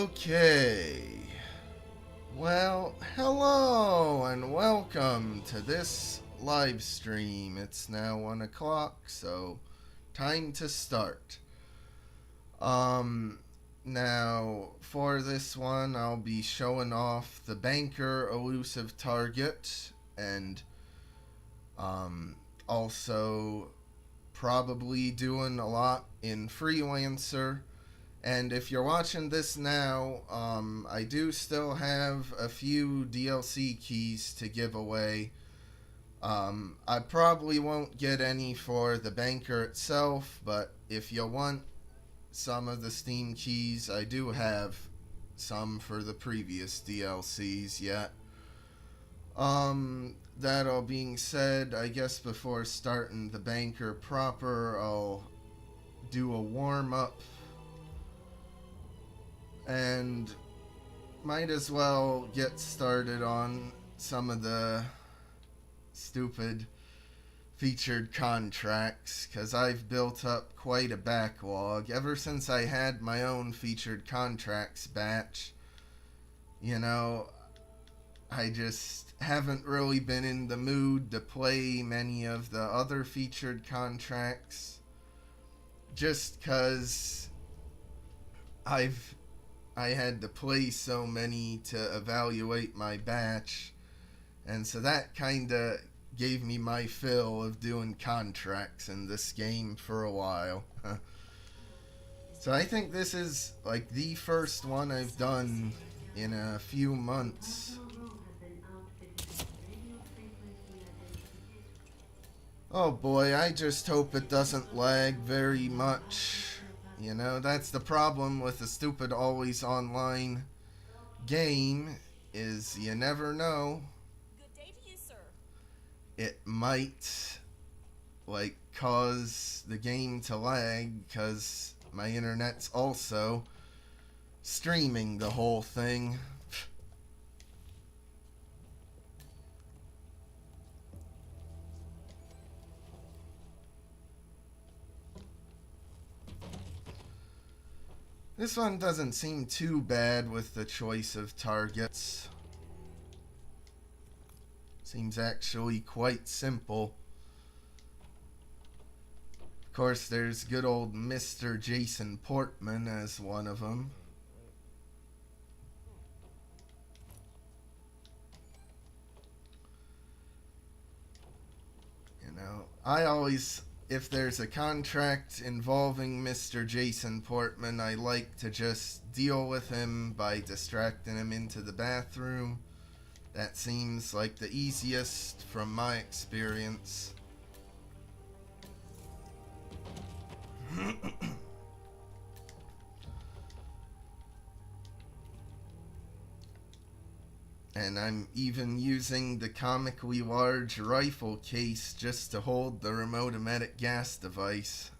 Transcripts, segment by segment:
Okay. Well, hello and welcome to this live stream. It's now 1 o'clock, so time to start. Now for this one, I'll be showing off the Banker Elusive Target and also probably doing a lot in Freelancer. And if you're watching this now, I do still have a few DLC keys to give away. I probably won't get any for the Banker itself, but if you want some of the Steam keys, I do have some for the previous DLCs yet. That all being said, I guess before starting the Banker proper, I'll do a warm-up. And might as well get started on some of the stupid featured contracts, because I've built up quite a backlog ever since I had my own featured contracts batch. You know, I just haven't really been in the mood to play many of the other featured contracts, just because I had to play so many to evaluate my batch, and so that kinda gave me my fill of doing contracts in this game for a while. So I think this is like the first one I've done in a few months. Oh boy, I just hope it doesn't lag very much. You know, that's the problem with the stupid always online game, is you never know. Good day to you, sir. It might, like, cause the game to lag, because my internet's also streaming the whole thing. This one doesn't seem too bad with the choice of targets. Seems actually quite simple. Of course, there's good old Mr. Jason Portman as one of them. You know, I always... if there's a contract involving Mr. Jason Portman, I like to just deal with him by distracting him into the bathroom. That seems like the easiest from my experience. And I'm even using the comically large rifle case just to hold the remote-emetic gas device.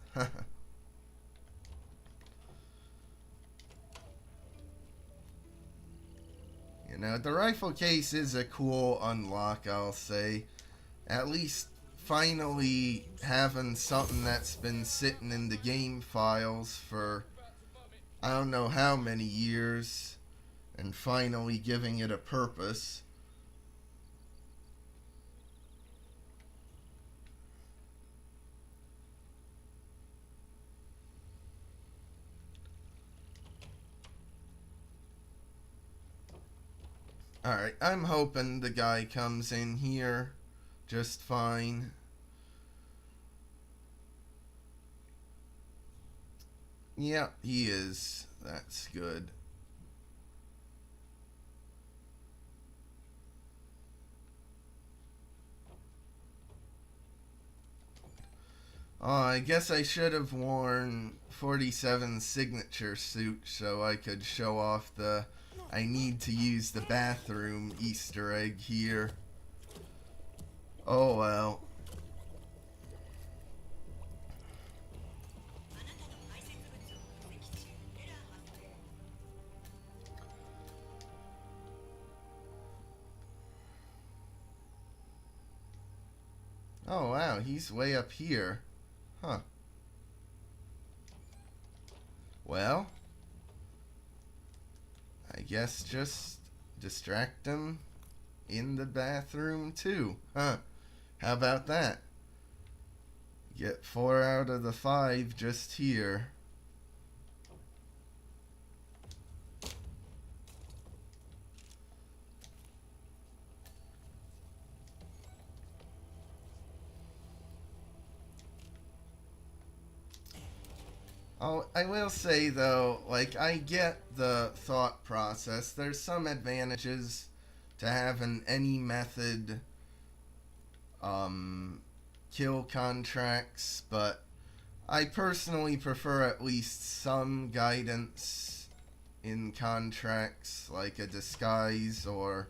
You know, the rifle case is a cool unlock, I'll say. At least finally having something that's been sitting in the game files for I don't know how many years, and finally giving it a purpose. Alright, I'm hoping the guy comes in here just fine. Yeah, he is. That's good. I guess I should have worn 47's signature suit so I could show off the I need to use the bathroom Easter egg here. Oh well. Oh wow, he's way up here. Huh. Well, guess just distract him in the bathroom too. Huh. How about that? Get 4 out of the 5 just here. Oh, I will say though, like, I get the thought process. There's some advantages to having any method kill contracts, but I personally prefer at least some guidance in contracts, like a disguise or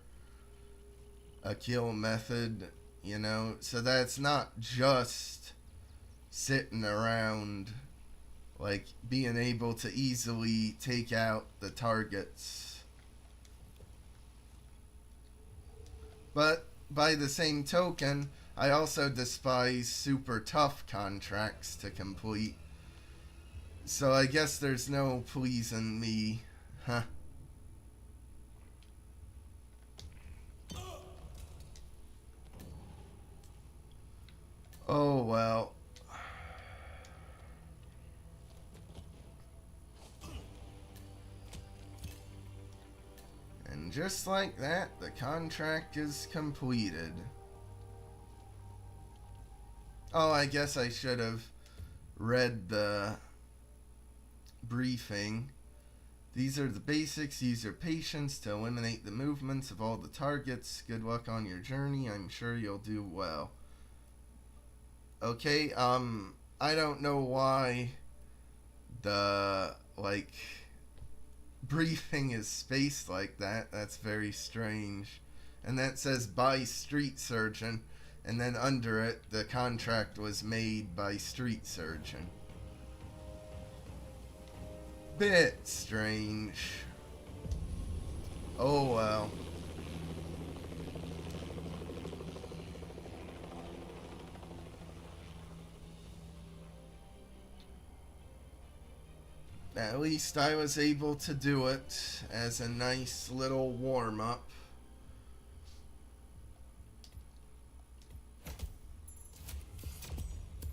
a kill method, you know, so that it's not just sitting around, like being able to easily take out the targets. But by the same token, I also despise super tough contracts to complete. So I guess there's no pleasing me. Huh. Oh well. And just like that, the contract is completed. Oh, I guess I should have read the briefing. These are the basics. Use your patience to eliminate the movements of all the targets. Good luck on your journey. I'm sure you'll do well. Okay, I don't know why the, like, briefing is spaced like that. That's very strange. And that says by street surgeon, and then under it the contract was made by street surgeon. Bit strange. Oh well. At least I was able to do it as a nice little warm-up.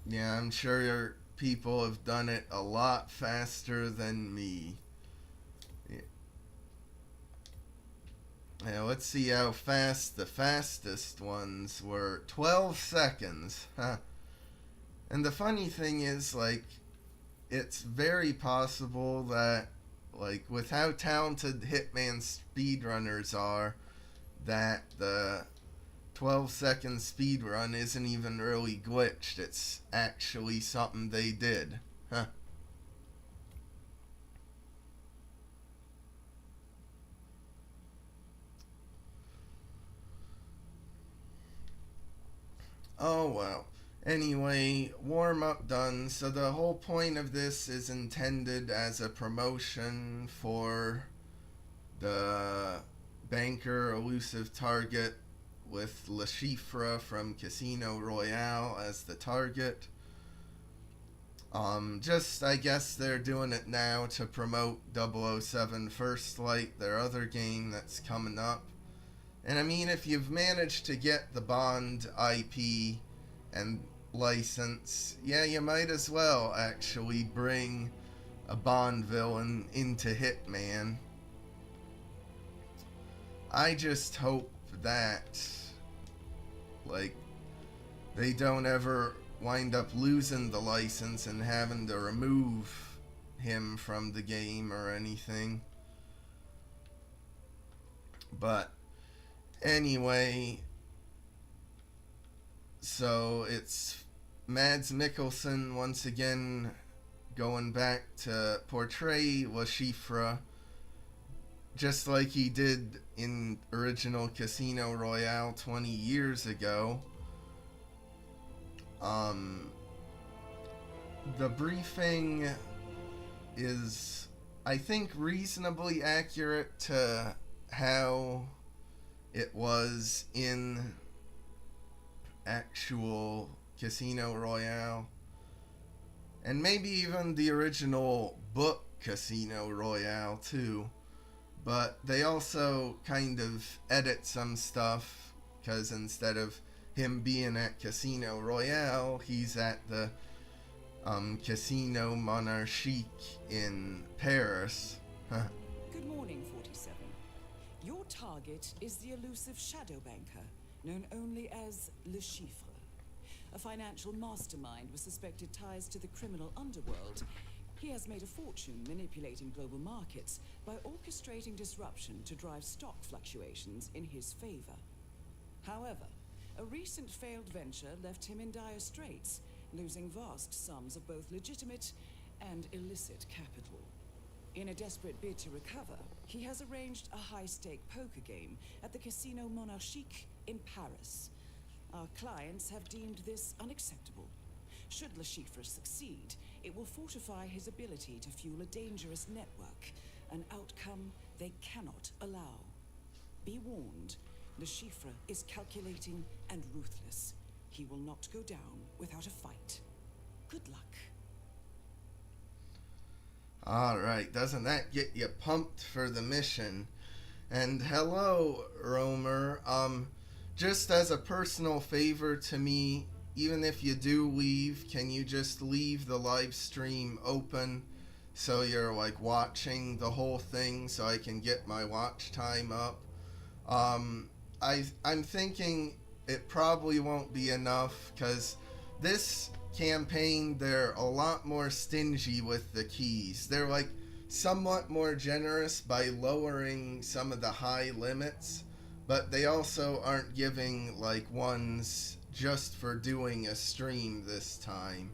Yeah, I'm sure your people have done it a lot faster than me. Yeah, let's see how fast the fastest ones were. 12 seconds. Huh. And the funny thing is, like, it's very possible that, like, with how talented Hitman speedrunners are, that the 12-second speedrun isn't even really glitched. It's actually something they did. Huh. Oh well. Anyway, warm up done. So the whole point of this is intended as a promotion for the Banker Elusive Target with Chiffre from Casino Royale as the target. Just, I guess they're doing it now to promote 007 First Light, their other game that's coming up. And I mean, if you've managed to get the Bond IP and license, yeah, you might as well actually bring a Bond villain into Hitman. I just hope that, like, they don't ever wind up losing the license and having to remove him from the game or anything. But anyway, so it's Mads Mikkelsen once again going back to portray Le Chiffre, just like he did in original Casino Royale 20 years ago. The briefing is, I think, reasonably accurate to how it was in actual Casino Royale, and maybe even the original book Casino Royale too. But they also kind of edit some stuff, because instead of him being at Casino Royale, he's at the Casino Monarchique in Paris. Good morning, 47. Your target is the elusive shadow banker, known only as Le Chiffre. A financial mastermind with suspected ties to the criminal underworld. He has made a fortune manipulating global markets by orchestrating disruption to drive stock fluctuations in his favor. However, a recent failed venture left him in dire straits, losing vast sums of both legitimate and illicit capital. In a desperate bid to recover, he has arranged a high-stake poker game at the Casino Monarchique in Paris. Our clients have deemed this unacceptable. Should Le Chiffre succeed, it will fortify his ability to fuel a dangerous network, an outcome they cannot allow. Be warned, Le Chiffre is calculating and ruthless. He will not go down without a fight. Good luck. Alright, doesn't that get you pumped for the mission? And hello, Romer. Just as a personal favor to me, even if you do leave, can you just leave the live stream open so you're like watching the whole thing so I can get my watch time up? I'm thinking it probably won't be enough, because this campaign, they're a lot more stingy with the keys. They're like somewhat more generous by lowering some of the high limits, but they also aren't giving like ones just for doing a stream this time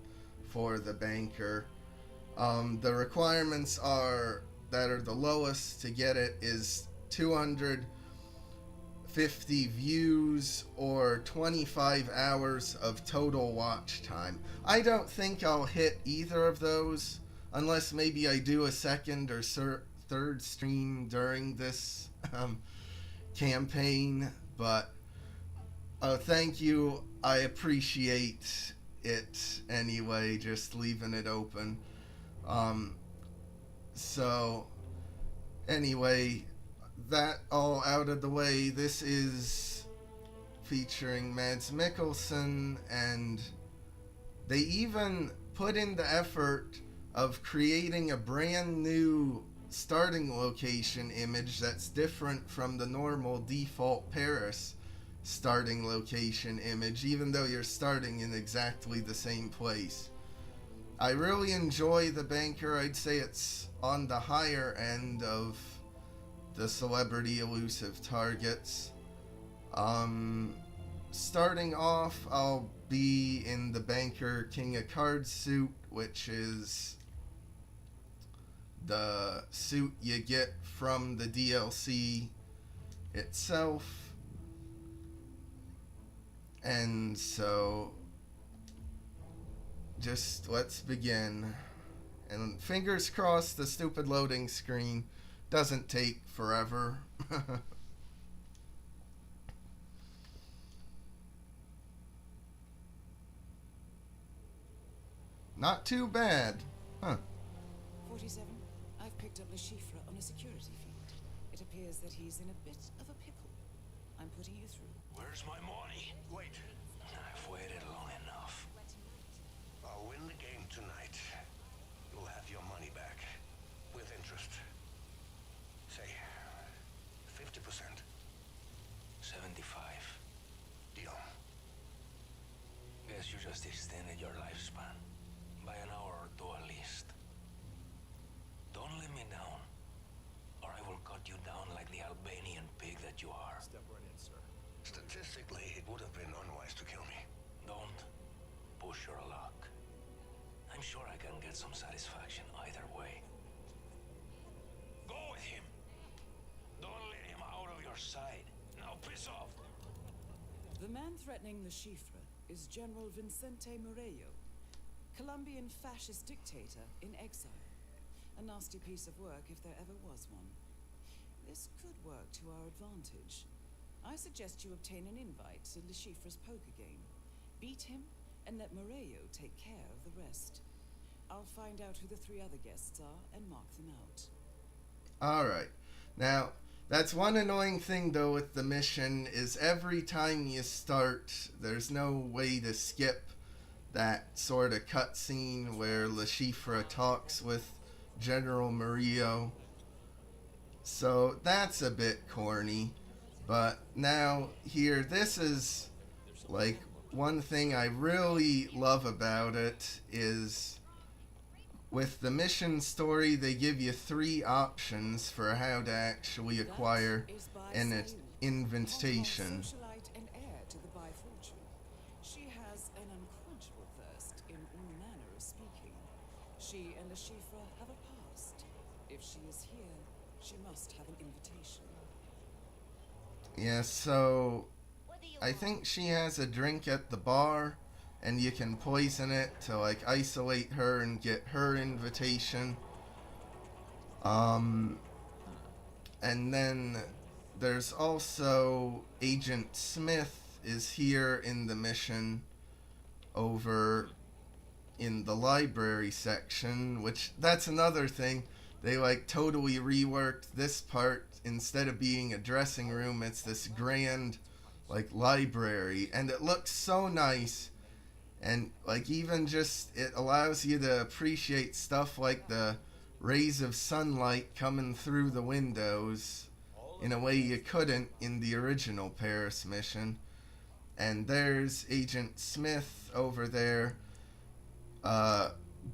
for the banker. The requirements are that are the lowest to get it is 250 views or 25 hours of total watch time. I don't think I'll hit either of those unless maybe I do a second or third stream during this campaign, but thank you. I appreciate it anyway, just leaving it open. So anyway, that all out of the way, this is featuring Mads Mikkelsen, and they even put in the effort of creating a brand new starting location image that's different from the normal default Paris starting location image, even though you're starting in exactly the same place. I really enjoy the banker. I'd say it's on the higher end of the celebrity elusive targets. Starting off, I'll be in the banker King of Cards suit, which is the suit you get from the DLC itself. And so just let's begin. And fingers crossed the stupid loading screen doesn't take forever. Not too bad. Huh. 47, I've picked up Le Chiffre on a security feed. It appears that he's in a bit of a pickle. I'm putting you through. Where's my money? Wait. I've waited long enough. I'll win the game tonight. You'll have your money back. With interest. Say, 50%. 75. Deal. Guess you just extended your lifespan. By an hour or two at least. Don't let me down, or I will cut you down like the Albanian pig that you are. Step right in, sir. Statistically, it would have been unwise to kill me. Don't push your luck. I'm sure I can get some satisfaction either way. Go with him. Don't let him out of your sight. Now piss off. The man threatening Le Chiffre is General Vicente Murillo, Colombian fascist dictator in exile. A nasty piece of work if there ever was one. This could work to our advantage. I suggest you obtain an invite to Le Chiffre's poker game. Beat him and let Murillo take care of the rest. I'll find out who the 3 other guests are and mark them out. Alright. Now, that's one annoying thing though with the mission is every time you start, there's no way to skip that sort of cutscene where Le Chiffre talks with General Murillo. So that's a bit corny. But now here, this is like one thing I really love about it is with the mission story, they give you 3 options for how to actually acquire an invitation. Socialite and heir to the by fortune. She has an unquenchable thirst in all manner of speaking. She and Le Chiffre have a past. If she is here, she must have an invitation. Yeah, so I think she has a drink at the bar, and you can poison it to like isolate her and get her invitation. And then there's also Agent Smith is here in the mission over in the library section, which that's another thing. They like totally reworked this part. Instead of being a dressing room, it's this grand like library, and it looks so nice. And like even just it allows you to appreciate stuff like the rays of sunlight coming through the windows in a way you couldn't in the original Paris mission. And there's Agent Smith over there.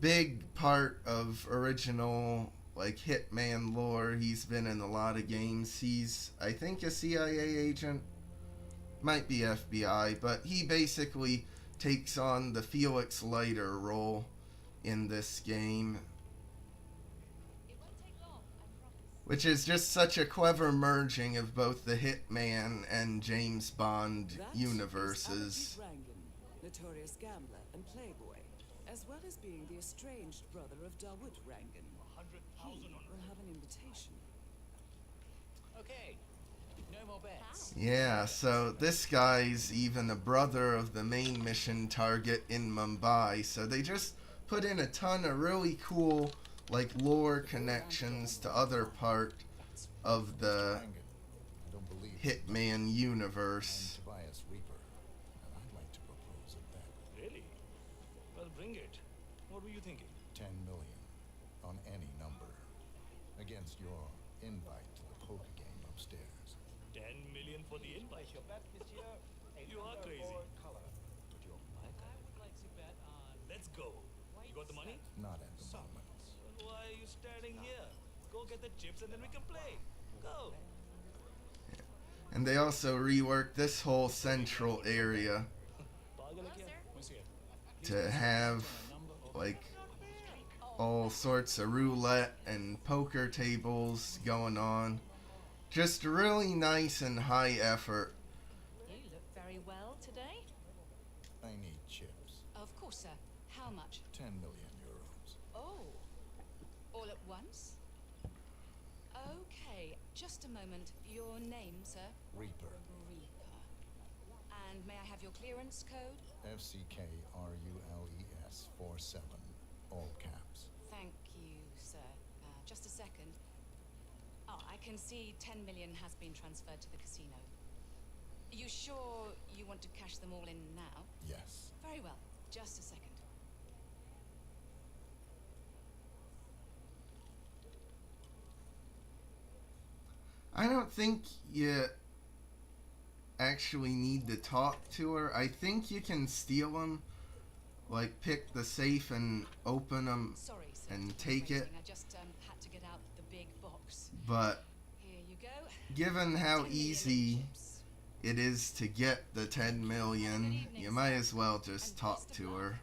Big part of original like Hitman lore. He's been in a lot of games. He's, I think, a CIA agent. Might be FBI, but he basically takes on the Felix Leiter role in this game, which is just such a clever merging of both the Hitman and James Bond universes. Rangan, notorious gambler and playboy, as well as being the estranged brother of Dawood Rangan. He will have an invitation. Okay, no more bets. Yeah, so this guy's even a brother of the main mission target in Mumbai, so they just put in a ton of really cool like lore connections to other part of the Hitman universe. Really? Well, bring it. What were you thinking? 10 million on any number against your invite to the poker game upstairs. 10 million for the invite. Your bet, monsieur. You are crazy. Let's go. You got the money? Not at the moment. Well, why are you standing here? Go get the chips and then we can play. Go. And they also reworked this whole central area to have like all sorts of roulette and poker tables going on. Just really nice and high effort. You look very well today. I need chips. Of course, sir. How much? 10 million euros. Oh, all at once? Okay, just a moment. Your name, sir? Reaper. Reaper. And may I have your clearance code? FCKRULES 47. All caps. Thank you, sir. Just a second. Oh, I can see 10 million has been transferred to the casino. You sure you want to cash them all in now? Yes. Very well. Just a second. I don't think you actually need to talk to her. I think you can steal them, like pick the safe and open them Sorry, sir. and take it. I just had to get out the big box. But Here you go. given 10 how million easy chips. it is to get the 10 million, you might as well just talk to her.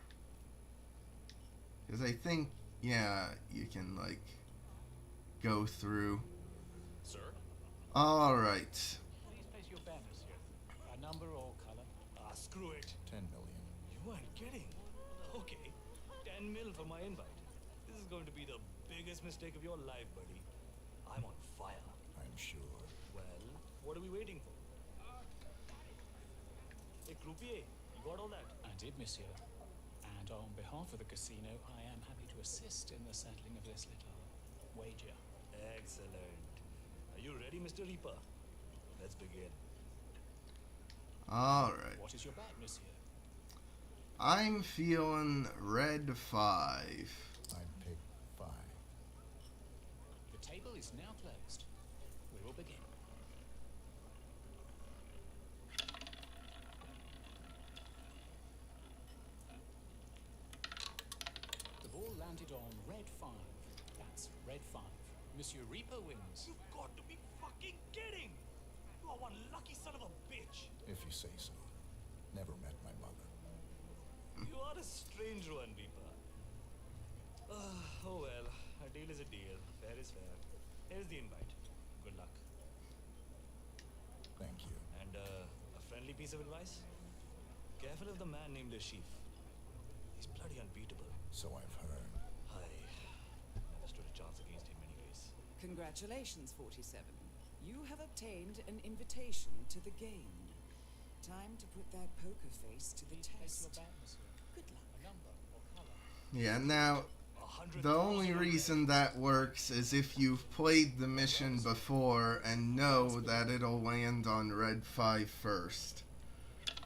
Because I think, yeah, you can like go through. Sir? Alright. Please place your banners here. A number or color. Ah, screw it. 10 million. You aren't kidding. Okay. 10 mil for my invite. This is going to be the biggest mistake of your life, buddy. I'm on fire. I'm sure. Well, what are we waiting for? Hey, croupier, you got all that? I did, monsieur. And on behalf of the casino, I am happy to assist in the settling of this little wager. Excellent. Are you ready, Mr. Reaper? Let's begin. Alright. What is your bet, monsieur? I'm feeling red 5. I'd pick 5. The table is now closed. We will begin. The ball landed on red 5. That's red 5. Monsieur Reaper wins. You've got to be fucking kidding! You are one lucky son of a bitch! If you say so. Never met my mother. You are a strange one, Reaper. Oh well, a deal is a deal. Fair is fair. Here's the invite. Good luck. Thank you. And a friendly piece of advice? Careful of the man named Chiffre. He's bloody unbeatable. So I've heard. I never stood a chance against him anyways. Congratulations, 47. You have obtained an invitation to the game. Time to put that poker face to the Please place your test. bet, monsieur. Good luck. A number or color. Yeah, now, the only reason that works is if you've played the mission before and know that it'll land on red 5 first.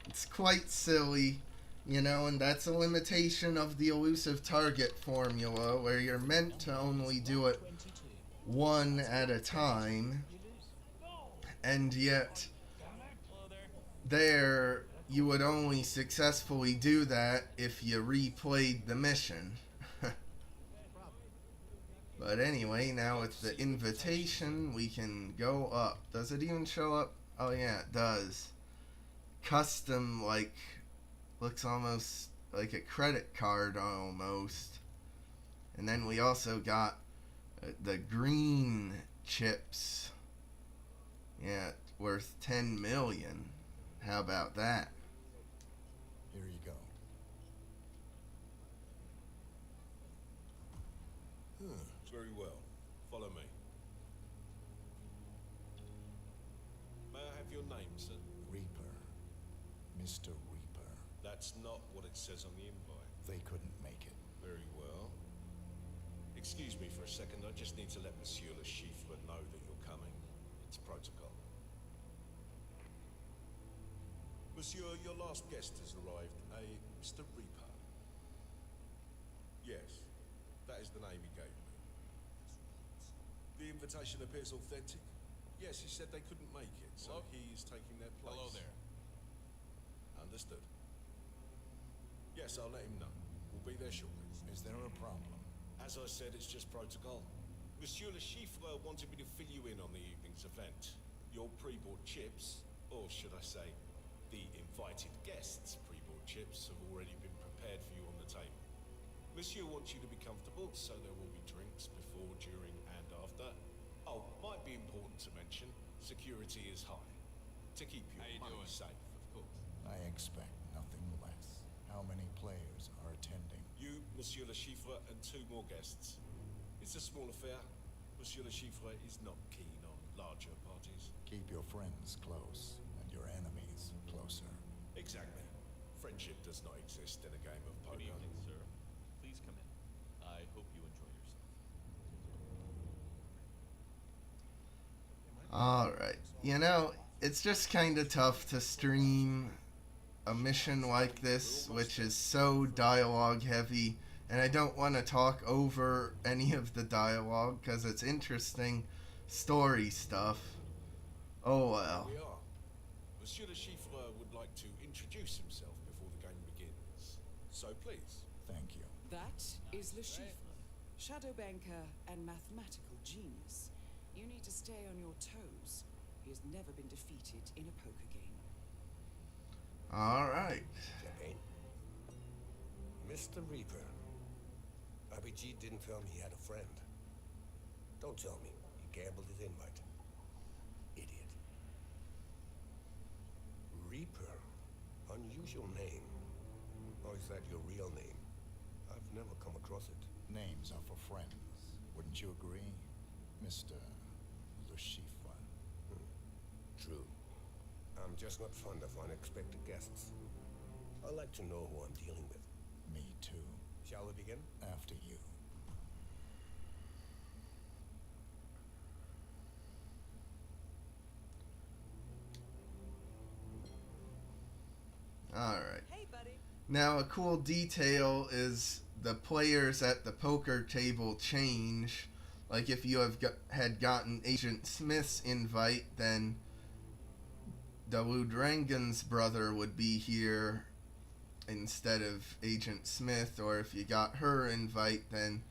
It's quite silly, you know, and that's a limitation of the elusive target formula, where you're meant to only do it 22. one at a time, and yet there you would only successfully do that if you replayed the mission. But anyway, now with the invitation, we can go up. Does it even show up? Oh yeah, it does. Custom, like, looks almost like a credit card almost. And then we also got the green chips. Yeah, worth 10 million. How about that? Here you go. Very well. Follow me. May I have your name, sir? Reaper. Mr. Reaper. That's not what it says on the invite. They couldn't make it. Very well. Excuse me for a second. I just need to let Monsieur Le Chiffre know that you're coming. It's protocol. Monsieur, your last guest has arrived. A Mr. Reaper. Yes, that is the name he gave me. The invitation appears authentic. Yes, he said they couldn't make it, so he is taking their place. Hello there. Understood. Yes, I'll let him know. We'll be there shortly. Is there a problem? As I said, it's just protocol. Monsieur Le Chiffre wanted me to fill you in on the evening's event. Your pre-bought chips, or should I say, the invited guests' pre-bought chips have already been prepared for you on the table. Monsieur wants you to be comfortable, so there will be drinks before, during, and after. Oh, might be important to mention, security is high. To keep your How you money doing? safe, of course. I expect nothing less. How many players are attending? You, Monsieur Le Chiffre, and 2 more guests. It's a small affair. Monsieur Le Chiffre is not keen on larger parties. Keep your friends close and your enemies closer. Exactly. Friendship does not exist in a game of poker. Good evening, sir. Please come in. I hope you enjoy yourself. Alright. You know, it's just kind of tough to stream a mission like this, which is so dialogue heavy, and I don't want to talk over any of the dialogue because it's interesting story stuff. Oh well. We are. Monsieur Le Chiffre would like to introduce himself before the game begins. So please. Thank you. That is Le Chiffre, shadow banker and mathematical genius. You need to stay on your toes. He has never been defeated in a poker game. Alright. Champagne. Mr. Reaper. RPG didn't tell me he had a friend. Don't tell me he gambled his invite. Idiot. Reaper. Unusual name. Or is that your real name? I've never come across it. Names are for friends. Wouldn't you agree, Mr. Le Chiffre? True. I'm just not fond of unexpected guests. I like to know who I'm dealing with. Me too. Shall we begin? After you. Alright. Hey, buddy. Now, a cool detail is the players at the poker table change. Like, if you had gotten Agent Smith's invite, then Daludrangan's brother would be here instead of Agent Smith, or if you got her invite, then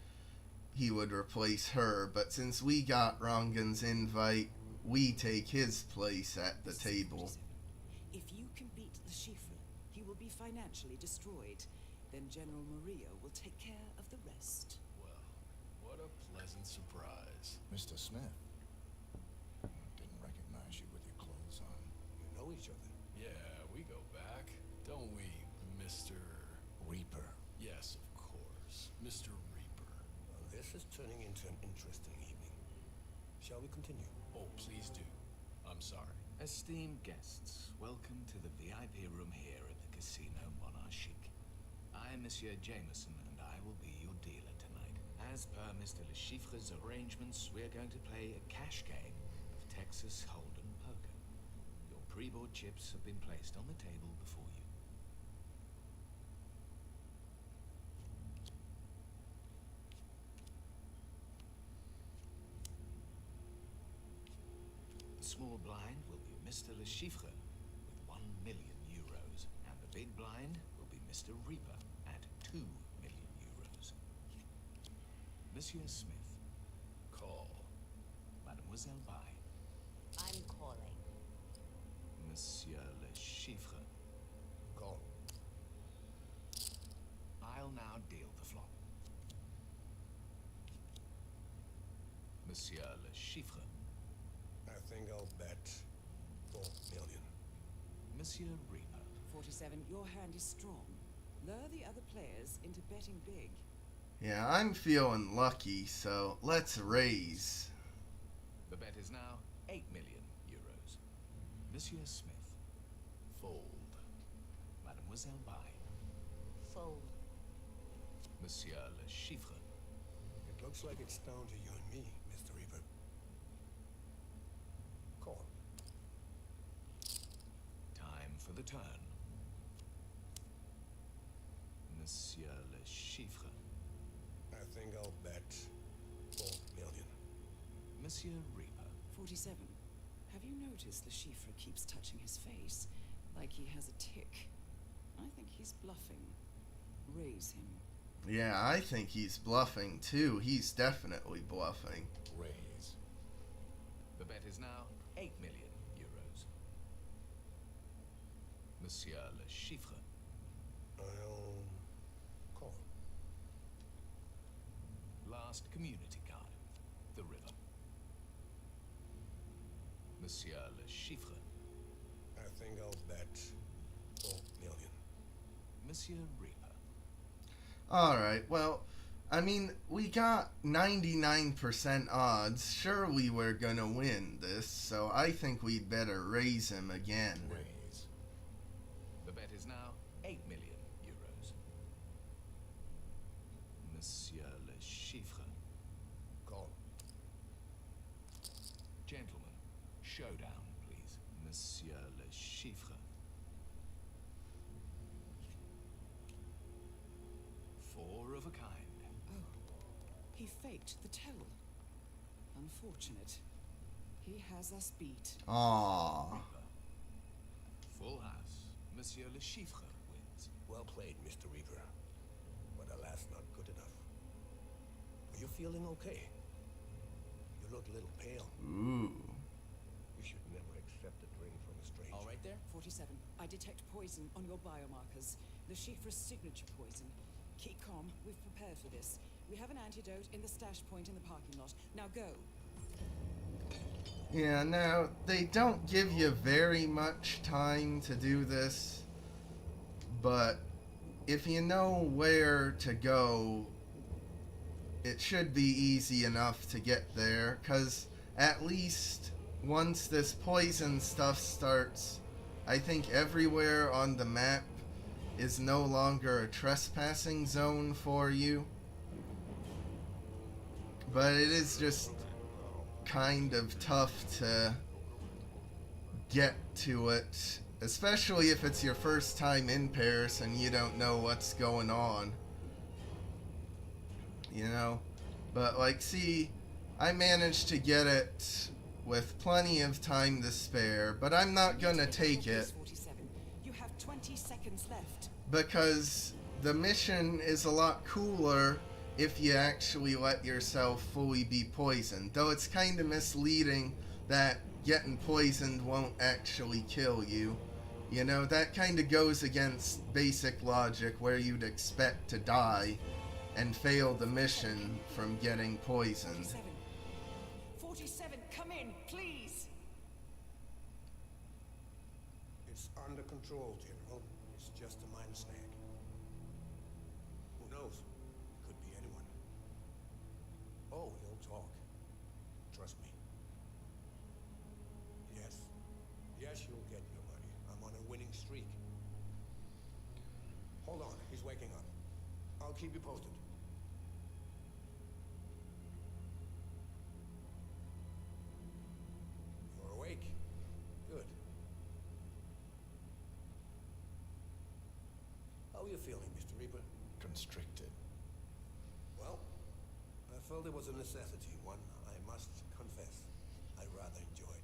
he would replace her. But since we got Rangan's invite, we take his place at the table. If you can beat the Chiffre, he will be financially destroyed. Then General Murillo will take care of the rest. Well, what a pleasant surprise. Mr. Smith. Didn't recognize you with your clothes on. You know each other. Yeah, we go back, don't we, Mr. Reaper. Yes, of course, Mr. Reaper. Well, this is turning into an interesting evening. Shall we continue? Oh, please do. I'm sorry. Esteemed guests, welcome to the VIP room here at the Casino Monarchique. I am Monsieur Jameson, and I will be your dealer tonight. As per Mr. Le Chiffre's arrangements, we are going to play a cash game of Texas Hold'em poker. Your pre-board chips have been placed on the table before you. The small blind will be Mr. Le Chiffre with 1 million euros, and the big blind will be Mr. Reaper at 2 million euros. Monsieur Smith. Call. Mademoiselle Bai. I'm calling. Monsieur Le Chiffre. Call. I'll now deal the flop. Monsieur Le Chiffre. I think I'll bet 4 million. Monsieur Reaper. 47, your hand is strong. Lure the other players into betting big. Yeah, I'm feeling lucky, so let's raise. The bet is now 8 million euros. Monsieur Smith. Fold. Mademoiselle Bai. Fold. Monsieur Le Chiffre. It looks like it's down to you and me, Mr. Reaper. Call. Time for the turn. Monsieur Le Chiffre. I think I'll bet 4 million. Monsieur Reaper. 47, have you noticed the Chiffre keeps touching his face, like he has a tick? I think he's bluffing. Raise him. Yeah, I think he's bluffing too. He's definitely bluffing. Raise. The bet is now 8 million euros. Monsieur Le Chiffre. I'll call. Last community card. The river. Monsieur Le Chiffre. I think I'll bet 4 million. Monsieur Reaper. Alright, well, I mean, we got 99% odds. Sure, we were gonna win this, so I think we'd better raise him again. Raise. The bet is now 8 million euros. Monsieur Le Chiffre. Call. Gentlemen, showdown, please. Monsieur Le Chiffre. Four of a kind. Oh, he faked the tell. Unfortunate. He has us beat. Aww. Full house. Monsieur Le Chiffre wins. Well played, Mr. Reaper. But alas, not good enough. Are you feeling okay? You look a little pale. Ooh. You should never accept a drink from a stranger. All right there, 47. I detect poison on your biomarkers. The Chiffre's signature poison. Keep calm. We've prepared for this. We have an antidote in the stash point in the parking lot. Now go. Yeah, now, they don't give you very much time to do this, but if you know where to go, it should be easy enough to get there, because at least once this poison stuff starts, I think everywhere on the map is no longer a trespassing zone for you. But it is just kind of tough to get to it, Especially if it's your first time in Paris and you don't know what's going on. You know? But, like, see, I managed to get it with plenty of time to spare, but I'm not gonna take it. 47. You have 20 seconds left. Because the mission is a lot cooler if you actually let yourself fully be poisoned. Though it's kind of misleading that getting poisoned won't actually kill you. You know, that kind of goes against basic logic where you'd expect to die and fail the mission from getting poisoned. 47, come in, please. It's under control, General. It's just a minor snag. Who knows? Could be anyone. Oh, he'll talk. Trust me. Yes. Yes, you'll get your money. I'm on a winning streak. Hold on, he's waking up. I'll keep you posted. You're awake? Good. How are you feeling, Mr. Reaper? Constricted. Well, I felt it was a necessity, one I must confess I rather enjoyed.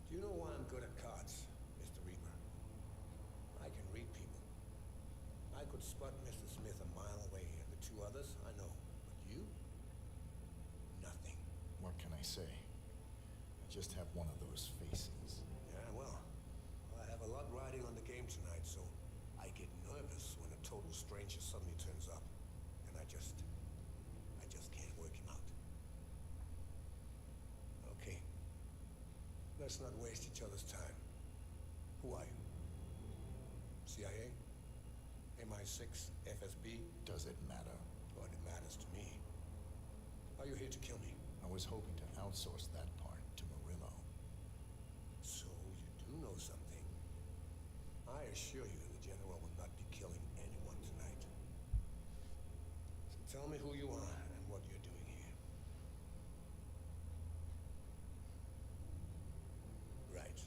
Do you know why I'm good at cards, Mr. Reaper? I can read people. I could spot Mr. Smith a mile away, and the two others I know. But you? Nothing. What can I say? I just have one of those faces. Yeah, well, I have a lot riding on the game tonight, so I get nervous when a total stranger suddenly turns up, and I just can't work him out. Okay. Let's not waste each other's time. Who are you? CIA? MI6? FSB? Does it matter? But it matters to me. Are you here to kill me? I was hoping to outsource that part to Murillo. So you do know something. I assure you the General will not be killing anyone tonight. So tell me who you are and what you're doing here. Right.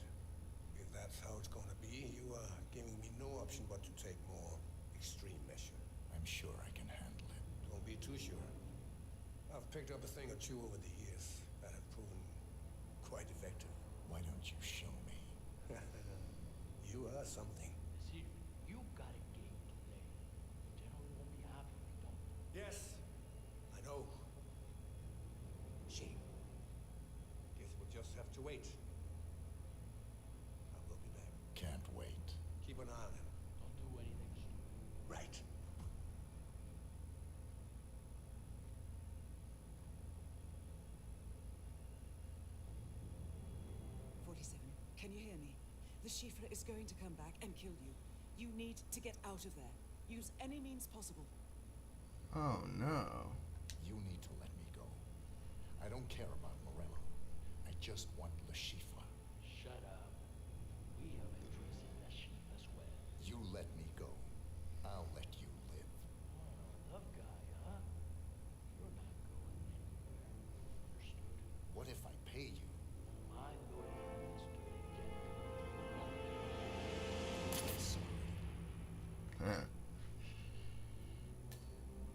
If that's how it's gonna be, you are giving me no option but to take more extreme measure. I'm sure I can handle it. Don't be too sure. I've picked up a thing or two over the years that have proven quite effective. Why don't you show me? You are something. See, you got a game to play. The General won't be happy if you don't. Yes, I know. Shame. Guess we'll just have to wait. I will be back. Can't wait. Keep an eye on him. Don't do anything stupid. Right. 47, can you hear me? The Chiffre is going to come back and kill you. You need to get out of there. Use any means possible. Oh no. You need to let me go. I don't care about Morello. I just want Le Chiffre. Shut up. We have interest in the sheep as well. You let me go. I'll let you live. Oh, tough guy, huh? You're not going anywhere. Understood? What if I pay you? I'm going for this to the General. Sorry. Huh.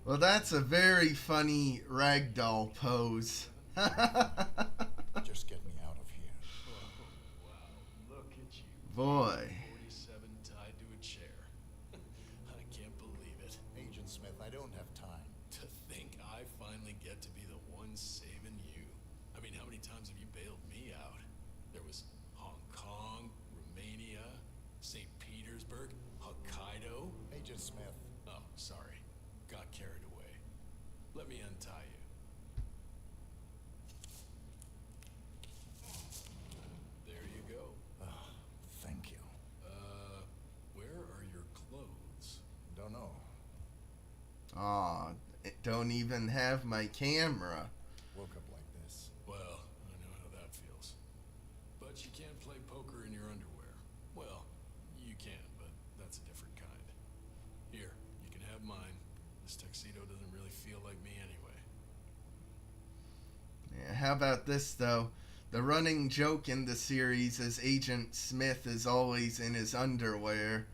Well, that's a very funny ragdoll pose. Just get me out of here. Oh, wow. Look at you. Boy. 47 tied to a chair. I can't believe it. Agent Smith, I don't have time. To think I finally get to be the one saving you. I mean, how many times have you bailed me out? There was Hong Kong, Romania, St. Petersburg, Hokkaido. Agent Smith. Oh, sorry. Got carried away. Let me untie you. There you go. Oh, thank you. Where are your clothes? Don't know. Aw, don't even have my camera. Woke up like this. Well, I know how that feels. But you can't play poker in your underwear. Well, you can, but that's a different kind. Here, you can have mine. This tuxedo doesn't really feel like me anyway. Yeah, how about this, though? the running joke in the series is Agent Smith is always in his underwear.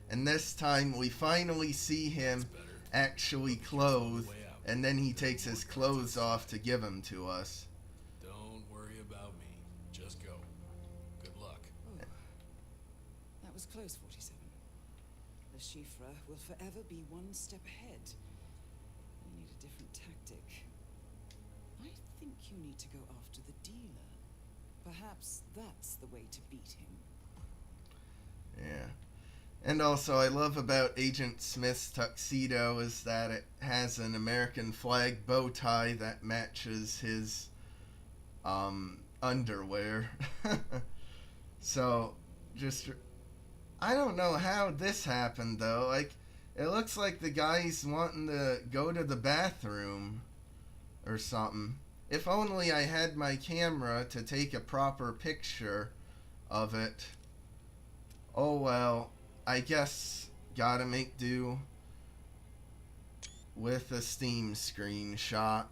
And this time we finally see him actually clothed, and then he takes his clothes off to give them to us. Don't worry about me. Just go. Good luck. Oh, that was close, 47. The Chiffre will forever be one step ahead. You need a different tactic. I think you need to go after the dealer. Perhaps that's the way to beat him. Yeah. And also, I love about Agent Smith's tuxedo is that it has an American flag bow tie that matches his underwear. So, just... I don't know how this happened, though. Like, it looks like the guy's wanting to go to the bathroom or something. If only I had my camera to take a proper picture of it. Oh well, I guess gotta make do with a Steam screenshot.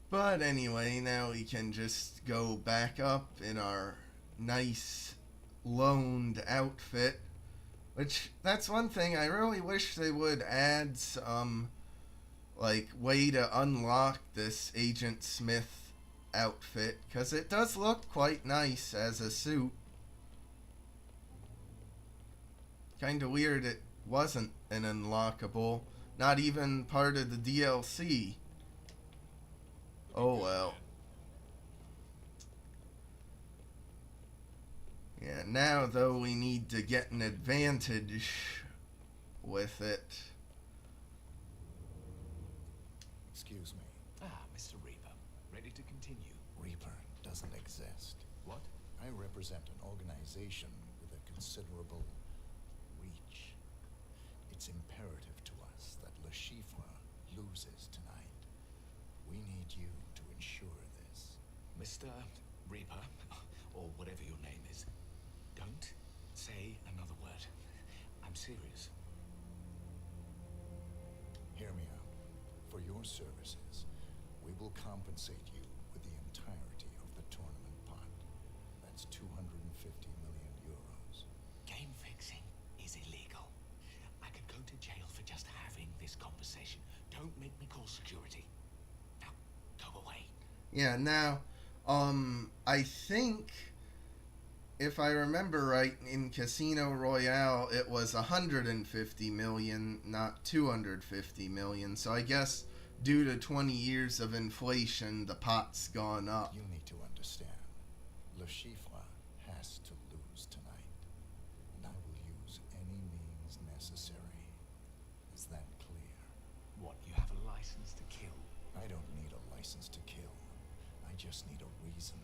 But anyway, now we can just go back up in our nice loaned outfit. Which, that's one thing, I really wish they would add some, like, way to unlock this Agent Smith outfit. Because it does look quite nice as a suit. Kinda weird it wasn't an unlockable. Not even part of the DLC. Oh well. Yeah, now though we need to get an advantage with it. Excuse me. Ah, Mr. Reaper. Ready to continue? Reaper doesn't exist. What? I represent an organization with a considerable reach. It's imperative to us that Le Chiffre loses tonight. We need you to ensure this. Mr. Reaper, or whatever your name is, don't say another word. I'm serious. Hear me out. For your services, we will compensate you with the entirety of the tournament pot. That's 250 million euros. Game fixing is illegal. I could go to jail for just having this conversation. Don't make me call security. Now, go away. Yeah, now, I think, if I remember right, in Casino Royale, it was 150 million, not 250 million. So I guess due to 20 years of inflation, the pot's gone up. You need to understand. Le Chiffre has to lose tonight. And I will use any means necessary. Is that clear? What, you have a license to kill? I don't need a license to kill. I just need a reason.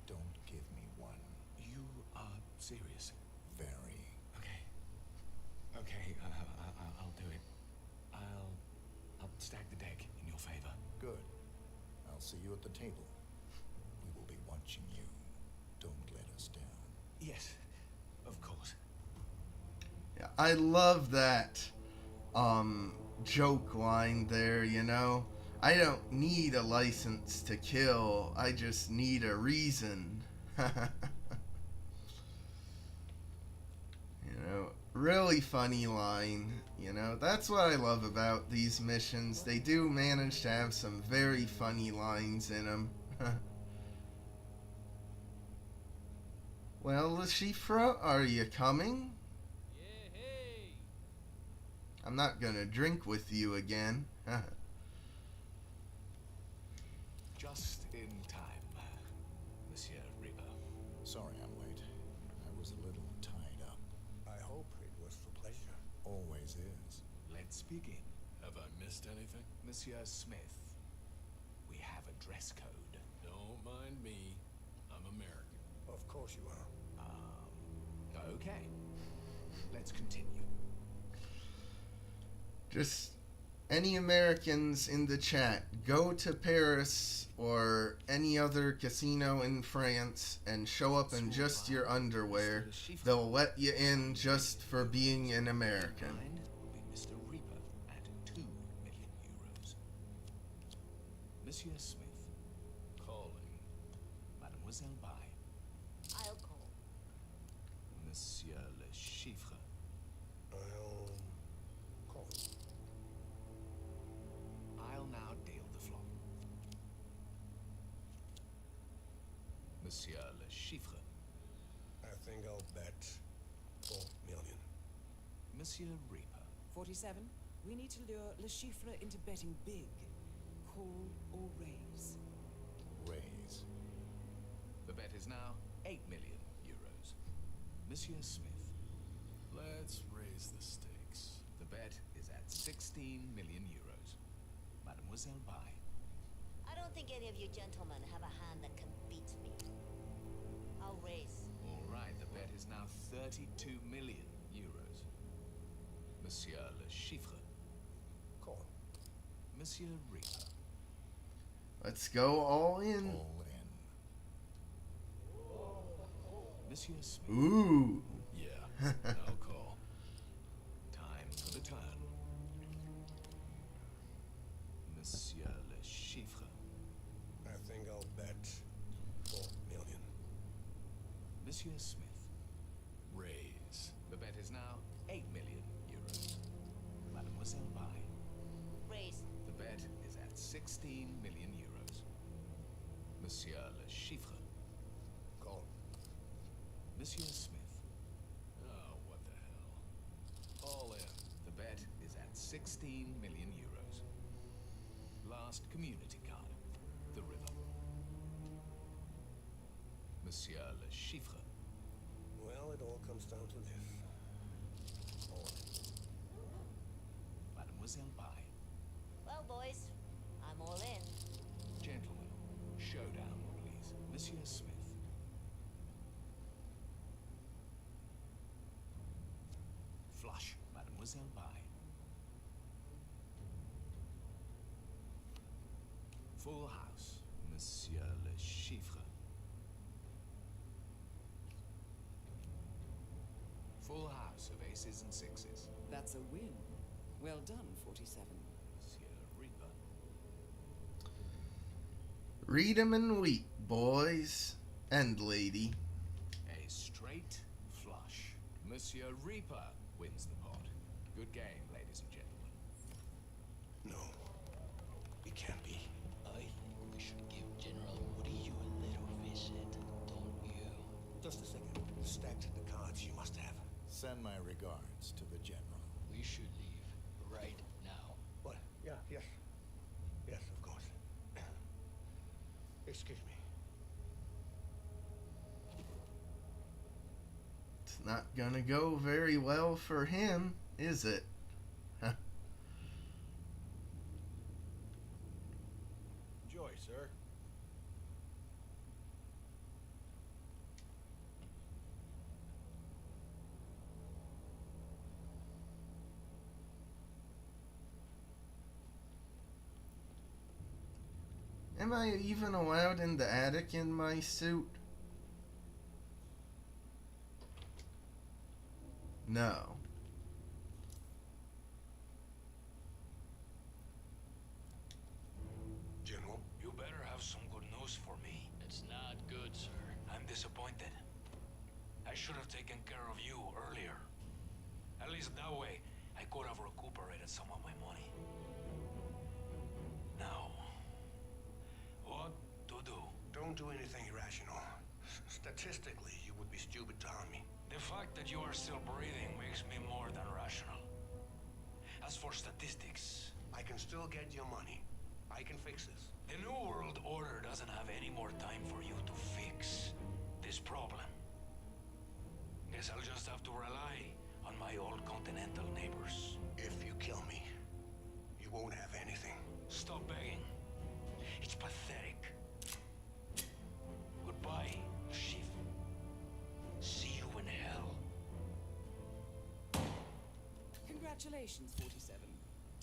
Don't give me one. You are serious? Very. Okay. Okay, I'll do it. I'll stack the deck in your favor. Good. I'll see you at the table. We will be watching you. Don't let us down. Yes, of course. Yeah, I love that joke line there, you know. I don't need a license to kill. I just need a reason. You know, really funny line. You know, that's what I love about these missions. They do manage to have some very funny lines in them. Well, Le Chiffre, are you coming? Yeah, hey! I'm not gonna drink with you again. Just in time, Monsieur Reaper. Sorry I'm late. I was a little tied up. I hope it was for pleasure. Always is. Let's begin. Have I missed anything? Monsieur Smith, we have a dress code. Don't mind me. I'm American. Of course you are. Okay. Let's continue. Just any Americans in the chat, go to Paris or any other casino in France and show up in just your underwear. They'll let you in just for being an American. Will be Mr. Reaper at 2 million euros. Monsieur Smith. Calling. Mademoiselle Bai. I'll call. Monsieur Le Chiffre. I'll call. I'll now deal the flop. Monsieur Le Chiffre. I think I'll bet 4 million. Monsieur Reaper. 47. We need to lure Le Chiffre into betting big. Call or raise. Raise. The bet is now 8 million euros. Monsieur Smith. Let's raise the stakes. The bet is at 16 million euros. Mademoiselle Bai. I don't think any of you gentlemen have a hand that can beat me. I'll raise. All right, the bet is now 32 million euros. Monsieur Le Chiffre. Call. Monsieur Reaper. Let's go all in. All in. Monsieur Smith. Ooh. Yeah, I'll call. Time for the turn. Monsieur Le Chiffre. I think I'll bet 4 million. Monsieur Smith. Raise. The bet is now 8 million euros. Mademoiselle Bai. Raise. The bet is at 16 million euros. Monsieur Le Chiffre. Call. Monsieur Smith. Oh, what the hell. All in. The bet is at 16 million euros. Last community card. The river. Monsieur Le Chiffre. Well, it all comes down to this. All in. Mademoiselle Bai. Well, boys, I'm all in. Gentlemen, showdown, please. Monsieur Smith. Flush, Mademoiselle Bai. Full house, Monsieur Le Chiffre. Full house of aces and sixes. That's a win. Well done, 47. Monsieur Reaper. Read 'em and weep, boys and lady. A straight flush. Monsieur Reaper wins the pot. Good game, ladies and gentlemen. No. It can't be. I think we should give General Woody you a little visit, don't you? Just a second. Stacked the cards you must have. Send my regards to the general. We should leave right now. What? Yeah, yes. Yes, of course. Excuse me. It's not gonna go very well for him, is it? Huh. Enjoy, sir. Am I even allowed in the attic in my suit? No. General? You better have some good news for me. It's not good, sir. I'm disappointed. I should have taken care of you earlier. At least that way, I could have recuperated some of my money. Now, what to do? Don't do anything irrational. Statistically, you would be stupid to harm me. The fact that you are still breathing makes me more than rational. As for statistics, I can still get your money. I can fix this. the New World Order doesn't have any more time for you to fix this problem. Guess I'll just have to rely on my old continental neighbors. If you kill me, you won't have anything. Stop begging. It's pathetic. Goodbye, Chiffre. See you in hell. Congratulations, 47.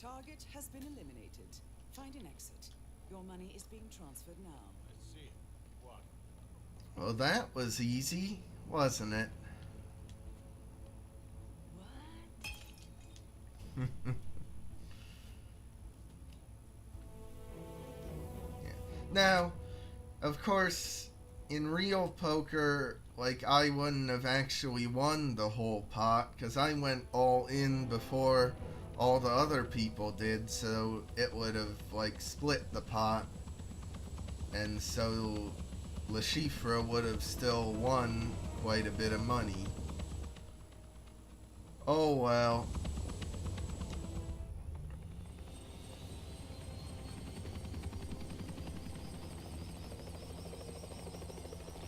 Target has been eliminated. Find an exit. Your money is being transferred now. I see. What? Well, that was easy, wasn't it? What? Yeah. Now, of course, in real poker, like, I wouldn't have actually won the whole pot, because I went all in before all the other people did, so it would have, like, split the pot, and so Le Chiffre would have still won quite a bit of money. Oh well.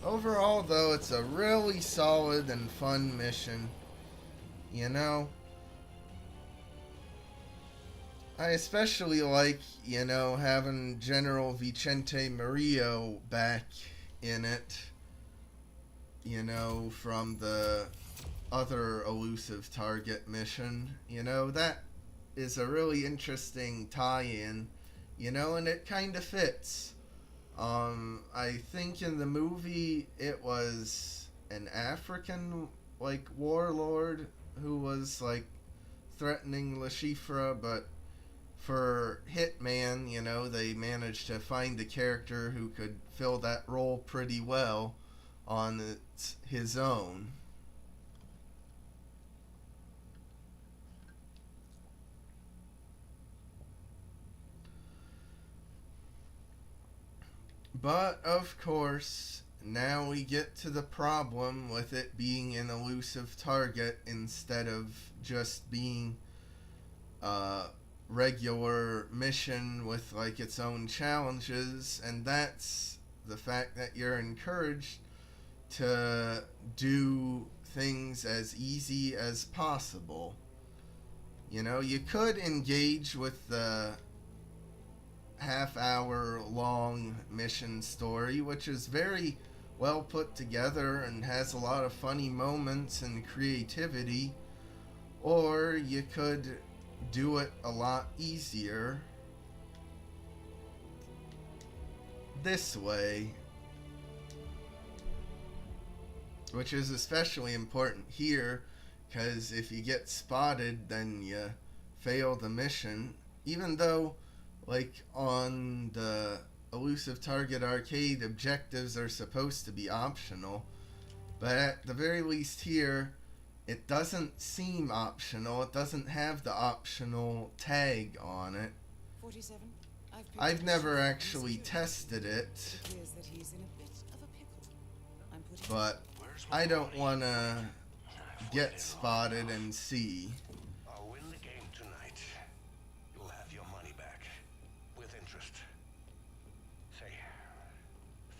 Overall, though, it's a really solid and fun mission. You know? I especially like, you know, having General Vicente Murillo back in it. You know, from the other Elusive Target mission. You know, that is a really interesting tie-in. You know, and it kind of fits. I think in the movie it was an African, like, warlord who was, like, threatening Le Chiffre, but for Hitman, you know, they managed to find a character who could fill that role pretty well on his own. But, of course, now we get to the problem with it being an elusive target instead of just being a regular mission with, like, its own challenges, and that's the fact that you're encouraged to do things as easy as possible. You know, you could engage with the half-hour long mission story, which is very well put together and has a lot of funny moments and creativity, or you could do it a lot easier this way, which is especially important here, because if you get spotted, then you fail the mission, even though, like, on the Elusive Target arcade, objectives are supposed to be optional, but at the very least here, it doesn't seem optional. It doesn't have the optional tag on it. 47. I've never actually tested it, but I don't want to get spotted and see. I'll win the game tonight. You'll have your money back. With interest. Say,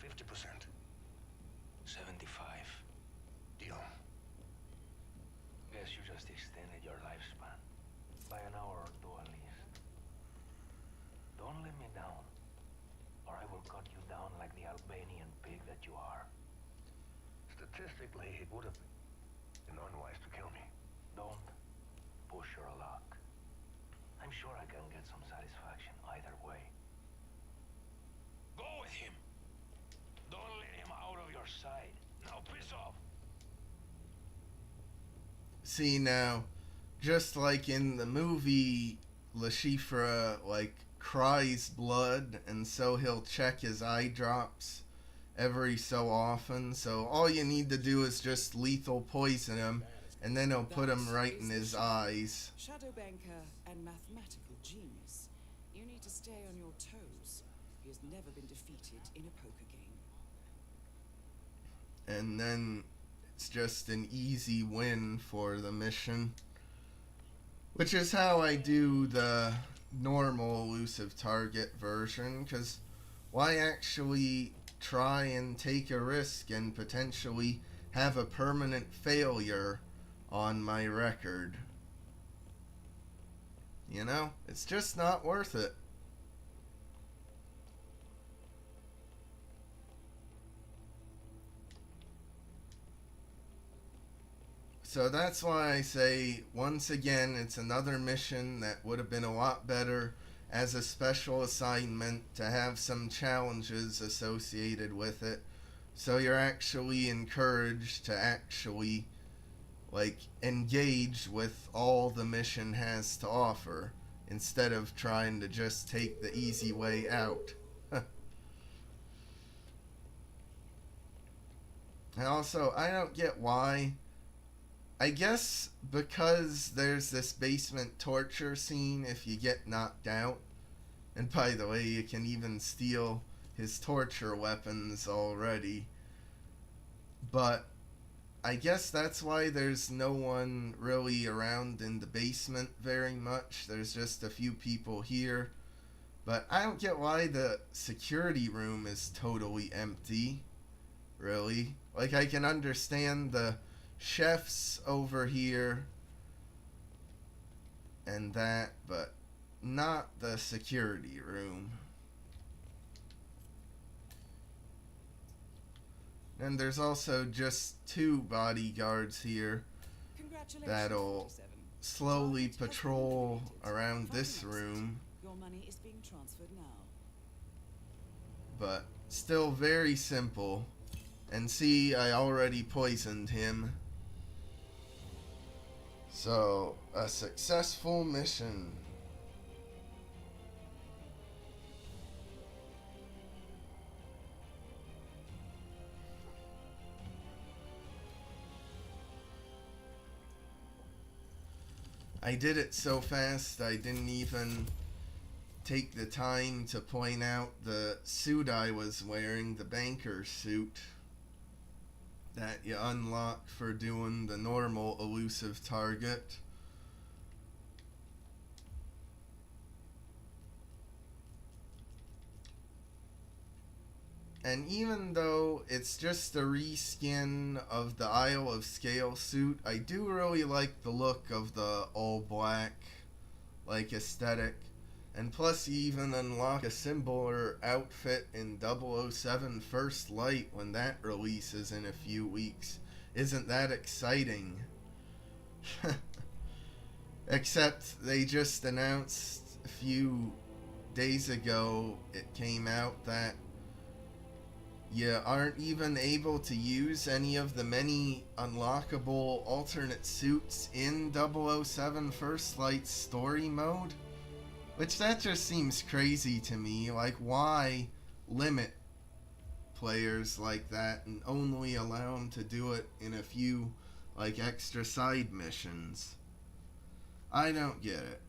50%. 75. Deal. Guess you just extended your lifespan. By an hour or two at least. Don't let me down, or I will cut you down like the Albanian pig that you are. Statistically, it would have been unwise to kill me. Don't push your luck. I'm sure I can get some satisfaction either way. Go with him. Don't let him out of your sight. Now piss off. See, now, just like in the movie, Le Chiffre, like, cries blood, and so he'll check his eye drops every so often, so all you need to do is just lethal poison him, and then he'll put him right in his eyes. Shadow banker and mathematical genius. You need to stay on your toes. He has never been defeated in a poker game. And then it's just an easy win for the mission, which is how I do the normal Elusive Target version, because why actually try and take a risk and potentially have a permanent failure on my record? You know, it's just not worth it. So that's why I say, once again, it's another mission that would have been a lot better as a special assignment to have some challenges associated with it. So you're actually encouraged to actually, like, engage with all the mission has to offer, instead of trying to just take the easy way out. And also, I don't get why. I guess because there's this basement torture scene if you get knocked out. And by the way, you can even steal his torture weapons already. But I guess that's why there's no one really around in the basement very much. There's just a few people here. But I don't get why the security room is totally empty, really. Like, I can understand the chefs over here and that, but not the security room. And there's also just 2 bodyguards here that'll slowly patrol around this room. Your money is being transferred now. But still very simple. And see, I already poisoned him. So, a successful mission. I did it so fast I didn't even take the time to point out the suit I was wearing, the banker suit that you unlock for doing the normal elusive target. And even though it's just a reskin of the Isle of Scale suit, I do really like the look of the all black, like, aesthetic. And plus you even unlock a similar outfit in 007 First Light when that releases in a few weeks. Isn't that exciting? Except they just announced a few days ago it came out that you aren't even able to use any of the many unlockable alternate suits in 007 First Light story mode. Which, that just seems crazy to me. Like, why limit players like that and only allow them to do it in a few, like, extra side missions? I don't get it.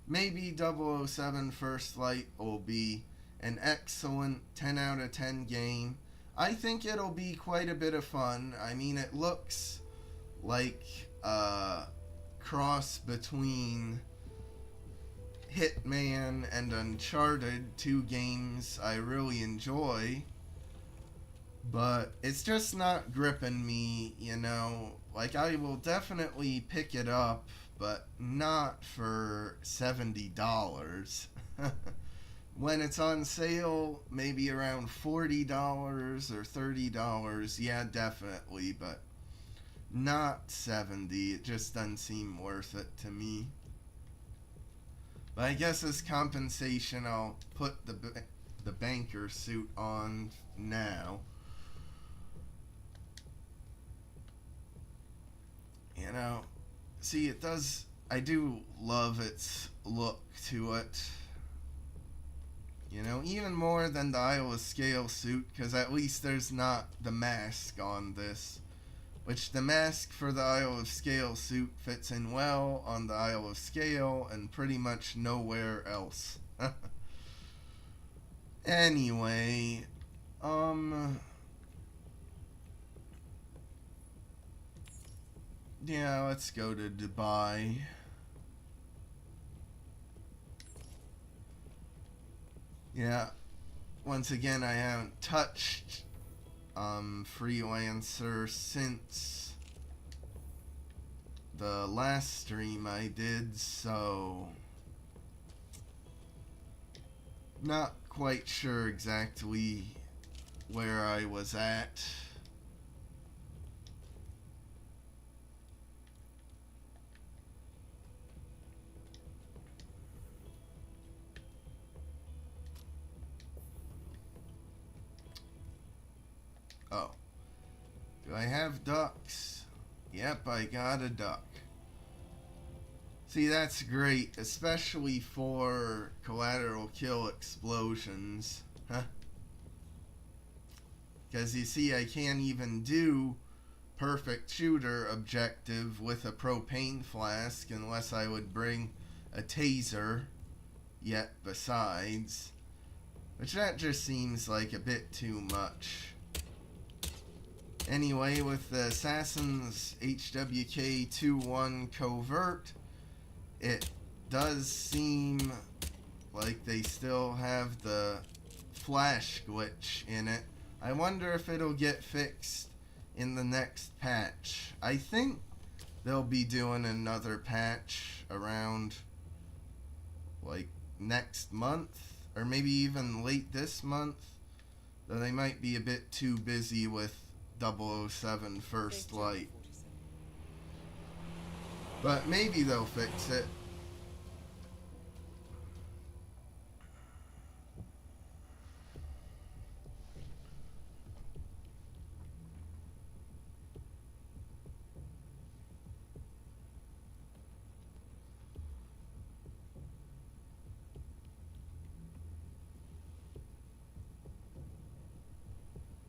Maybe 007 First Light will be an excellent 10 out of 10 game. I think it'll be quite a bit of fun. I mean, it looks like a cross between Hitman and Uncharted, 2 games I really enjoy, but it's just not gripping me, you know. Like, I will definitely pick it up, but not for $70. When it's on sale, maybe around $40 or $30, yeah, definitely, but not $70. It just doesn't seem worth it to me. But I guess as compensation, I'll put the banker suit on now. You know, see, it does, I do love its look to it. You know, even more than the Isle of Scale suit, because at least there's not the mask on this. Which the mask for the Isle of Scale suit fits in well on the Isle of Scale and pretty much nowhere else. Anyway, yeah, let's go to Dubai. Yeah, once again, I haven't touched Freelancer since the last stream I did, so not quite sure exactly where I was at. Oh. Do I have ducks? Yep, I got a duck. See, that's great, especially for collateral kill explosions. Huh? Because you see, I can't even do perfect shooter objective with a propane flask unless I would bring a taser yet besides. Which that just seems like a bit too much. Anyway, with the Assassin's HWK 2-1 covert, it does seem like they still have the flash glitch in it. I wonder if it'll get fixed in the next patch. I think they'll be doing another patch around like next month, or maybe even late this month, though they might be a bit too busy with 007 First Light. But maybe they'll fix it.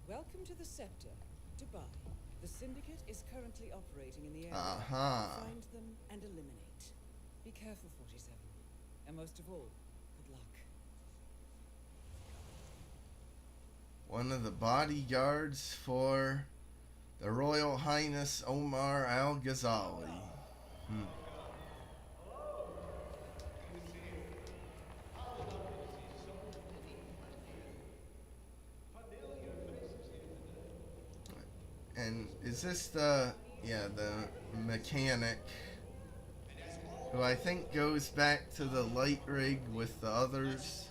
Welcome to the Scepter, Dubai. The Syndicate is currently operating in the area. Find them and eliminate. Be careful, 47. And most of all, good luck. One of the bodyguards for the Royal Highness Omar Al-Ghazali. And is this the mechanic who I think goes back to the light rig with the others?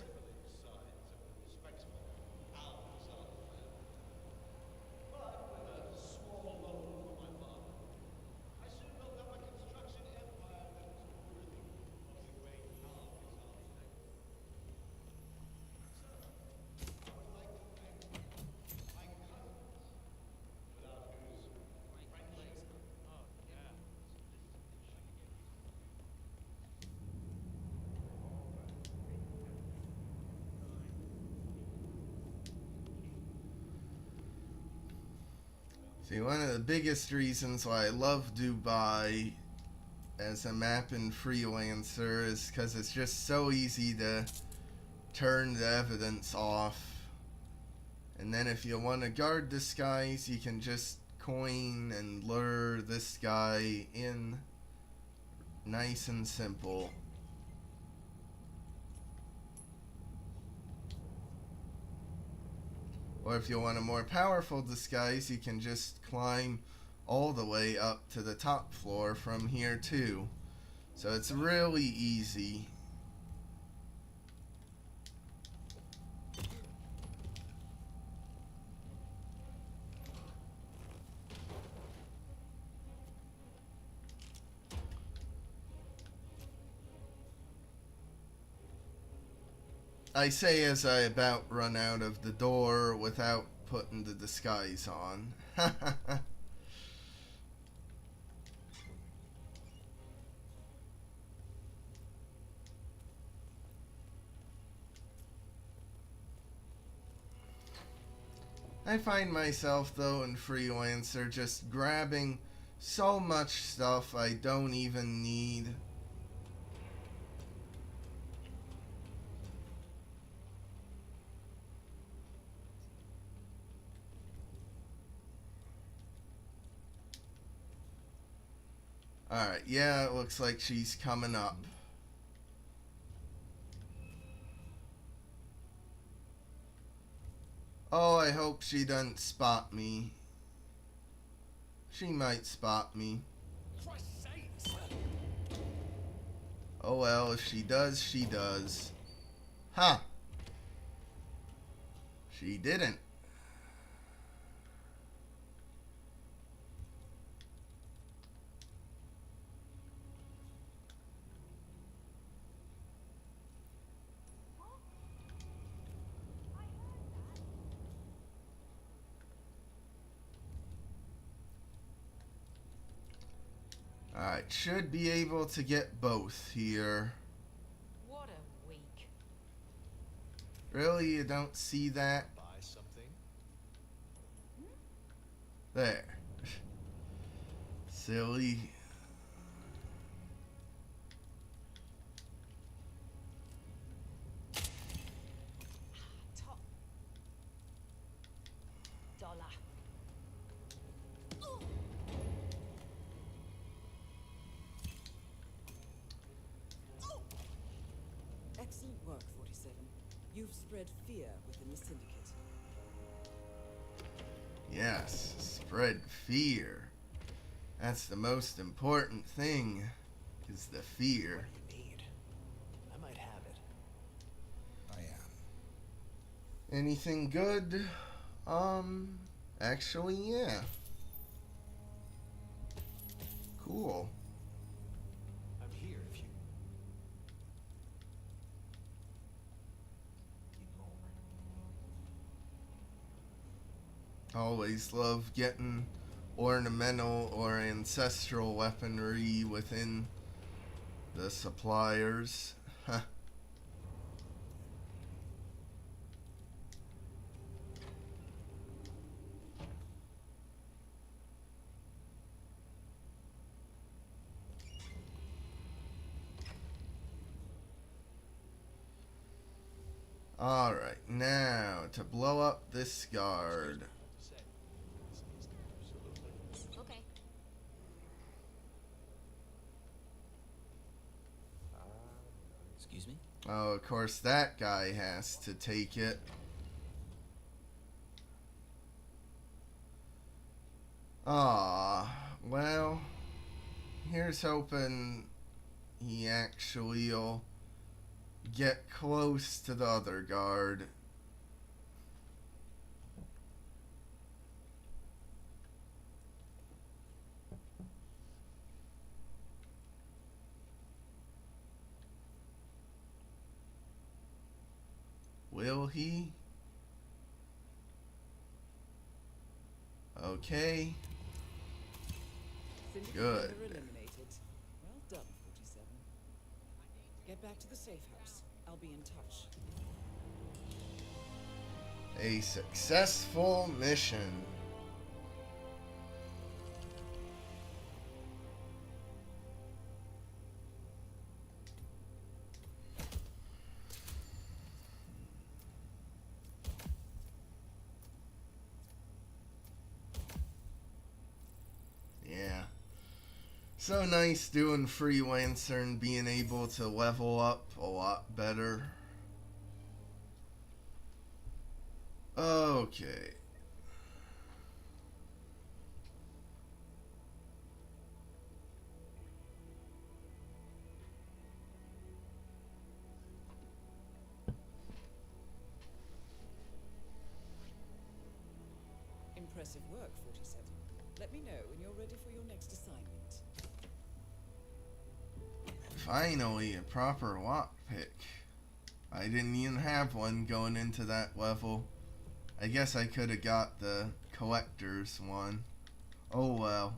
See, one of the biggest reasons why I love Dubai as a map and freelancer is because it's just so easy to turn the evidence off. And then if you want to guard disguise, you can just coin and lure this guy in. Nice and simple. Or if you want a more powerful disguise, you can just climb all the way up to the top floor from here too. So it's really easy. I say as I about run out of the door without putting the disguise on. I find myself, though, in Freelancer just grabbing so much stuff I don't even need. Alright, yeah, it looks like she's coming up. Oh, I hope she doesn't spot me. She might spot me. Oh well, if she does, she does. Huh. She didn't. Alright, should be able to get both here. What a week. Really, you don't see that? Buy something? There. Silly. Top dollar. Excellent work, 47. You've spread fear within the Syndicate. Yes, spread fear. That's the most important thing, is the fear. What do you need? I might have it. I am. Anything good? Actually, yeah. Cool. I'm here if you need more. Always love getting ornamental or ancestral weaponry within the suppliers. Huh. Alright, now to blow up this guard. Okay. Excuse me? Oh, of course that guy has to take it. Ah, well, here's hoping he actually'll get close to the other guard. Will he? Okay. Syndicate Good. member eliminated. Well done, 47. Get back to the safe house. I'll be in touch. A successful mission. Yeah. So nice doing freelancer and being able to level up a lot better. Okay. Impressive work, 47. Let me know when you're ready for your next assignment. Finally, a proper lockpick. I didn't even have one going into that level. I guess I could have got the collector's one. Oh well.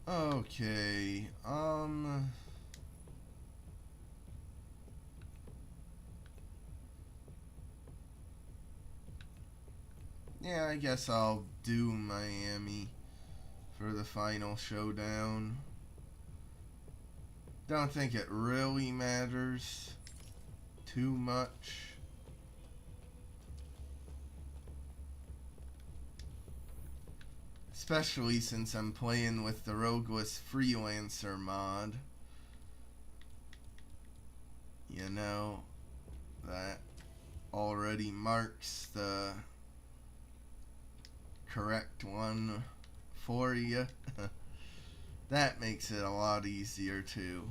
Okay, yeah, I guess I'll do Miami for the final showdown. Don't think it really matters too much. Especially since I'm playing with the Rogueless Freelancer mod. You know, that already marks the correct one for you. That makes it a lot easier too.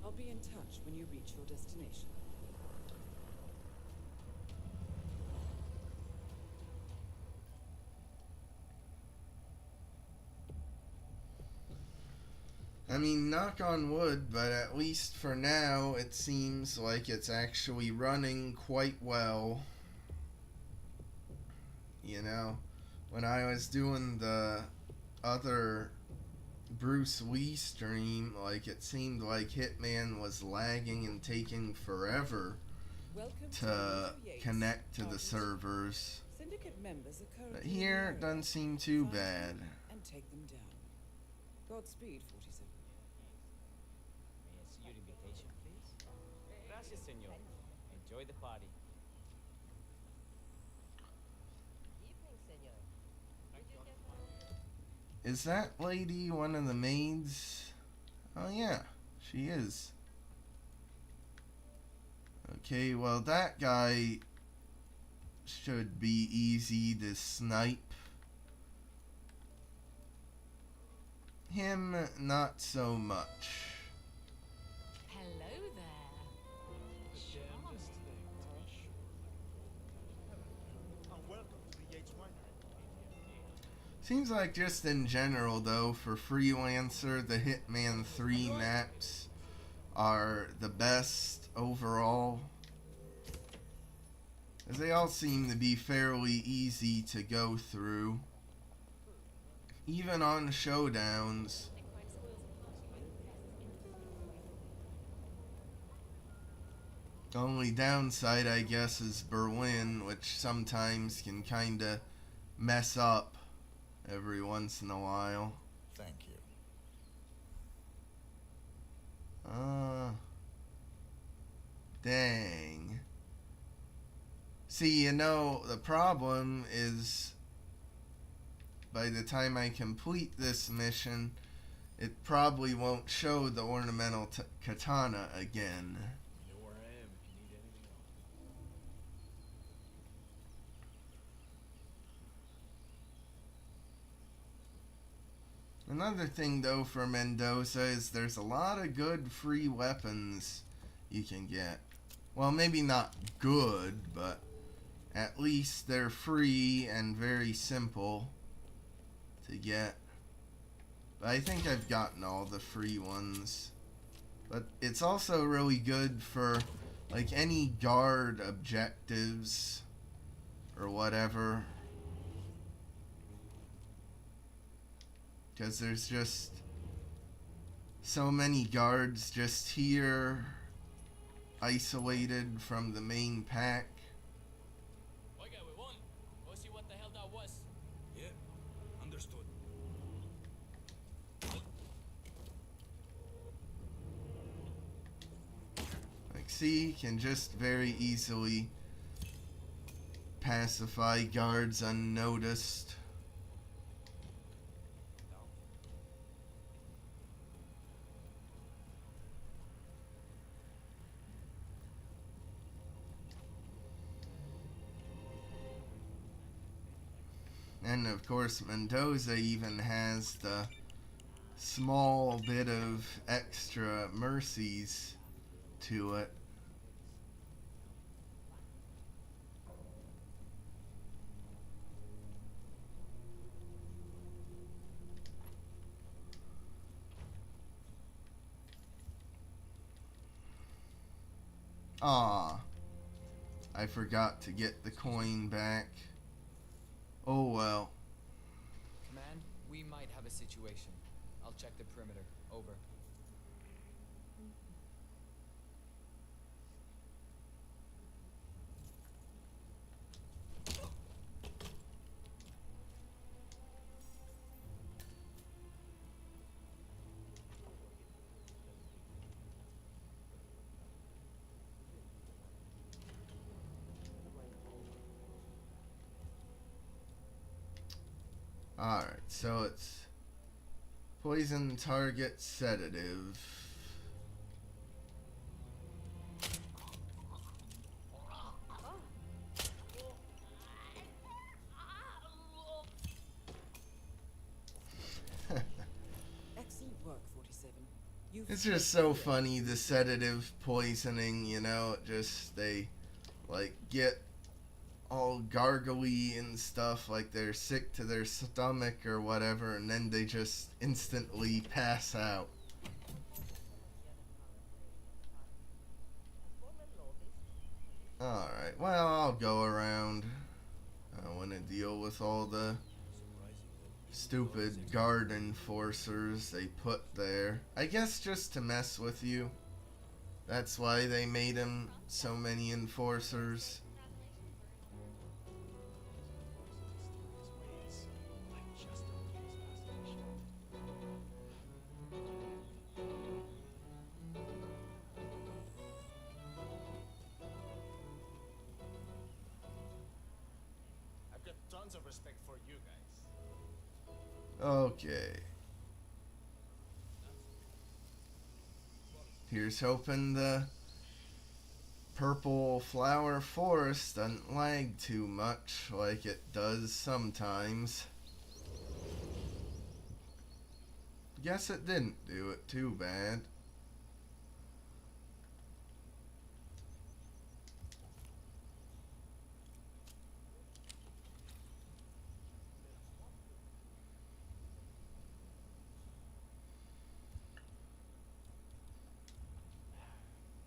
I'll be in touch when you reach your destination. I mean, knock on wood, but at least for now, it seems like it's actually running quite well. You know, when I was doing the other Bruce Lee stream, like, it seemed like Hitman was lagging and taking forever to connect to the servers. Syndicate members are currently But here, it doesn't seem too bad. and take them down. Godspeed, 47. May I see your invitation, please? Gracias, senor. Enjoy the party. Evening, senor. Is that lady one of the maids? Oh yeah, she is. Okay, well that guy should be easy to snipe. Him, not so much. Hello there. Seems like just in general though, for Freelancer, the Hitman 3 maps are the best overall. As they all seem to be fairly easy to go through. Even on showdowns. The only downside, I guess, is Berlin, which sometimes can kinda mess up every once in a while. Thank you. Dang. See, you know, the problem is by the time I complete this mission, it probably won't show the ornamental katana again. You know where I am if you need anything else. Another thing, though, for Mendoza is there's a lot of good free weapons you can get. Well, maybe not good, but at least they're free and very simple to get. But I think I've gotten all the free ones. But it's also really good for, like, any guard objectives or whatever. Because there's just so many guards just here, isolated from the main pack. Okay, we won. Go see what the hell that was. Yeah, understood. Like, see, can just very easily pacify guards unnoticed. And of course, Mendoza even has the small bit of extra mercies to it. Ah, I forgot to get the coin back. Oh well. Command, we might have a situation. I'll check the perimeter. Over. Alright, so it's poison target sedative. Excellent work, 47. It's just so funny, the sedative poisoning, you know, just they like get all gargly and stuff, like they're sick to their stomach or whatever, and then they just instantly pass out. Alright, well, I'll go around. I want to deal with all the stupid guard enforcers they put there. I guess just to mess with you. That's why they made him so many enforcers. I've got tons of respect for you guys. Okay. Here's hoping the purple flower forest doesn't lag too much like it does sometimes. Guess it didn't do it too bad.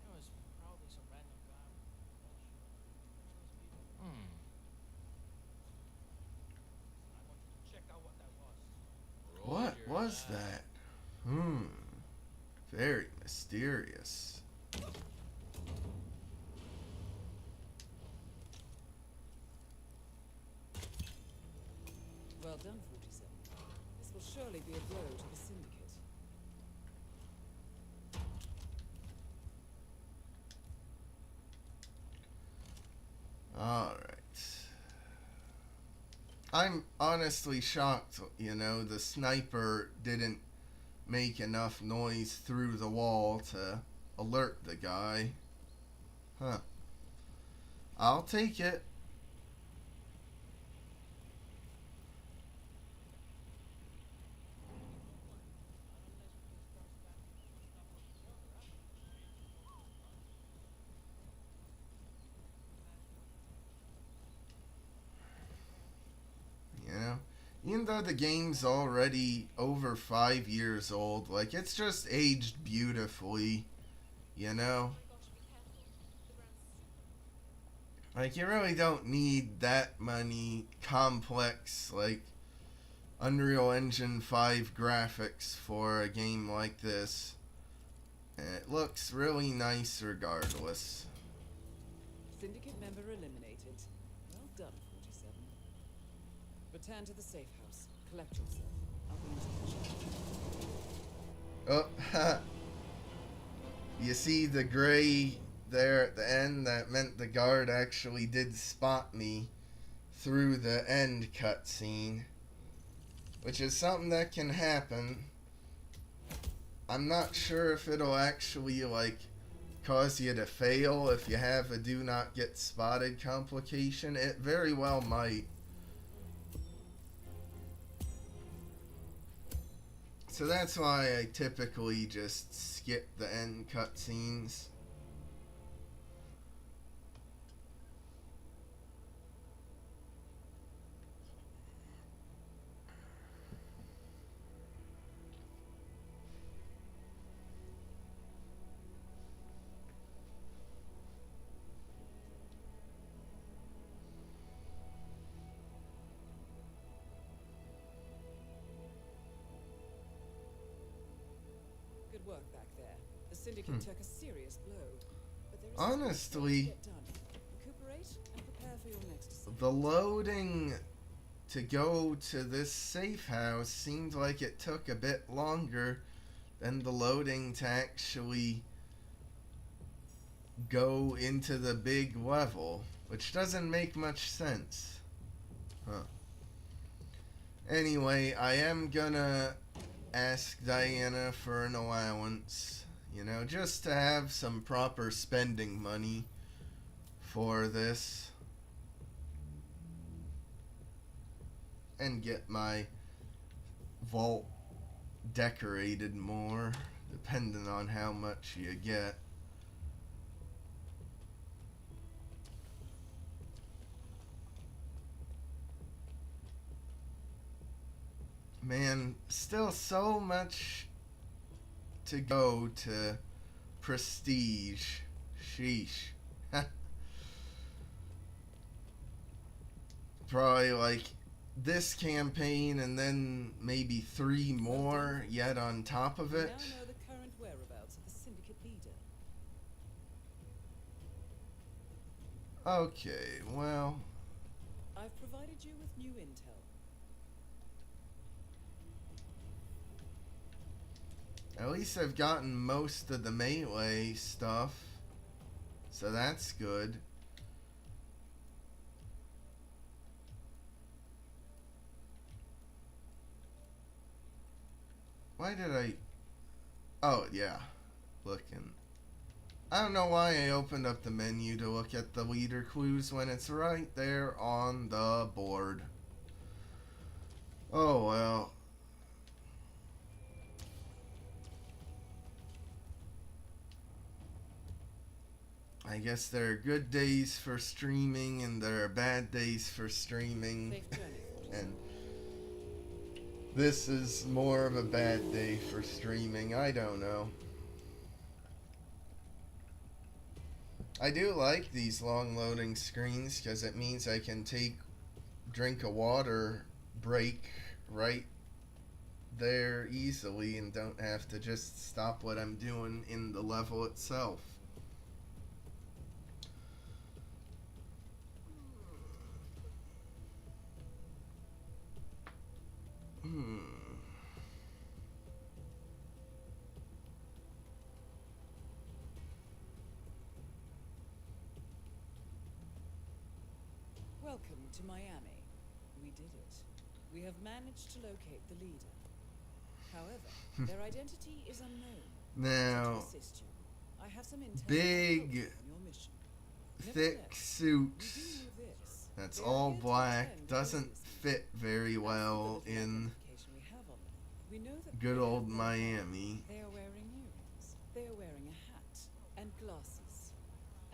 There was probably some random guy with bullshit. I want you to check out what that was. What was that? Very mysterious. Well done, 47. This will surely be a blow to the Syndicate. Alright. I'm honestly shocked, you know, the sniper didn't make enough noise through the wall to alert the guy. Huh. I'll take it. You know, even though the game's already over 5 years old, like, it's just aged beautifully, you know? Like, you really don't need that many complex, like, Unreal Engine 5 graphics for a game like this. And it looks really nice regardless. Syndicate member eliminated. Well done, 47. Return to the safe house. Collect yourself. I'll be in touch. Oh, you see the gray there at the end? That meant the guard actually did spot me through the end cutscene, which is something that can happen. I'm not sure if it'll actually, like, cause you to fail if you have a do not get spotted complication. It very well might. So that's why I typically just skip the end cutscenes. Good work back there. The Syndicate took a serious blow. But there is Honestly, to get done. Recuperate and prepare for your next assignment. the loading to go to this safe house seemed like it took a bit longer than the loading to actually go into the big level, which doesn't make much sense. Huh. Anyway, I am gonna ask Diana for an allowance, you know, just to have some proper spending money for this. And get my vault decorated more, depending on how much you get. Man, still so much to go to prestige. Sheesh. probably like this campaign and then maybe 3 more yet on top of We it. now know the current whereabouts of the syndicate leader. Okay, well, I've provided you with new intel. at least I've gotten most of the melee stuff, so that's good. Why did I... Oh, yeah. Looking. I don't know why I opened up the menu to look at the leader clues when it's right there on the board. Oh, well. I guess there are good days for streaming and there are bad days for streaming. Safe journey. And this is more of a bad day for streaming. I don't know. I do like these long loading screens because it means I can drink a water break right there easily and don't have to just stop what I'm doing in the level itself. Welcome to Miami. We did it. We have managed to locate the leader. However, their identity is unknown. Now, To assist you, I have some intel big, on your mission. thick Nevertheless, suit we do know this. that's They are all here to black attend doesn't business. fit very That's the well little in identification we have on them. We know that good they have old no Miami. They are wearing earrings. They are wearing a hat and glasses.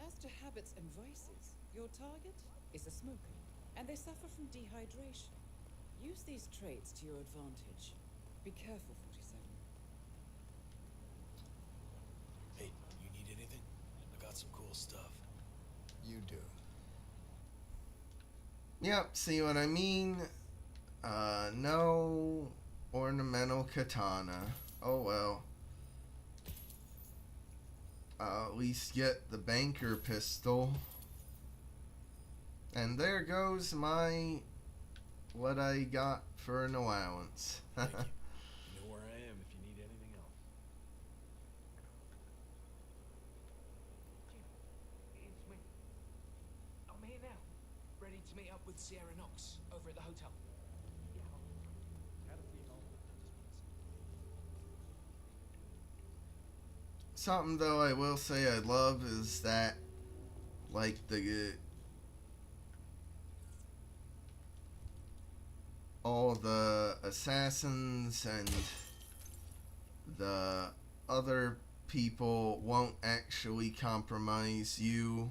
As to habits and vices, your target is a smoker, and they suffer from dehydration. Use these traits to your advantage. Be careful, 47. Hey, you need anything? I got some cool stuff. You do. Yep, see what I mean? No ornamental katana. Oh well. At least get the banker pistol. And there goes my... what I got for an allowance. Thank you. You know where I am if you need anything else. It's me. I'm here now. Ready to meet up with Sierra Knox over at the hotel. Something though I will say I love is that, like, all the assassins and the other people won't actually compromise you.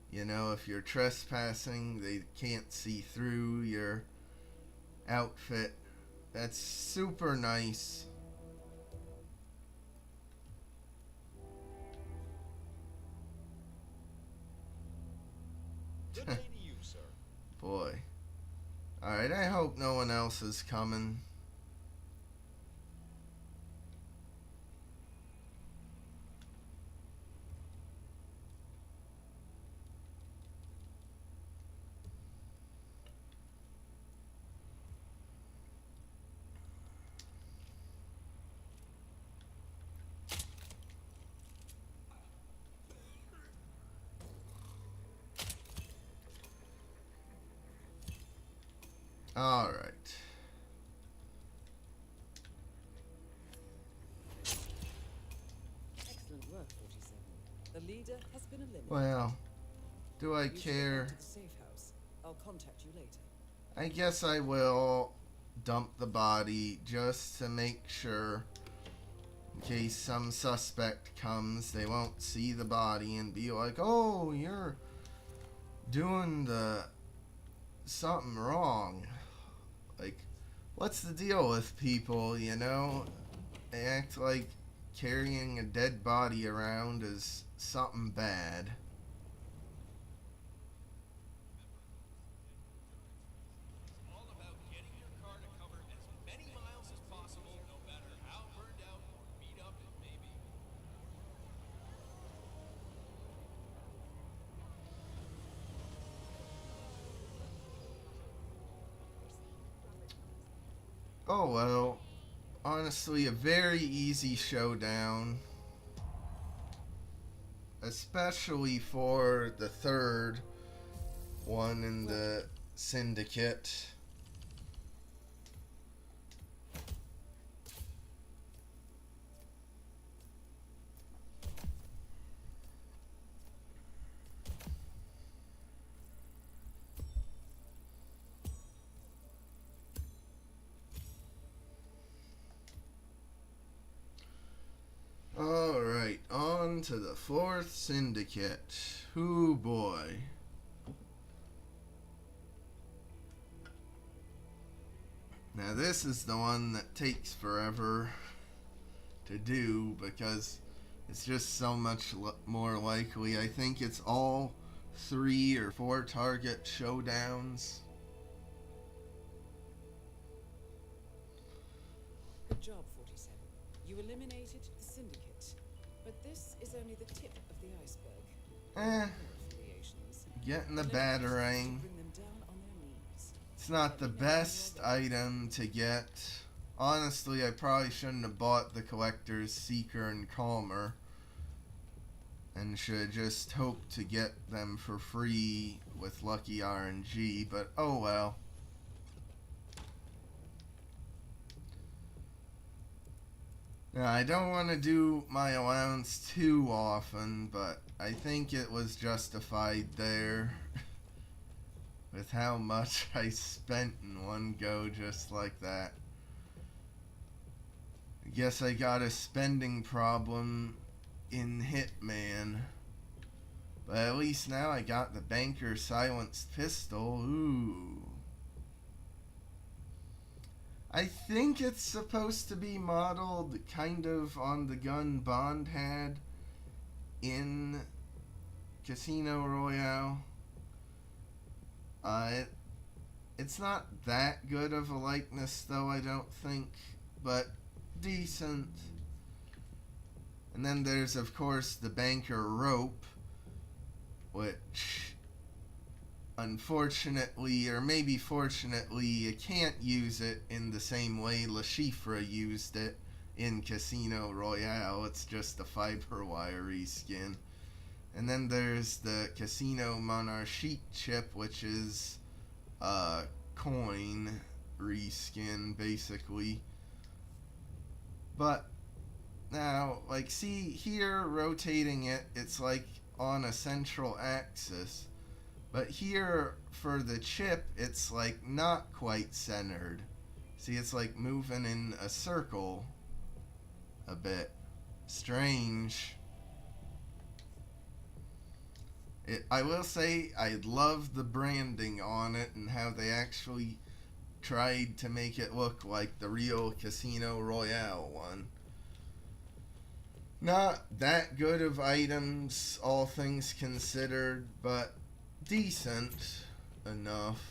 You know, if you're trespassing, they can't see through your outfit. That's super nice. Good day to you, sir. Boy. Alright, I hope no one else is coming. All right. Excellent work, 47. The leader has been eliminated. Well, do I You should care? head to the safe house. I'll contact you later. I guess I will dump the body just to make sure. In case some suspect comes, they won't see the body and be like, oh, you're doing something wrong. Like, what's the deal with people, you know? They act like carrying a dead body around is something bad. All about getting your car to cover as many miles as possible, no matter how burned out or beat up it may be. Oh well, honestly, a very easy showdown. Especially for the third one in the syndicate. Alright, on to the fourth syndicate. Hoo boy. Now this is the one that takes forever to do because it's just so much more likely. I think it's all 3 or 4 target showdowns. Good job, 47. You eliminated the syndicate, but this is only the tip of the iceberg. Getting the batarang. It's not the best item to get. Honestly, I probably shouldn't have bought the Collector's Seeker and Calmer, and should just hope to get them for free with lucky RNG, but oh well. Now, I don't want to do my allowance too often, but I think it was justified there with how much I spent in one go just like that. I guess I got a spending problem in Hitman, but at least now I got the Banker silenced pistol. Ooh. I think it's supposed to be modeled kind of on the gun Bond had in Casino Royale. It's not that good of a likeness though, I don't think, but decent. And then there's of course the Banker rope, which unfortunately, or maybe fortunately, you can't use it in the same way Le Chiffre used it in Casino Royale. It's just a fiber wire reskin. And then there's the Casino Monarchique chip, which is a coin reskin, basically. But now, like, see here, rotating it, it's like on a central axis. But here, for the chip, it's like not quite centered. See, it's like moving in a circle a bit. Strange. I will say, I love the branding on it and how they actually tried to make it look like the real Casino Royale one. Not that good of items, all things considered, but decent enough.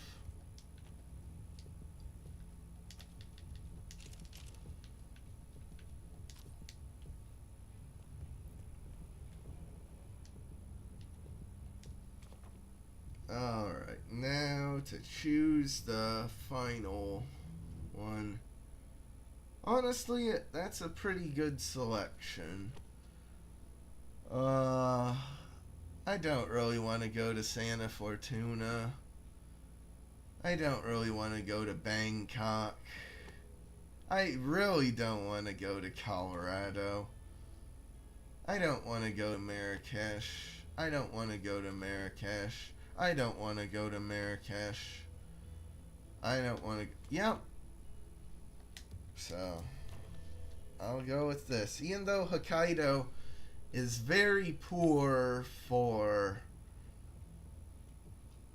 Alright, now to choose the final one. Honestly, that's a pretty good selection. I don't really want to go to Santa Fortuna. I don't really want to go to Bangkok. I really don't want to go to Colorado. I don't want to go to Marrakesh. I don't want to go to Marrakesh. I don't want to go to Marrakesh. I don't want to... Yep. So, I'll go with this. Even though Hokkaido is very poor for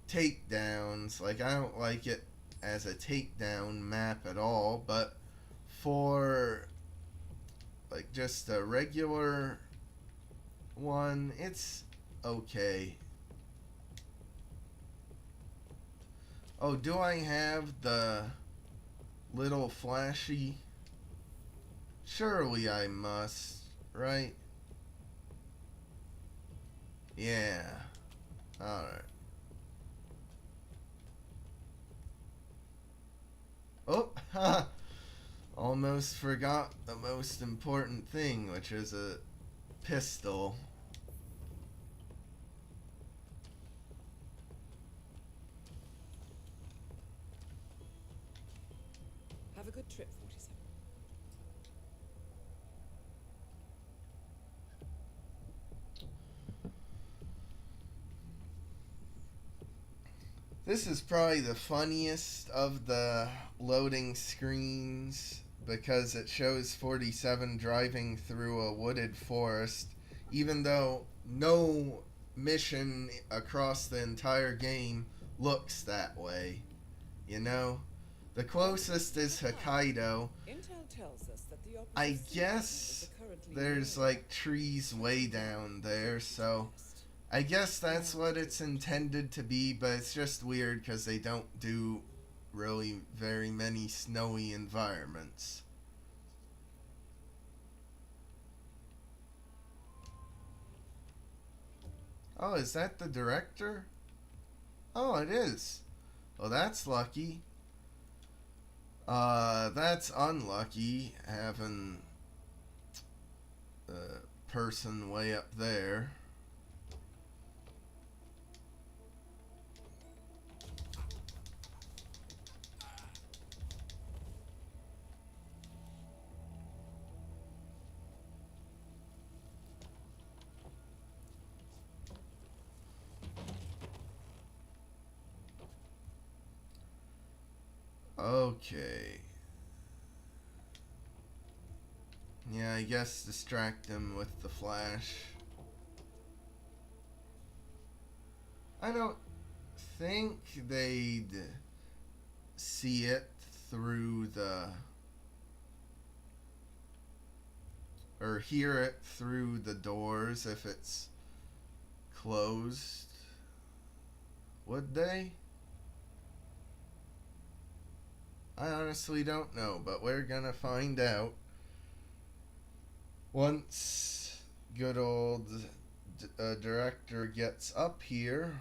takedowns. Like, I don't like it as a takedown map at all, but for like just a regular one, it's okay. Oh, do I have the little flashy? Surely I must, right? Yeah. Alright. Oh, ha! Almost forgot the most important thing, which is a pistol. Have a good trip, 47. This is probably the funniest of the loading screens because it shows 47 driving through a wooded forest, even though no mission across the entire game looks that way. You know? The closest is Hokkaido. Intel tells us that the I operative guess systems are currently there's like trees way down there, so I guess that's what it's intended to be, but it's just weird because they don't do really very many snowy environments. Oh, is that the director? Oh, it is. Well, that's lucky. That's unlucky, having the person way up there. Okay. Yeah, I guess distract him with the flash. I don't think they'd see it through the... or hear it through the doors if it's closed. Would they? I honestly don't know, but we're gonna find out once good old director gets up here.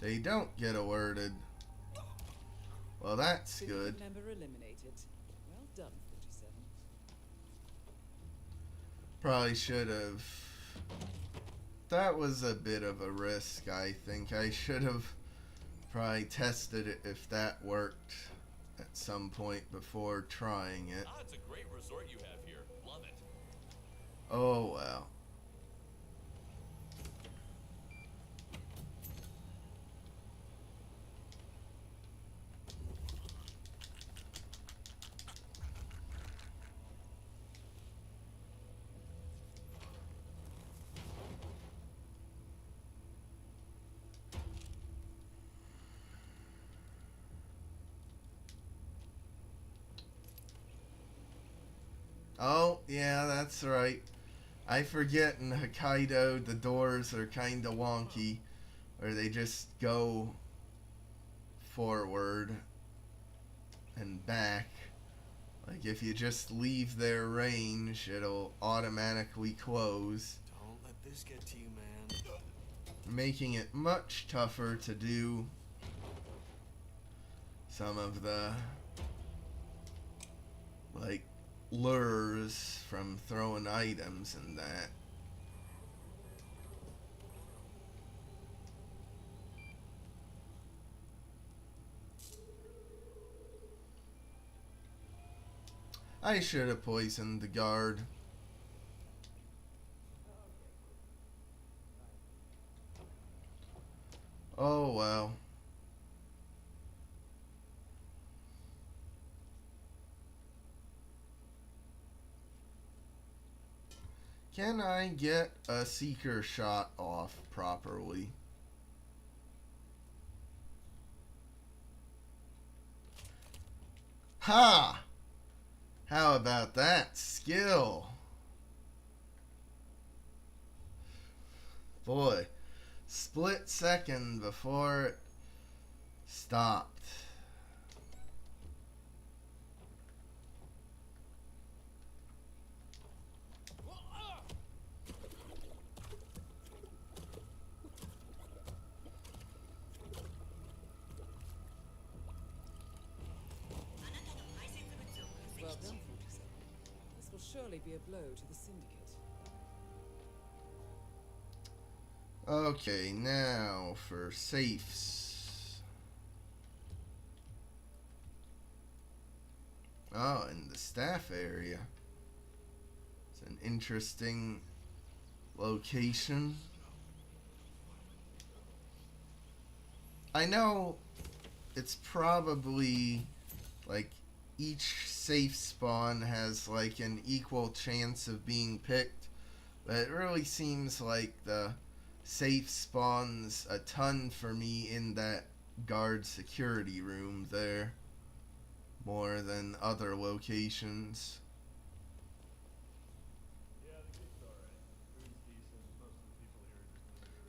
They don't get alerted. Well, that's good. Member eliminated. Well done, 47. Probably should have. That was a bit of a risk, I think. I should have probably tested it if that worked at some point before trying it. Ah, it's a great resort you have here. Love it. Oh, well. Oh, yeah, that's right. I forget in Hokkaido the doors are kind of wonky, or they just go forward and back. Like if you just leave their range, it'll automatically close. Don't let this get to you, man. Making it much tougher to do some of the, like, lures from throwing items and that. I should have poisoned the guard. Oh well. Can I get a seeker shot off properly? Ha! How about that skill? Boy, split second before it stopped. Well done, 47. This will surely be a blow to the Syndicate. Okay, now for safes. Oh, in the staff area. It's an interesting location. I know it's probably like each safe spawn has like an equal chance of being picked, but it really seems like the safe spawns a ton for me in that guard security room there more than other locations.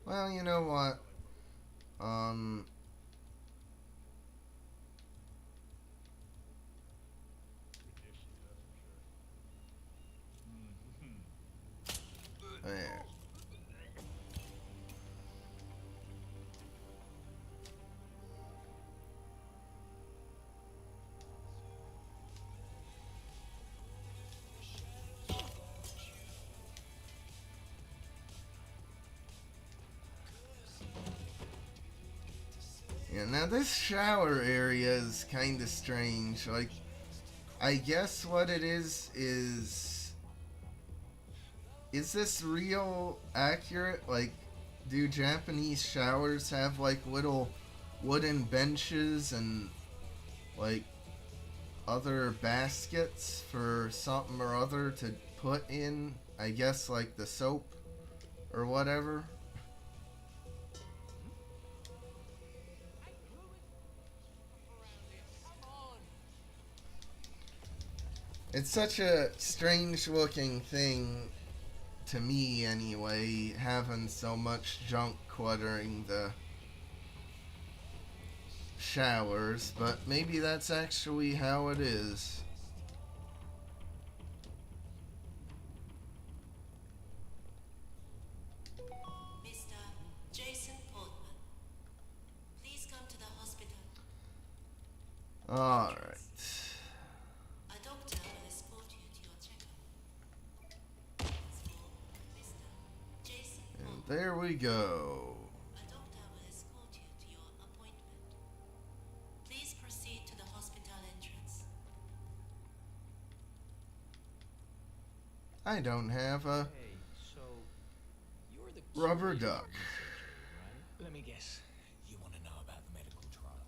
Well, you know what? There. Yeah, now this shower area is kind of strange. Like, I guess what it is this real accurate? Like, do Japanese showers have like little wooden benches and like other baskets for something or other to put in? I guess like the soap or whatever. It's such a strange looking thing to me anyway, having so much junk cluttering the showers, but maybe that's actually how it is. Mr. Jason Portman, please come to the hospital. Alright. A doctor will escort you to your checkup. Mr. Jason And there we go. A doctor will escort you to your appointment. Please proceed to the hospital entrance. I don't have a Hey, so you're the rubber duck. right? Let me guess. You want to know about the medical trial?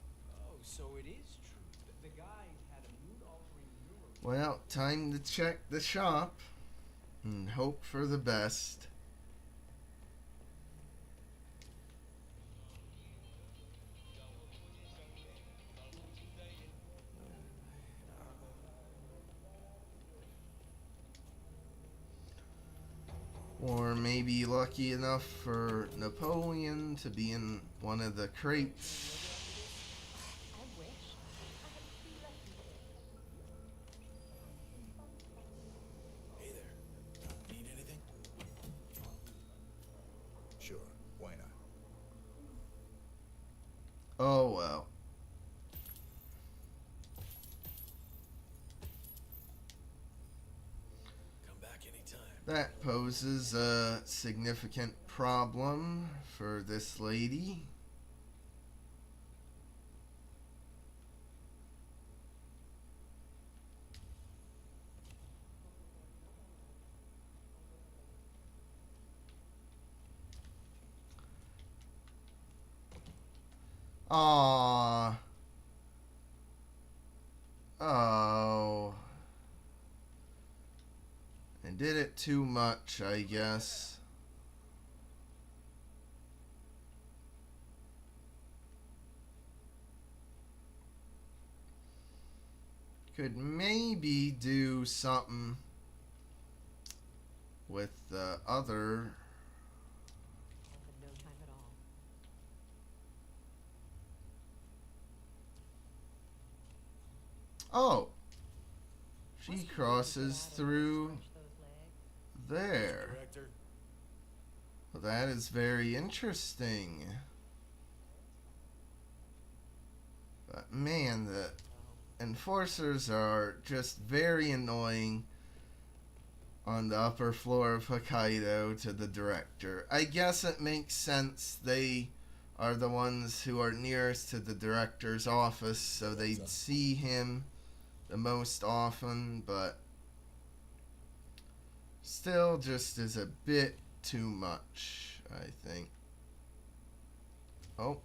Oh, so it is true. The guy had a mood-altering neuro. Well, time to check the shop and hope for the best. Or maybe lucky enough for Napoleon to be in one of the crates. Hey there. Need anything? Sure, why not? Oh well. Come back anytime. That poses a significant problem for this lady. Aww. Oh. I did it too much, I guess. Could maybe do something with the other. No time at all. Oh. She crosses through there. Well, that is very interesting. But man, the enforcers are just very annoying on the upper floor of Hokkaido to the director. I guess it makes sense. They are the ones who are nearest to the director's office, so they'd see him the most often, but still just is a bit too much, I think. Oh.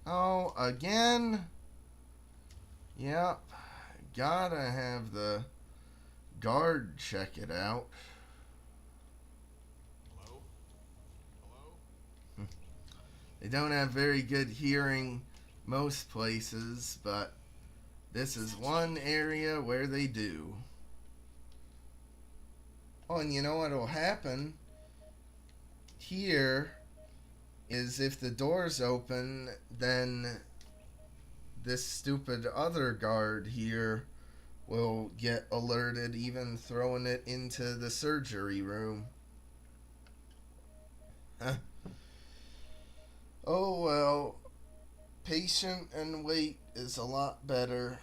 Oh, again? Yep. Gotta have the guard check it out. Hello? They don't have very good hearing most places, but this is one area where they do. Oh, and you know what'll happen here is if the door's open, then this stupid other guard here will get alerted, even throwing it into the surgery room. Huh. Oh well, patient and wait is a lot better.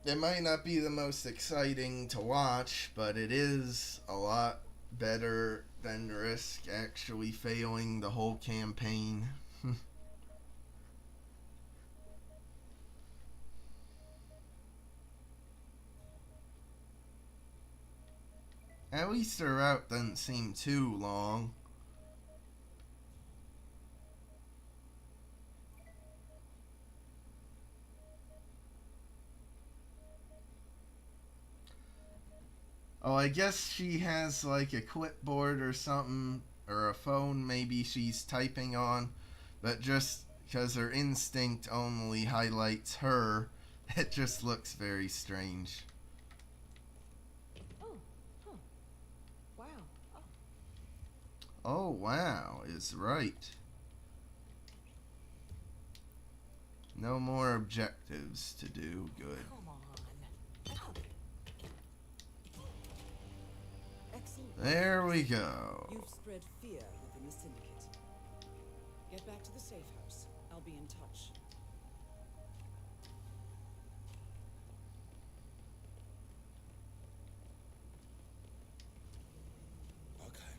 It might not be the most exciting to watch, but it is a lot better than risk actually failing the whole campaign. At least the route doesn't seem too long. Oh, I guess she has like a clipboard or something, or a phone maybe she's typing on, but just because her instinct only highlights her, it just looks very strange. Oh, huh. Wow. Oh. Oh, wow, is right. No more objectives to do. Good. Come on. Excellent. There we go. You've spread fear within the syndicate. Get back to the safe house. I'll be in touch. Okay.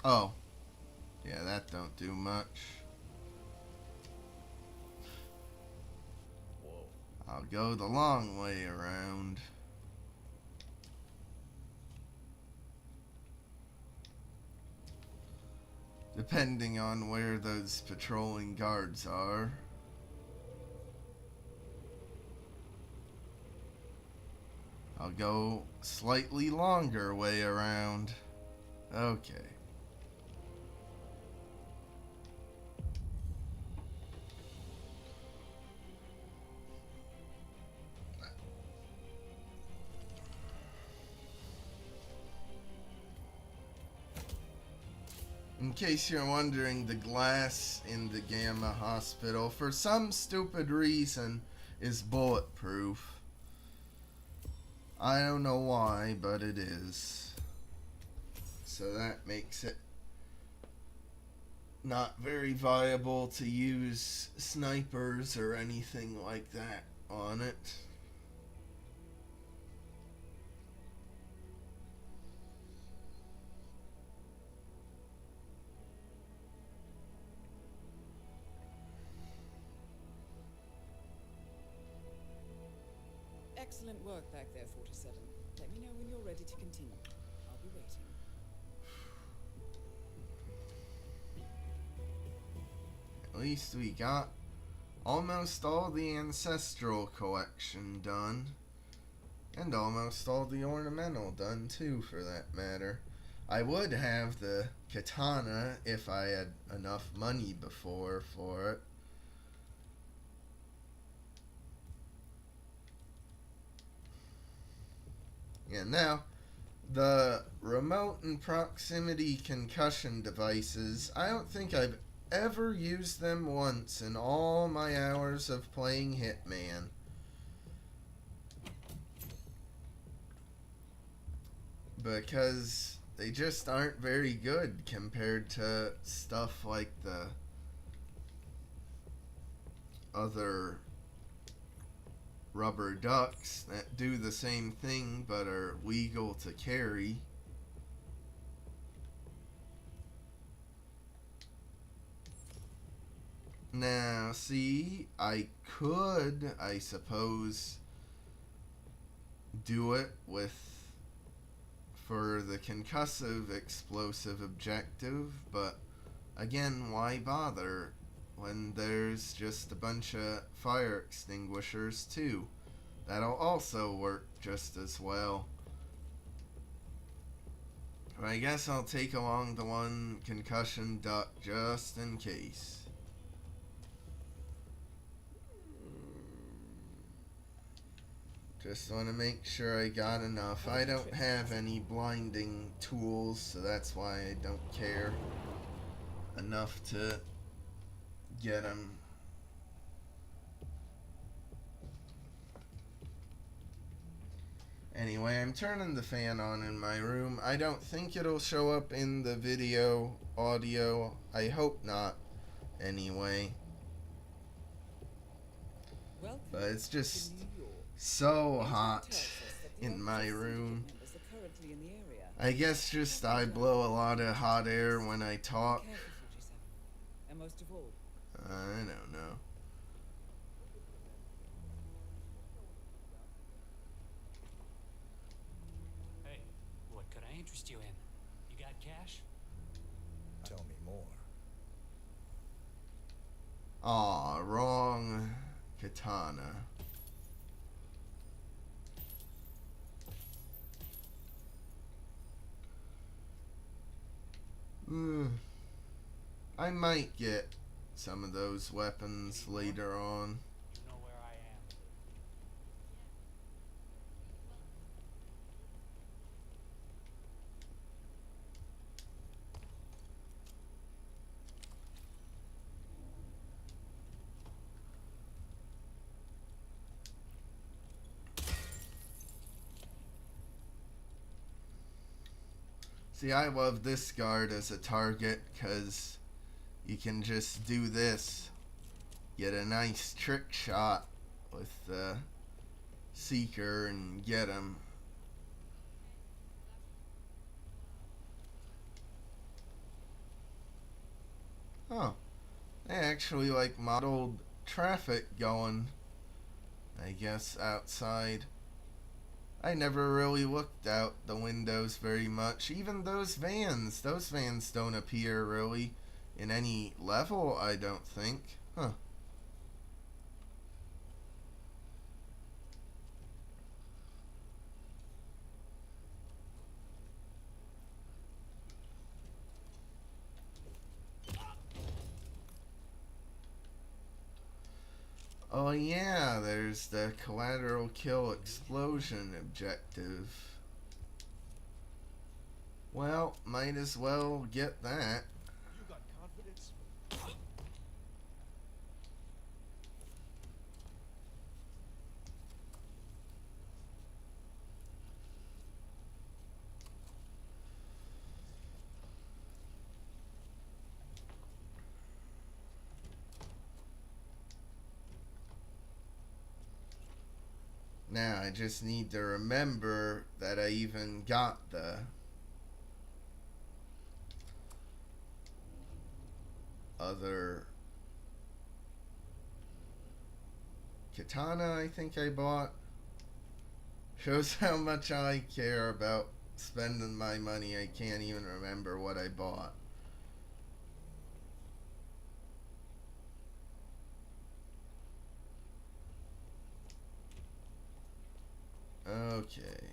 Oh. Yeah, that don't do much. I'll go the long way around. Depending on where those patrolling guards are. I'll go slightly longer way around. Okay. In case you're wondering, the glass in the Gamma Hospital, for some stupid reason, is bulletproof. I don't know why, but it is. So that makes it not very viable to use snipers or anything like that on it. Excellent work back there, 47. Let me know when you're ready to continue. I'll be waiting. At least we got almost all the ancestral collection done. And almost all the ornamental done too, for that matter. I would have the katana if I had enough money before for it. Yeah, now, the remote and proximity concussion devices, I don't think I've ever used them once in all my hours of playing Hitman. Because they just aren't very good compared to stuff like the other rubber ducks that do the same thing but are legal to carry. Now, see, I could, I suppose, do it for the concussive explosive objective, but again, why bother when there's just a bunch of fire extinguishers too? That'll also work just as well. But I guess I'll take along the one concussion duck just in case. Just want to make sure I got enough. I don't have any blinding tools, so that's why I don't care enough to get them. Anyway, I'm turning the fan on in my room. I don't think it'll show up in the video audio. I hope not, anyway. But it's just so hot in my room. I guess just I blow a lot of hot air when I talk. And most of all, I don't know. Hey, what could I interest you in? You got cash? Tell me more. Aw, wrong katana. I might get some of those weapons later on. You know where I am. See, I love this guard as a target because you can just do this. Get a nice trick shot with the Seeker and get him. Oh, they actually like modeled traffic going, I guess, outside. I never really looked out the windows very much. Even those vans don't appear really in any level, I don't think. Huh. Oh yeah, there's the collateral kill explosion objective. Well, might as well get that. You got confidence? Now I just need to remember that I even got the other katana I think I bought. Shows how much I care about spending my money. I can't even remember what I bought. Okay.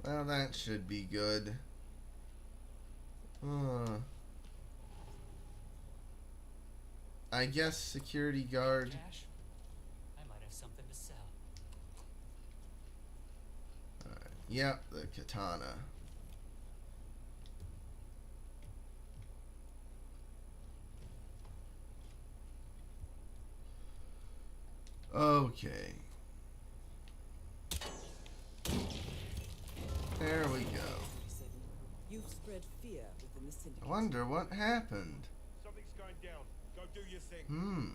Well, that should be good. I guess security guard. Cash? I might have something to sell. Yep, the katana. Okay. There we go. You've spread fear within the syndicate. I wonder what happened. Something's going down. Go do your thing.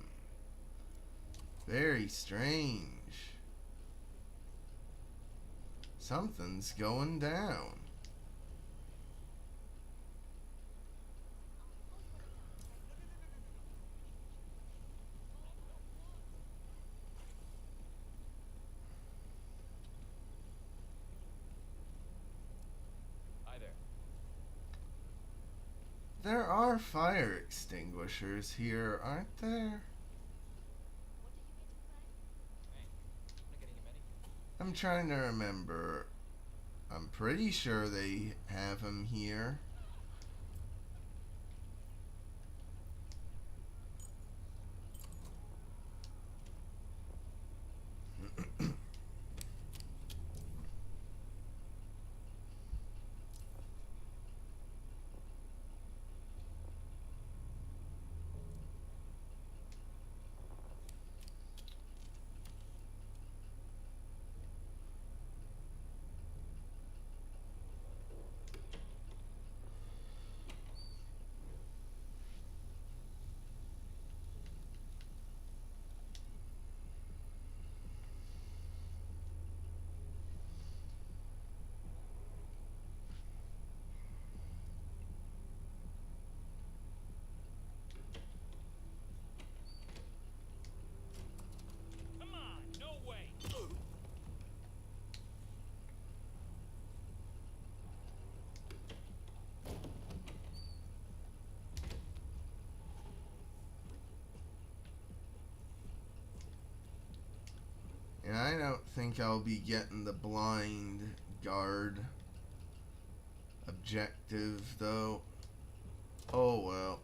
Very strange. Something's going down. Hi there. There are fire extinguishers here, aren't there? I'm trying to remember. I'm pretty sure they have them here. Come on, no way. And I don't think I'll be getting the blind guard objective, though. Oh well.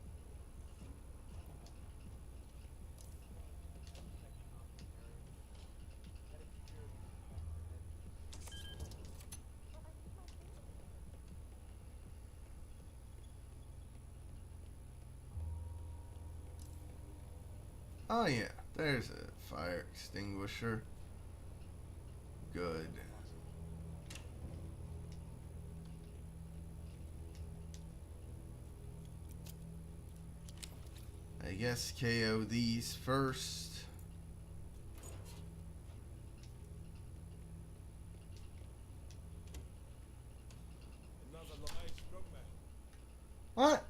Oh yeah, there's a fire extinguisher. Good. I guess KO these first. Another live strong man. What?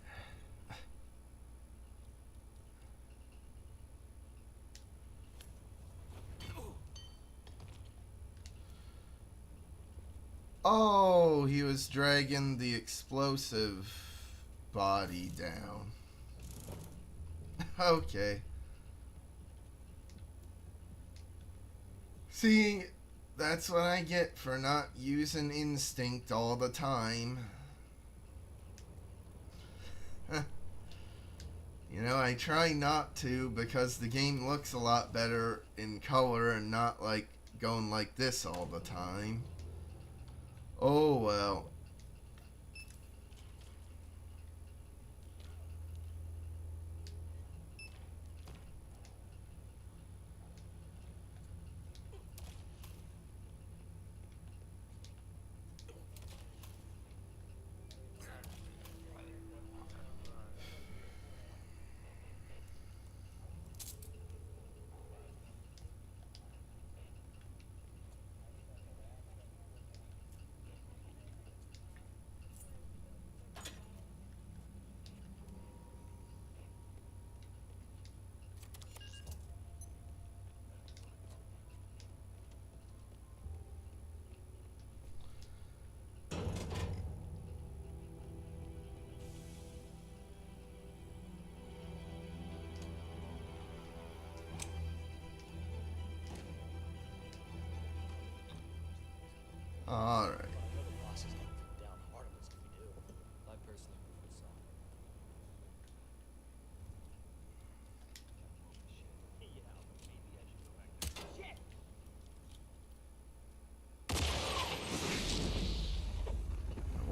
Oh, he was dragging the explosive body down. Okay. See, that's what I get for not using instinct all the time. You know, I try not to because the game looks a lot better in color and not like going like this all the time. Oh well.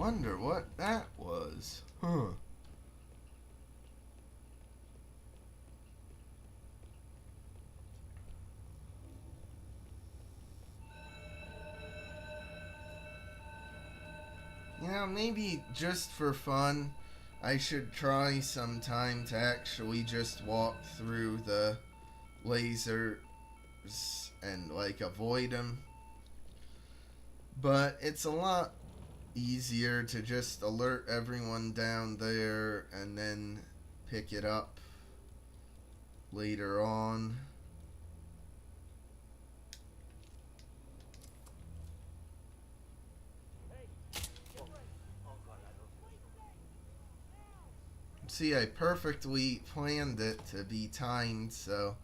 wonder what that was. Huh. You know, maybe just for fun, I should try sometime to actually just walk through the lasers and, like, avoid them. But it's a lot easier to just alert everyone down there and then pick it up later on. See, I perfectly planned it to be timed so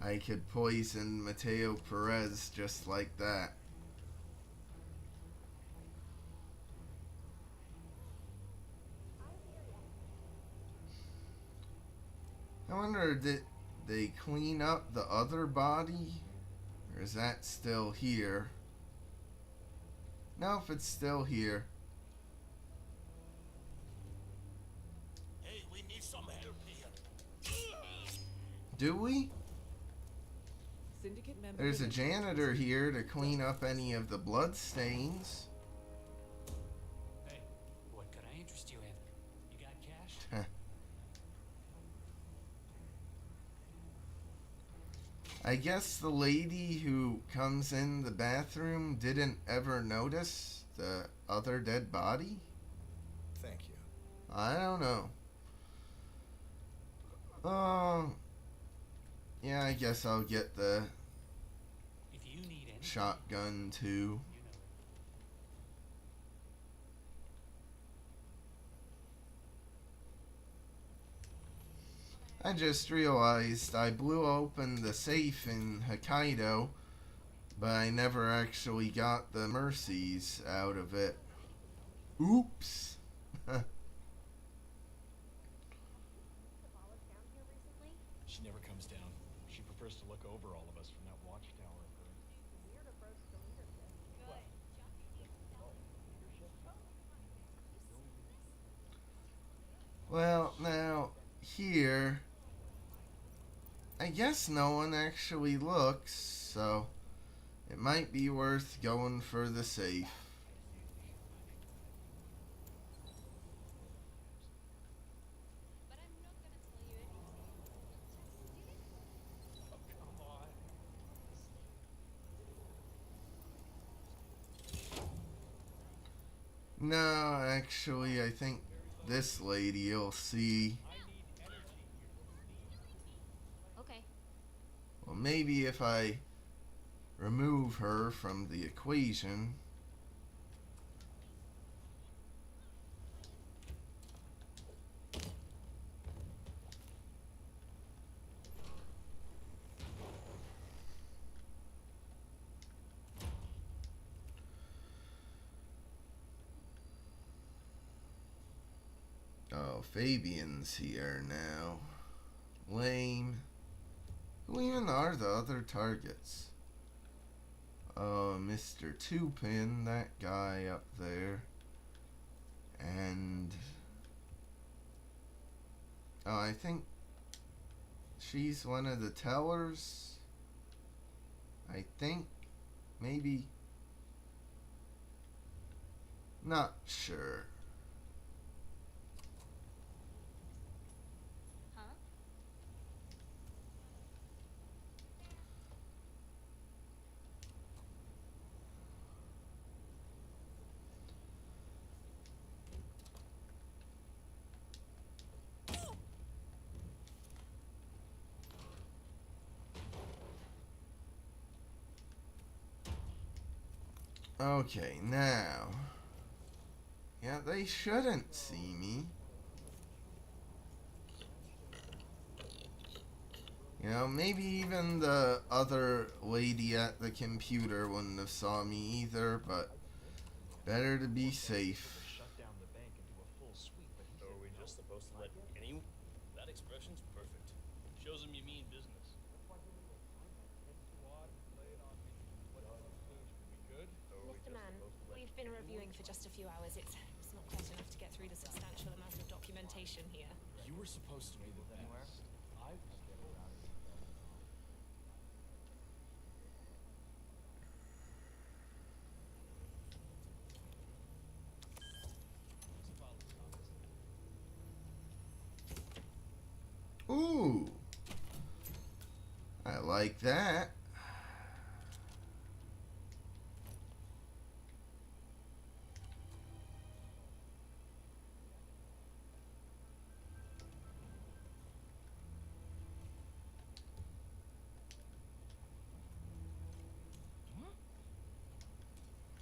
I could poison Mateo Perez just like that. I wonder, did they clean up the other body? Or is that still here? No, if it's still here. Hey, we need some help here. Do we? Syndicate member. There's a janitor here to clean up any of the blood stains. Hey, what could I interest you in? You got cash? I guess the lady who comes in the bathroom didn't ever notice the other dead body? Thank you. I don't know. Yeah, I guess I'll get the If you need anything, shotgun too. you know. I just realized I blew open the safe in Hokkaido, but I never actually got the mercies out of it. Oops. She never comes down. She prefers to look over all of us from that watchtower of hers. Well, now, here, I guess no one actually looks, so it might be worth going for the safe. No, actually, I think this lady you'll see. Okay. Well, maybe if I remove her from the equation. Oh, Fabian's here now. Lame. Who even are the other targets? Mr. Two-Pin, that guy up there. And... oh, I think she's one of the tellers. I think. Maybe. Not sure. Okay, now. Yeah, they shouldn't see me. You know, maybe even the other lady at the computer wouldn't have saw me either, but better to be safe. Shut down the bank and do a full sweep, but he are we just supposed to let any... That expression's perfect. Shows him you mean business. Mr. Mann, we've been reviewing for just a few hours. It's not quite enough to get through the substantial amount of documentation here. You were supposed to be the best. I've get around it. Ooh. I like that.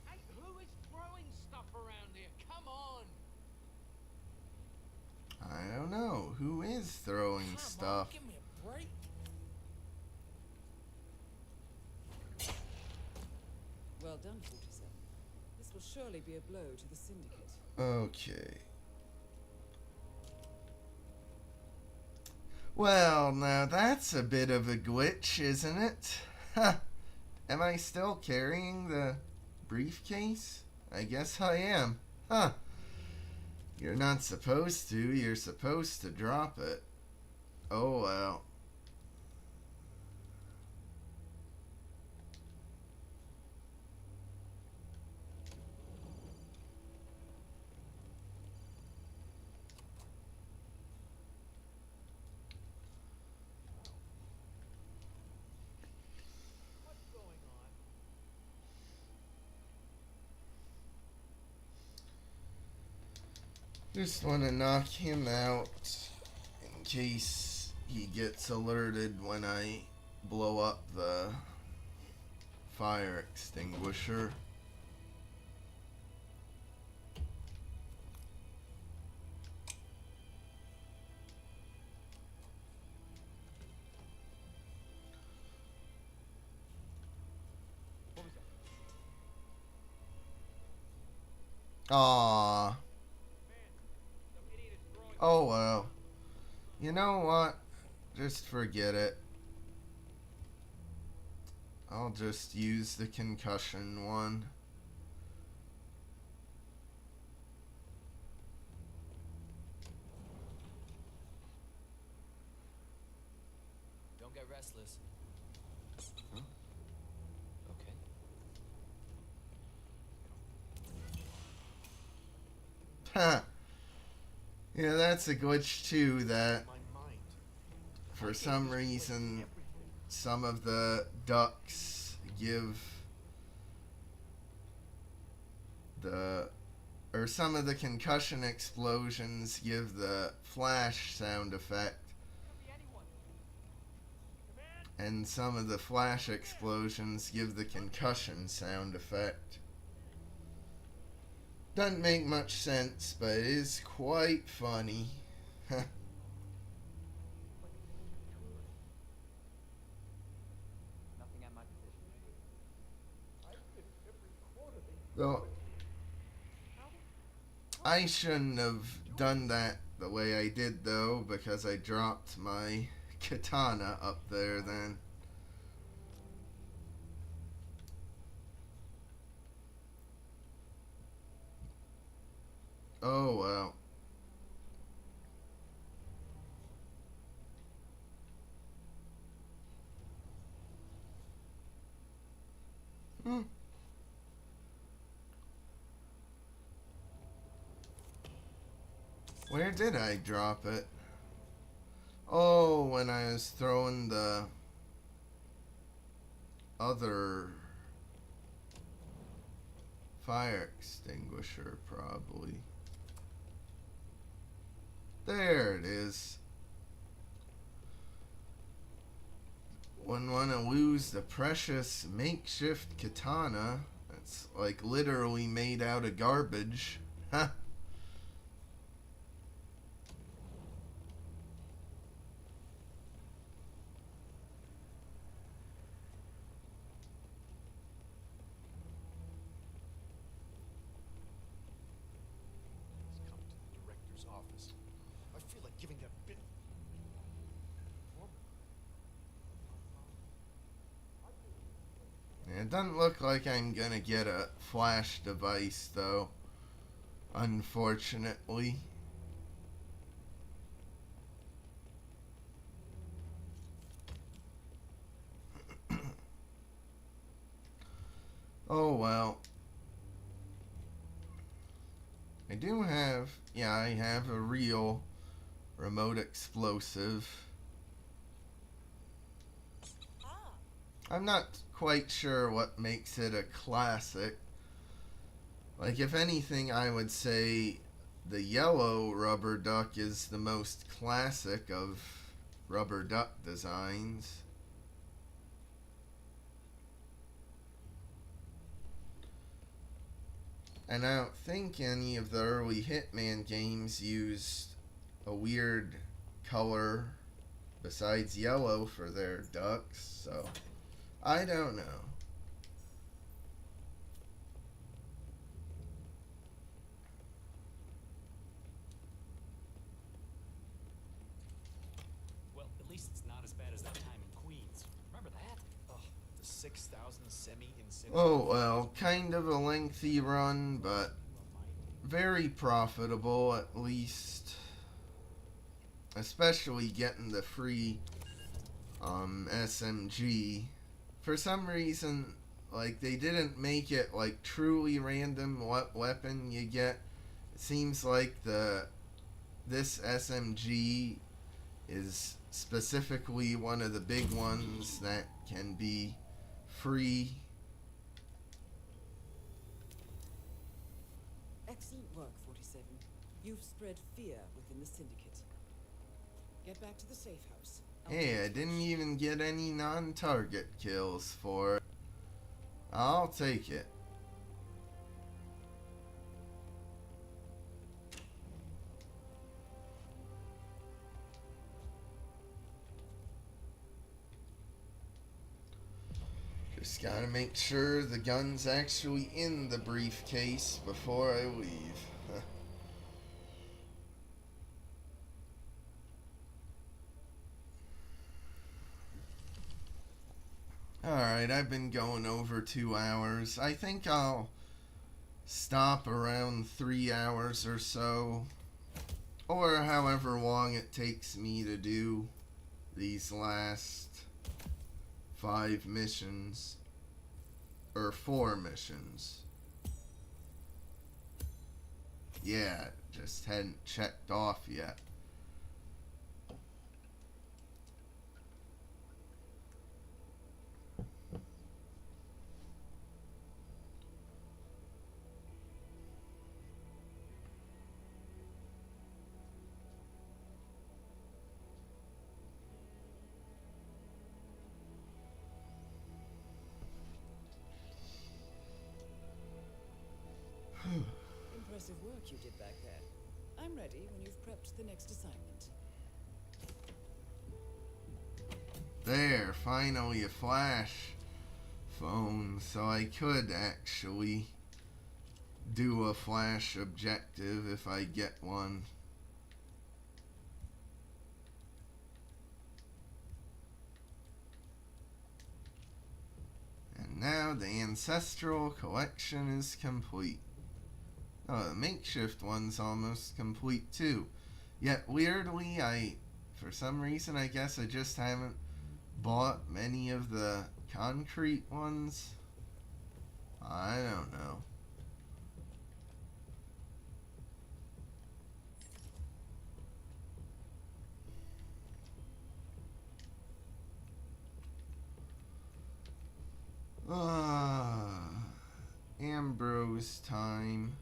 Hey, who is throwing stuff around here? Come on! I don't know. Who is throwing stuff? Give me a break. Well done, 47. This will surely be a blow to the Syndicate. Okay. Well, now that's a bit of a glitch, isn't it? Ha! Am I still carrying the briefcase? I guess I am. Huh. You're not supposed to. You're supposed to drop it. Oh, well. Just want to knock him out in case he gets alerted when I blow up the fire extinguisher. Aww. Oh well. You know what? Just forget it. I'll just use the concussion one. Don't get restless. Huh? Okay. Ha! Yeah, that's a glitch too, that for some reason some of the ducks give some of the concussion explosions give the flash sound effect, and some of the flash explosions give the concussion sound effect. Doesn't make much sense, but it is quite funny. Nothing at my position. Though I shouldn't have done that the way I did, though, because I dropped my katana up there then. Oh well. Where did I drop it? Oh, when I was throwing the other fire extinguisher, probably. There it is. Wouldn't want to lose the precious makeshift katana. That's like literally made out of garbage. Huh. Office. I feel like giving that bit. It doesn't look like I'm gonna get a flash device, though. unfortunately. Oh well. I do have, yeah, I have a real remote explosive. I'm not quite sure what makes it a classic. Like, if anything, I would say the yellow rubber duck is the most classic of rubber duck designs. And I don't think any of the early Hitman games used a weird color besides yellow for their ducks, so I don't know. Well, at least it's not as bad as that time in Queens. Remember that? Oh, the 6,000 semi-incinerated. Oh well, kind of a lengthy run, but very profitable at least. Especially getting the free SMG. For some reason, like, they didn't make it like truly random what weapon you get. It seems like this SMG is specifically one of the big ones that can be free. Excellent work, 47. You've spread fear within the syndicate. Get back to the safe house. Hey, I didn't even get any non-target kills for it. I'll take it. Just gotta make sure the gun's actually in the briefcase before I leave. Alright, I've been going over 2 hours. I think I'll stop around 3 hours or so. Or however long it takes me to do these last 5 missions. Or 4 missions. Yeah, just hadn't checked off yet. Impressive work you did back there. I'm ready when you've prepped the next assignment. There, finally a flash phone, so I could actually do a flash objective if I get one. And now the ancestral collection is complete. Oh, the makeshift one's almost complete too. Yet weirdly, for some reason, I guess I just haven't bought many of the concrete ones. I don't know. Ambrose time.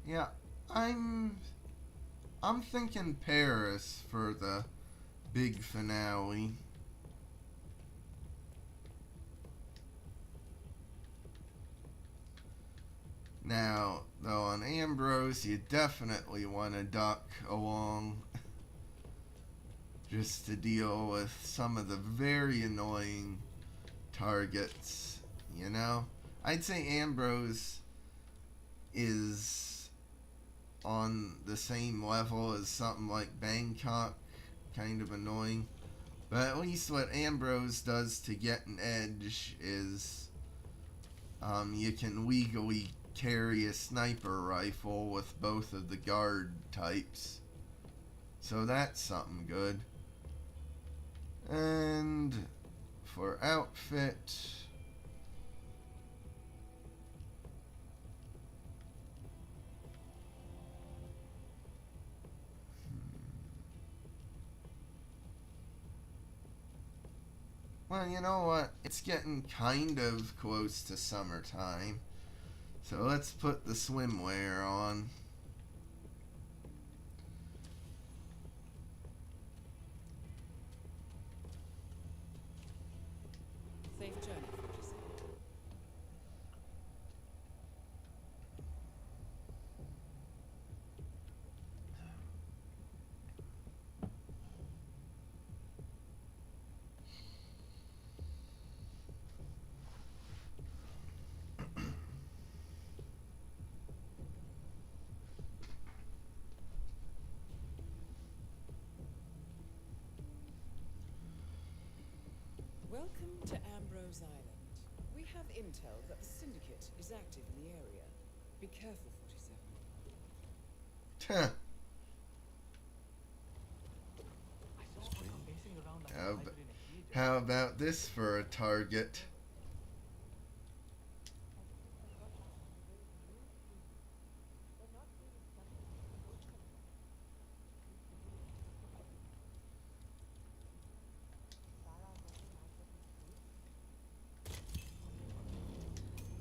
Yeah, I'm thinking Paris for the big finale. Now, though, on Ambrose, you definitely want to duck along just to deal with some of the very annoying targets, you know? I'd say Ambrose is on the same level as something like Bangkok, kind of annoying. But at least what Ambrose does to get an edge is you can legally carry a sniper rifle with both of the guard types. So that's something good. And for outfit, well, you know what? It's getting kind of close to summertime. So let's put the swimwear on. Safe journey, 47. Welcome to Ambrose Island. We have intel that the Syndicate is active in the area. Be careful, 47. How about this for a target?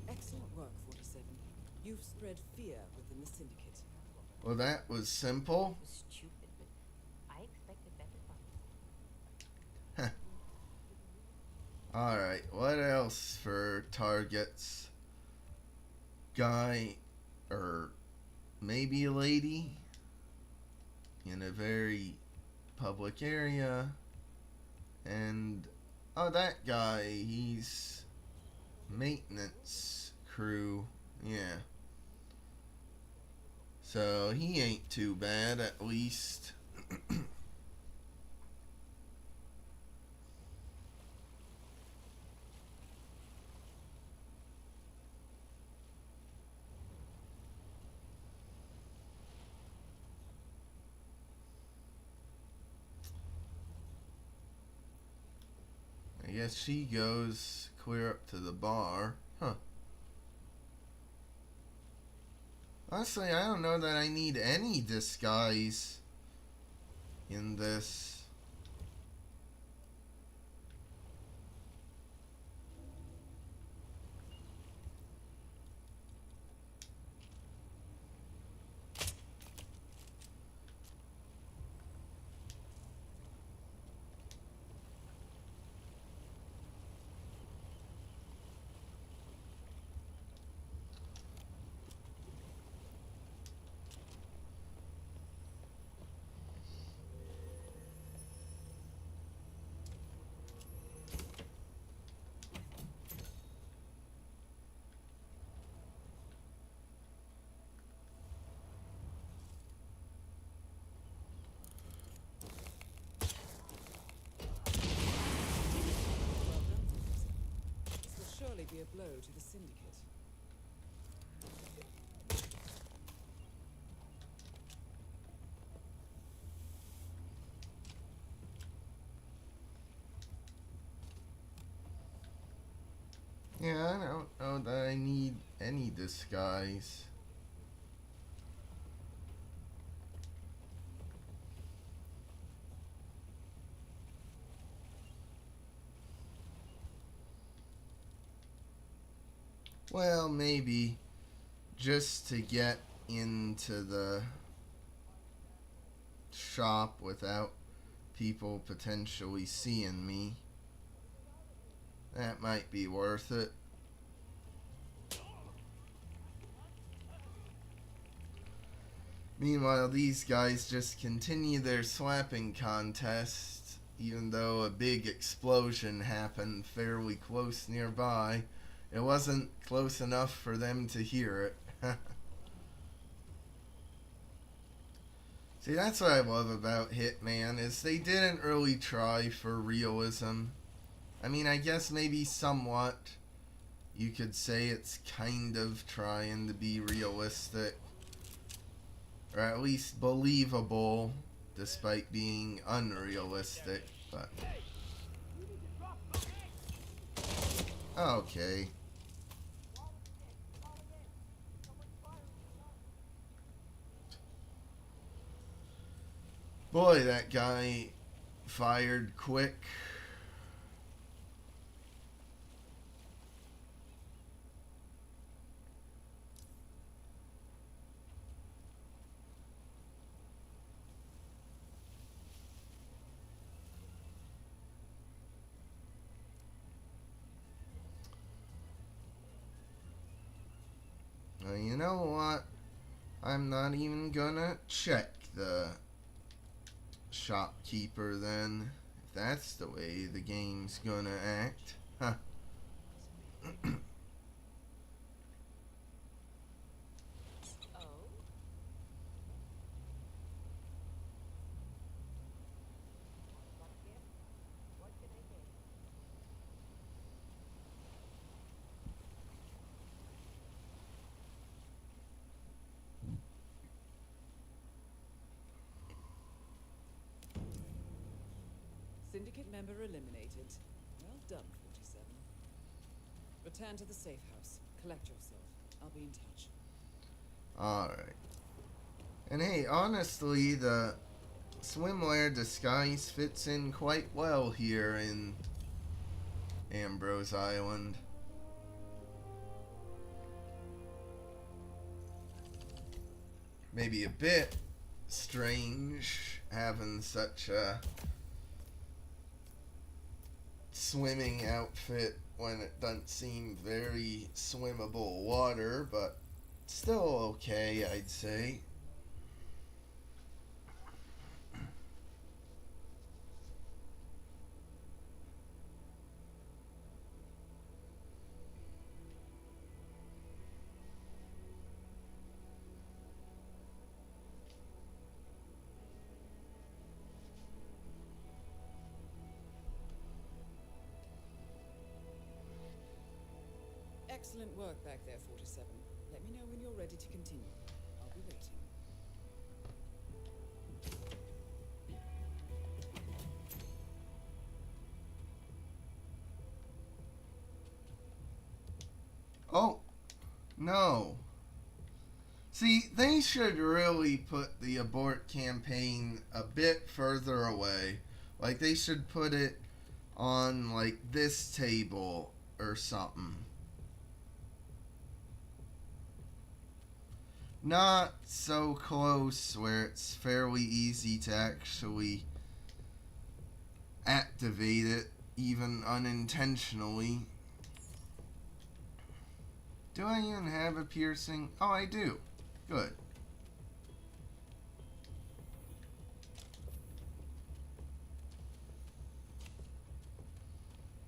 Excellent work, 47. You've spread fear within the Syndicate. Well, that was simple. Stupid, but I expected better from you. Alright, what else for targets? Guy, or maybe a lady, in a very public area. And, oh, that guy, he's maintenance crew, yeah. So, he ain't too bad, at least. I guess she goes clear up to the bar. Huh. Honestly, I don't know that I need any disguise in this. This will surely be a blow to the Syndicate. Yeah, I don't know that I need any disguise. Well, maybe just to get into the shop without people potentially seeing me. That might be worth it. Meanwhile, these guys just continue their slapping contest, even though a big explosion happened fairly close nearby. It wasn't close enough for them to hear it. See, that's what I love about Hitman, is they didn't really try for realism. I mean, I guess maybe somewhat, you could say it's kind of trying to be realistic, or at least believable, despite being unrealistic, but... Okay. Boy, that guy fired quick. Now, you know what? I'm not even gonna check the shopkeeper then, if that's the way the game's gonna act. Huh. Syndicate member eliminated. Well done, 47. Return to the safe house. Collect yourself. I'll be in touch. Alright. And hey, honestly, the swimwear disguise fits in quite well here in Ambrose Island. Maybe a bit strange having such a swimming outfit when it doesn't seem very swimmable water, but still okay, I'd say. Excellent work back there, 47. Let me know when you're ready to continue. I'll be waiting. Oh, no. See, they should really put the abort campaign a bit further away. Like, they should put it on, like, this table or something. Not so close where it's fairly easy to actually activate it, even unintentionally. Do I even have a piercing? Oh, I do. Good.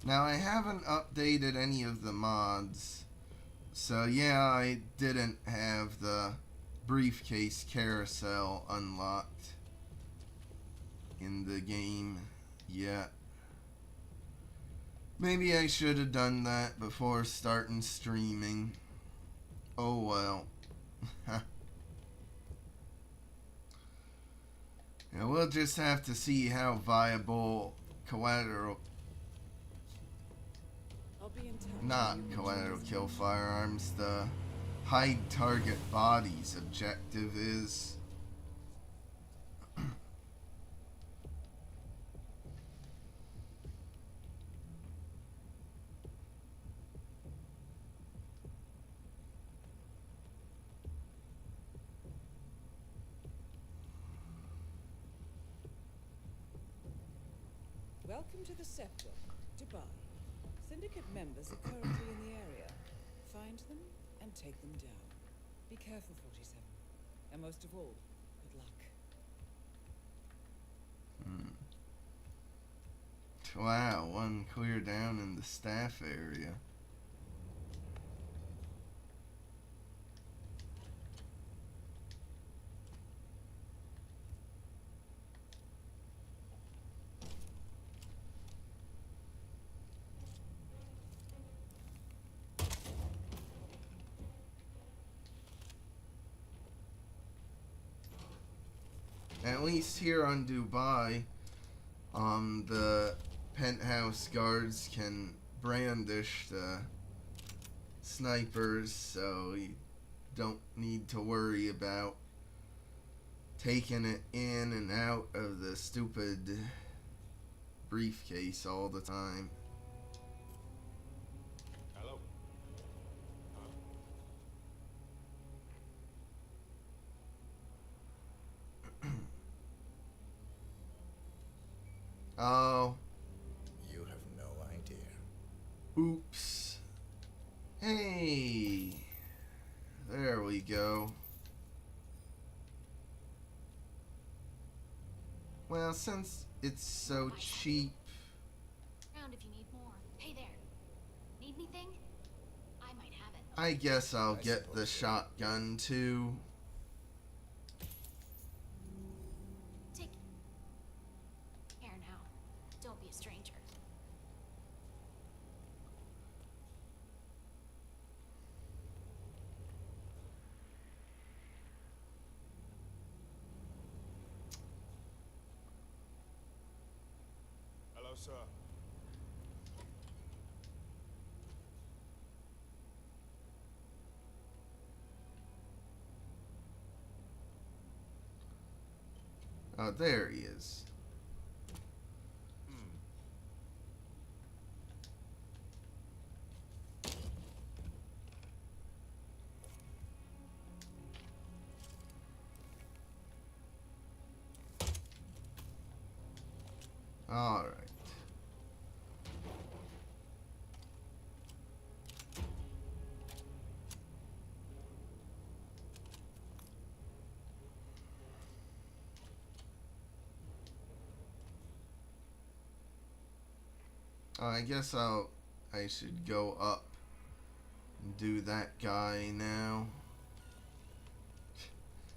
Now, I haven't updated any of the mods. So, yeah, I didn't have the briefcase carousel unlocked in the game yet. Maybe I should have done that before starting streaming. Oh well. Yeah, we'll just have to see how viable collateral... Not collateral kill firearms, the hide target bodies objective is. Welcome to the Scepter, Dubai. Syndicate members are currently in the area. Find them and take them down. Be careful, 47. And most of all, good luck. Wow, one clear down in the staff area. At least here on Dubai, the penthouse guards can brandish the snipers, so you don't need to worry about taking it in and out of the stupid briefcase all the time. Hello? Oh. You have no idea. Oops. Hey. There we go. Well, since it's so cheap. Round if you need more. Hey there. Need anything? I might have it. I guess I'll get the shotgun too. Take care now. Don't be a stranger. Hello, sir. Oh, there he is. All right. I guess I should go up and do that guy now.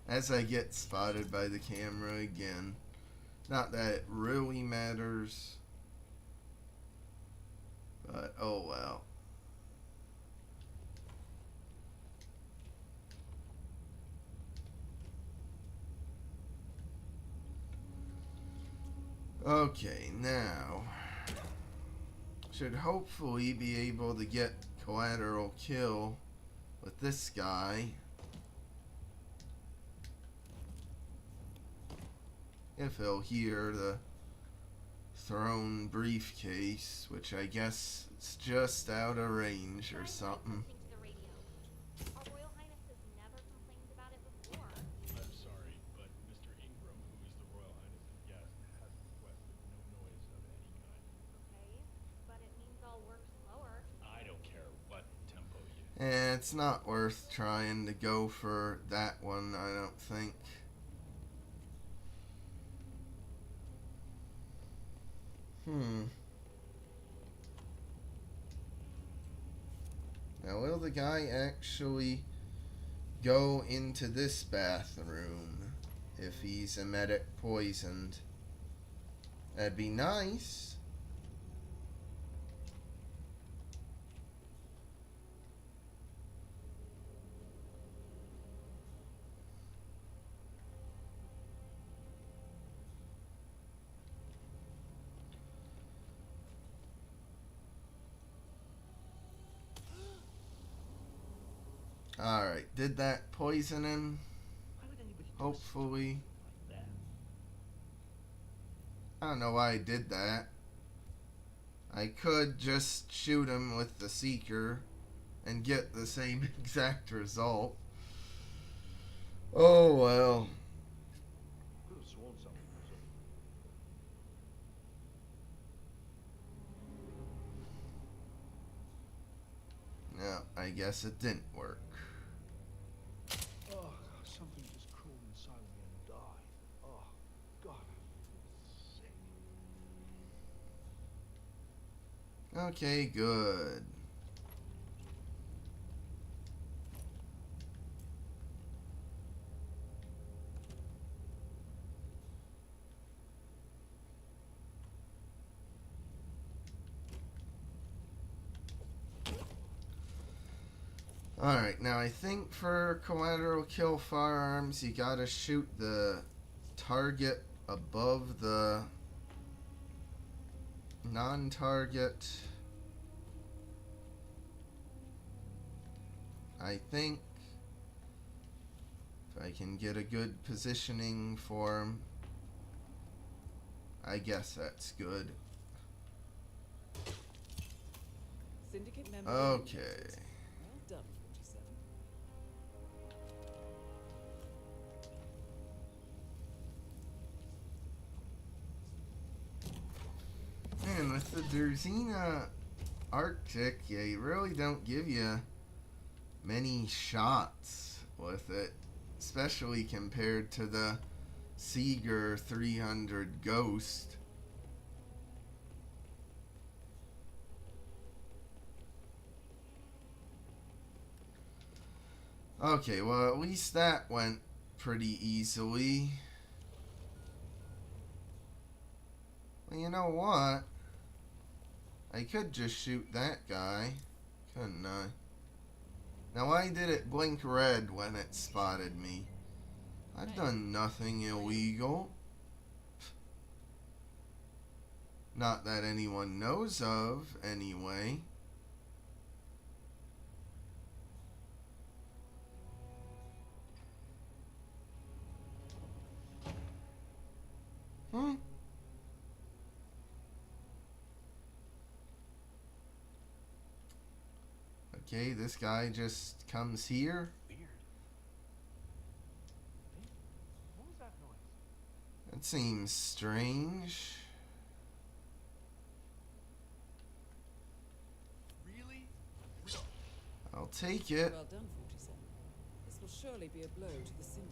As I get spotted by the camera again. Not that it really matters. But oh well. Okay, now should hopefully be able to get collateral kill with this guy. If he'll hear the thrown briefcase, which I guess it's just out of range or something. Our Royal Highness has never complained about it before. I'm sorry, but Mr. Ingram, who is the Royal Highness's guest, has requested no noise of any kind. Okay, but it means I'll work slower. I don't care what tempo you... It's not worth trying to go for that one, I don't think. Now, will the guy actually go into this bathroom if he's emetic poisoned? That'd be nice. Alright, did that poison him? Hopefully. I don't know why I did that. I could just shoot him with the Seeker and get the same exact result. Oh well. Could have sworn something was up. No, I guess it didn't work. Oh, something just crawled inside me and died. Oh, God, I feel sick. Okay, good. Alright, now I think for collateral kill firearms, you gotta shoot the target above the non-target. I think if I can get a good positioning for him, I guess that's good. Syndicate member. Okay. Well done, 47. Man, with the Derzina Arctic, they really don't give you many shots with it, especially compared to the Seeger 300 Ghost. Okay, well, at least that went pretty easily. Well, you know what? I could just shoot that guy, couldn't I? Now, why did it blink red when it spotted me? I've done nothing illegal. Not that anyone knows of, anyway. Okay, this guy just comes here. Weird. Hey, what was that noise? That seems strange. Really? I'll take it. Well done, 47. This will surely be a blow to the Syndicate.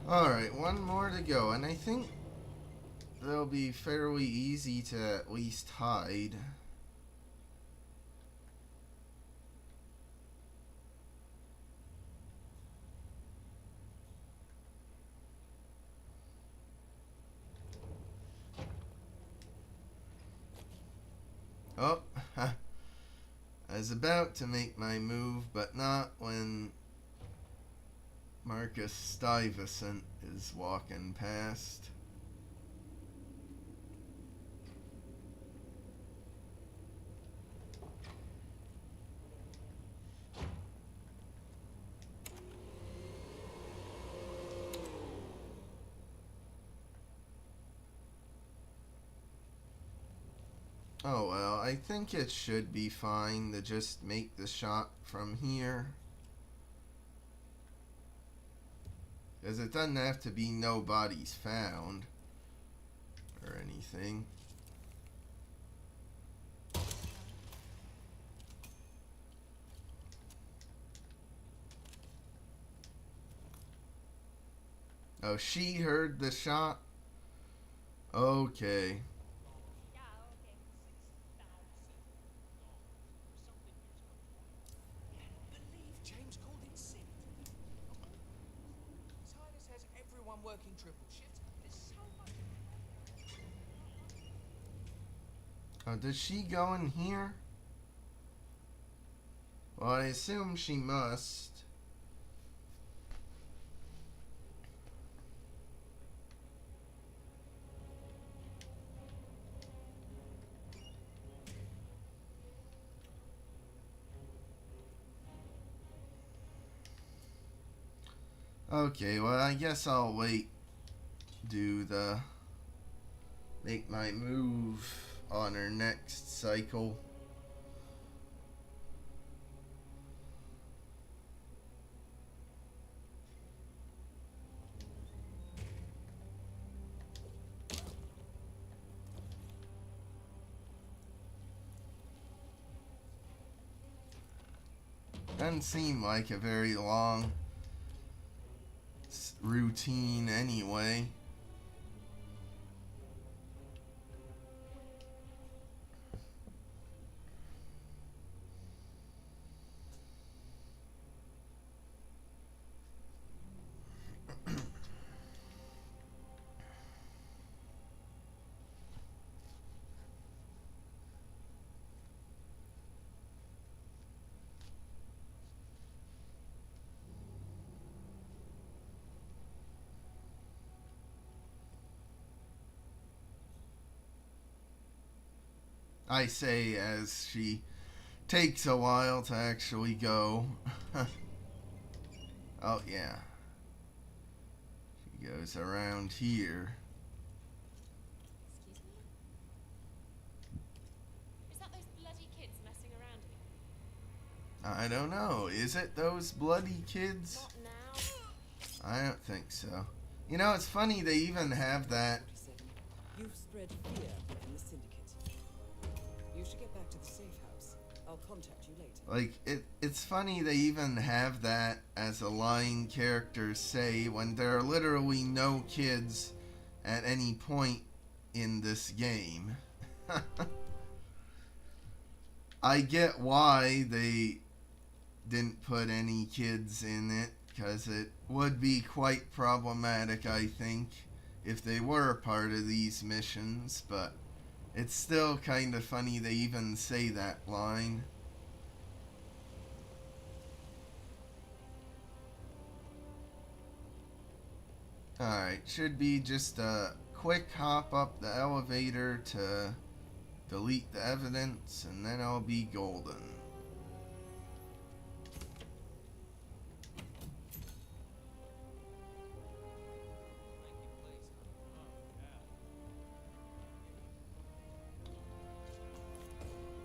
Alright, one more to go, and I think they'll be fairly easy to at least hide. Oh, I was about to make my move, but not when Marcus Stuyvesant is walking past. Oh well, I think it should be fine to just make the shot from here. Because it doesn't have to be no bodies found or anything. Oh, she heard the shot? Okay. James called it sick. His Highness has everyone working triple shifts. There's so much. Oh, does she go in here? Well, I assume she must. Okay, well, I guess I'll wait. Make my move on her next cycle. Doesn't seem like a very long routine anyway. I say as she takes a while to actually go. Oh, yeah. She goes around here. Excuse me? Is that those bloody kids messing around here? I don't know. Is it those bloody kids? Not now. I don't think so. You know, it's funny they even have that. You've spread fear within the syndicate. You should get back to the safe house. I'll contact you later. Like, it's funny they even have that as a line characters say when there are literally no kids at any point in this game. I get why they didn't put any kids in it, because it would be quite problematic, I think, if they were a part of these missions, but it's still kind of funny they even say that line. Alright, should be just a quick hop up the elevator to delete the evidence, and then I'll be golden.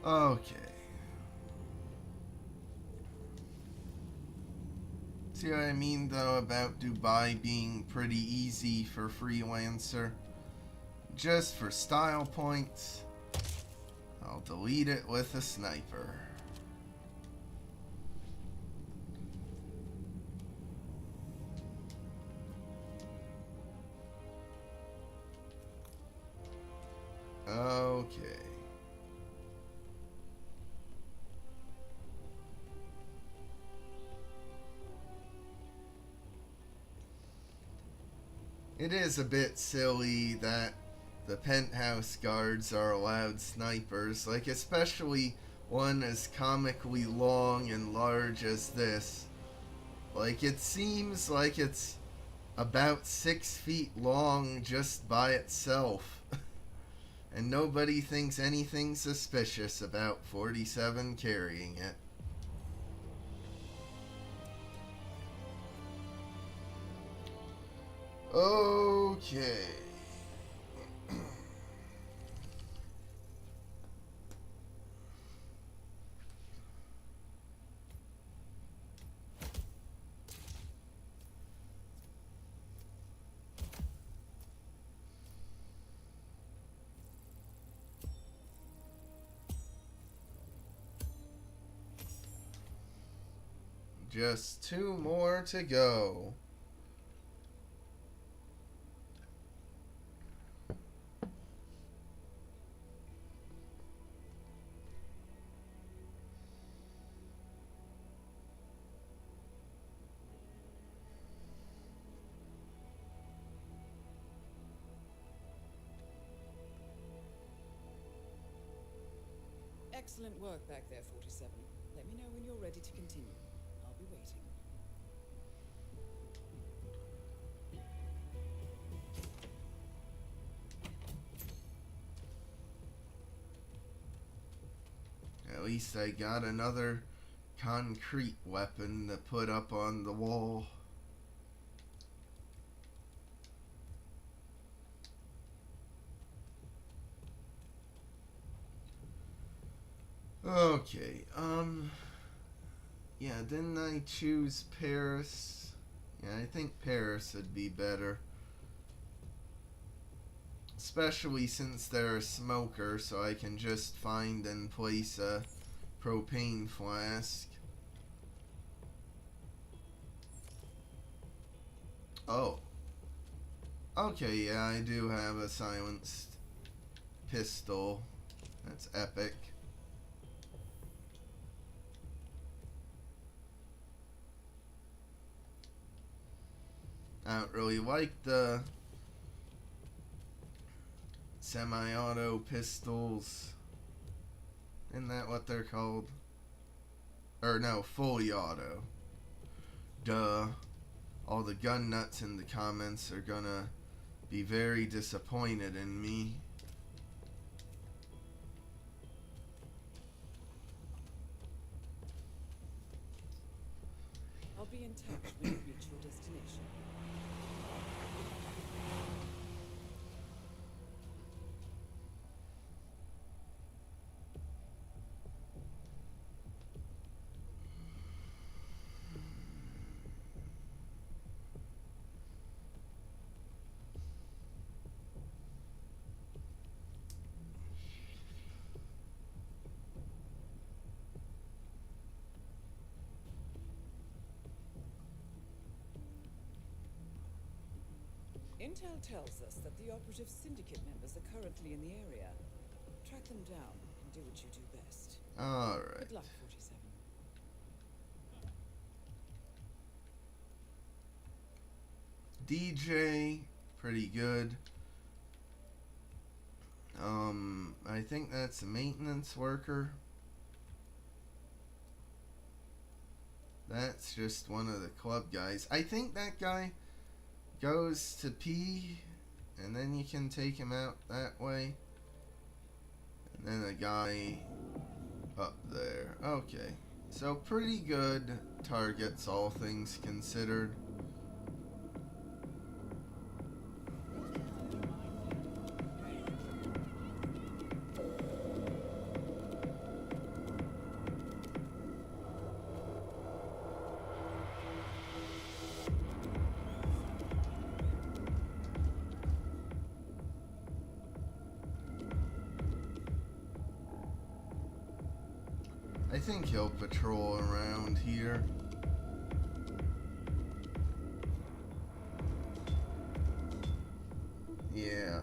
Okay. See what I mean, though, about Dubai being pretty easy for Freelancer? Just for style points, I'll delete it with a sniper. Okay. It is a bit silly that the penthouse guards are allowed snipers, like especially one as comically long and large as this. Like, it seems like it's about 6 feet long just by itself. And nobody thinks anything suspicious about 47 carrying it. Okay. Just 2 more to go. Excellent work back there, 47. Let me know when you're ready to continue. I'll be waiting. At least I got another concrete weapon to put up on the wall. Okay, yeah, didn't I choose Paris? Yeah, I think Paris would be better. Especially since they're a smoker, so I can just find and place a propane flask. Oh. Okay, yeah, I do have a silenced pistol. That's epic. I don't really like the semi-auto pistols. Isn't that what they're called? Or no, fully auto. Duh. All the gun nuts in the comments are gonna be very disappointed in me. in touch when you reach your destination. Intel tells us that the operative syndicate members are currently in the area. Track them down and do what you do best. Alright. Good luck, 47. DJ, pretty good. I think that's a maintenance worker. That's just one of the club guys. I think that guy goes to pee, and then you can take him out that way. And then a guy up there. Okay. So pretty good targets, all things considered. I think he'll patrol around here. Yeah.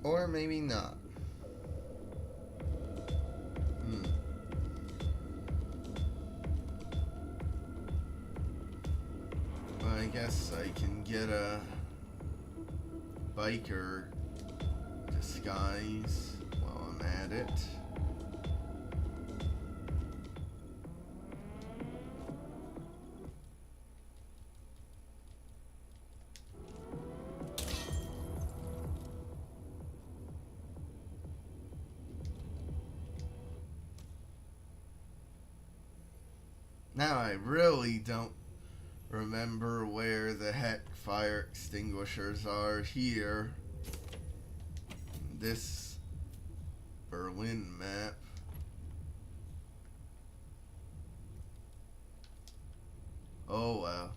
Or maybe not. Well, I guess I can get a biker disguise while I'm at it. Now I really don't remember where the heck fire extinguishers are here. This Berlin map. Oh wow.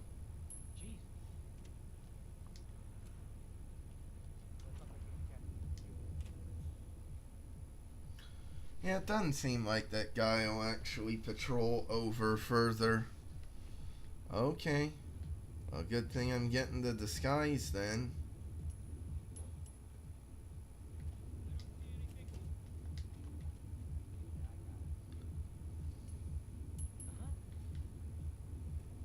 Yeah, it doesn't seem like that guy will actually patrol over further. Okay. Well, good thing I'm getting the disguise then.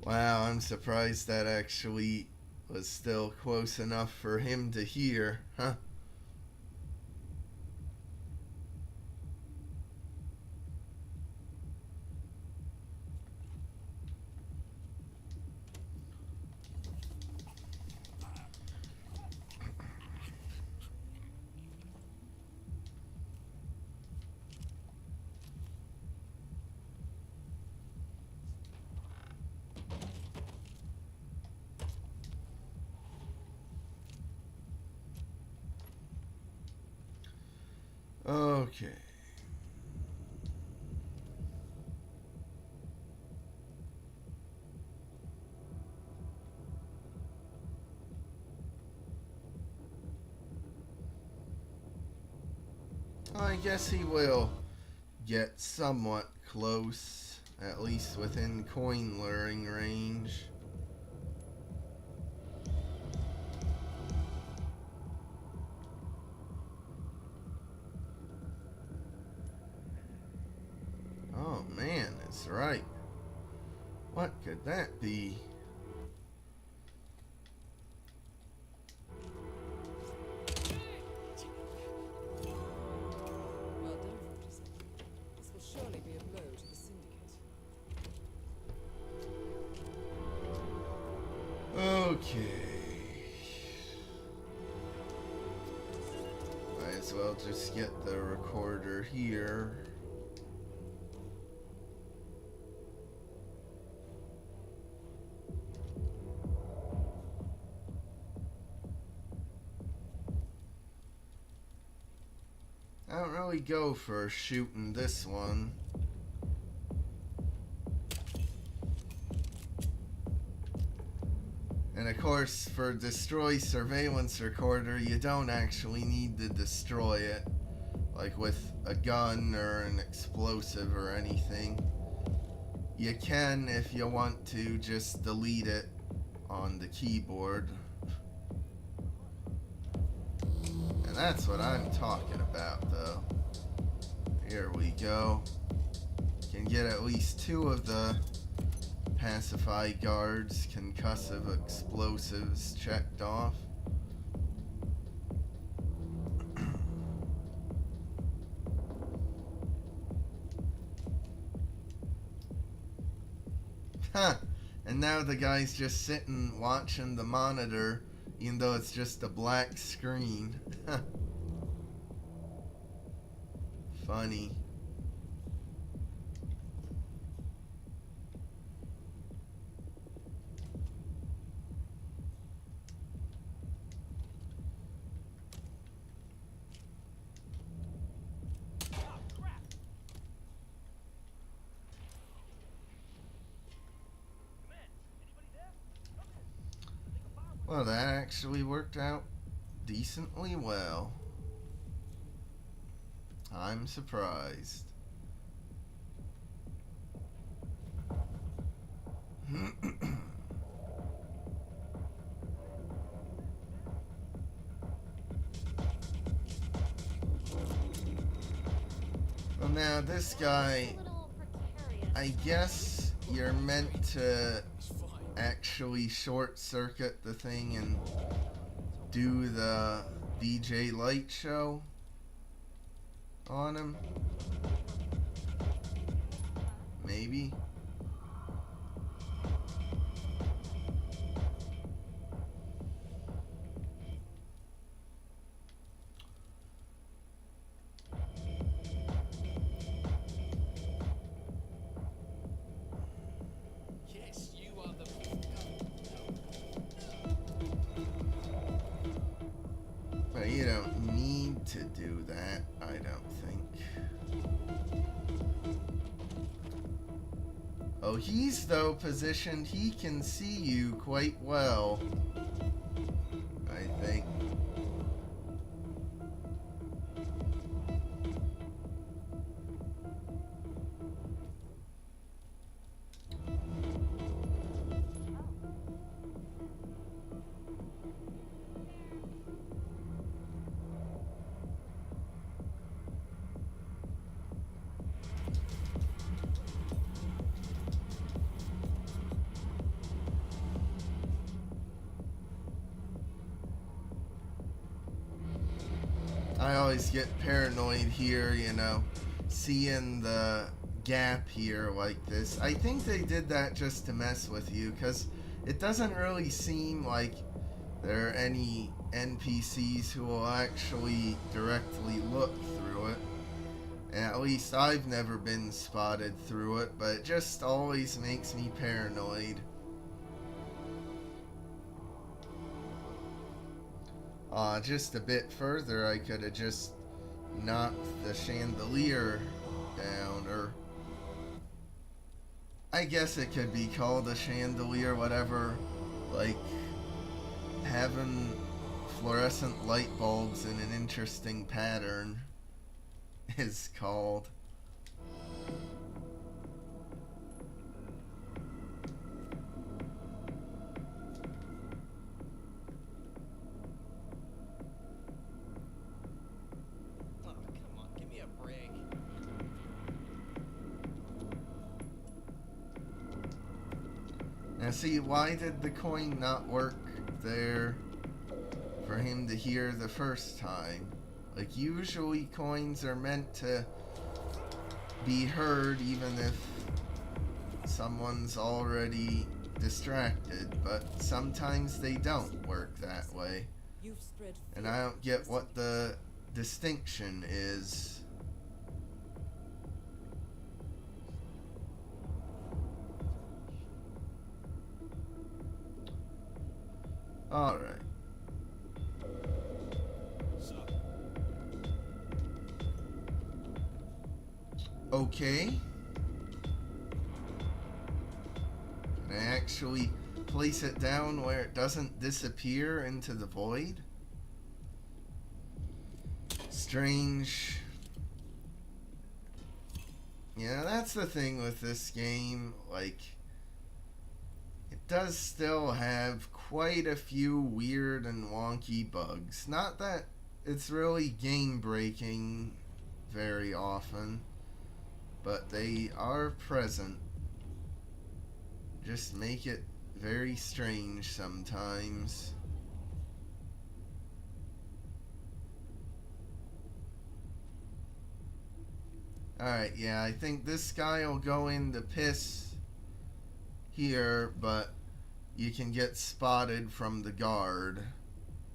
Wow, I'm surprised that actually was still close enough for him to hear, huh? Okay. I guess he will get somewhat close, at least within coin luring range. Oh man, that's right. What could that be? Well done, 47. This will surely be a blow to the syndicate. Okay. Might as well just get the recorder here. really go for shooting this one. And of course, for destroy surveillance recorder, you don't actually need to destroy it, like with a gun or an explosive or anything. You can, if you want to, just delete it on the keyboard. And that's what I'm talking about, though. Here we go. Can get at least 2 of the pacify guards, concussive explosives checked off. Huh. And now the guy's just sitting watching the monitor, even though it's just a black screen. Funny. Well, that actually worked out decently well. I'm surprised. Well, now this guy, I guess you're meant to actually short circuit the thing and do the DJ light show on him. Maybe. But you don't need to do that, I don't think. Oh, he's though positioned, he can see you quite well, I think. I always get paranoid here, you know, seeing the gap here like this. I think they did that just to mess with you, because it doesn't really seem like there are any NPCs who will actually directly look through it. And at least I've never been spotted through it, but it just always makes me paranoid. Just a bit further, I could have just knocked the chandelier down, or I guess it could be called a chandelier, whatever, like having fluorescent light bulbs in an interesting pattern is called. Now see, why did the coin not work there for him to hear the first time? Like, usually coins are meant to be heard even if someone's already distracted, but sometimes they don't work that way. And I don't get what the distinction is. Alright. Okay. Can I actually place it down where it doesn't disappear into the void? Strange. Yeah, that's the thing with this game. Like, it does still have quite a few weird and wonky bugs. Not that it's really game-breaking very often, but they are present. Just make it very strange sometimes. Alright, yeah, I think this guy will go in the piss here, but you can get spotted from the guard,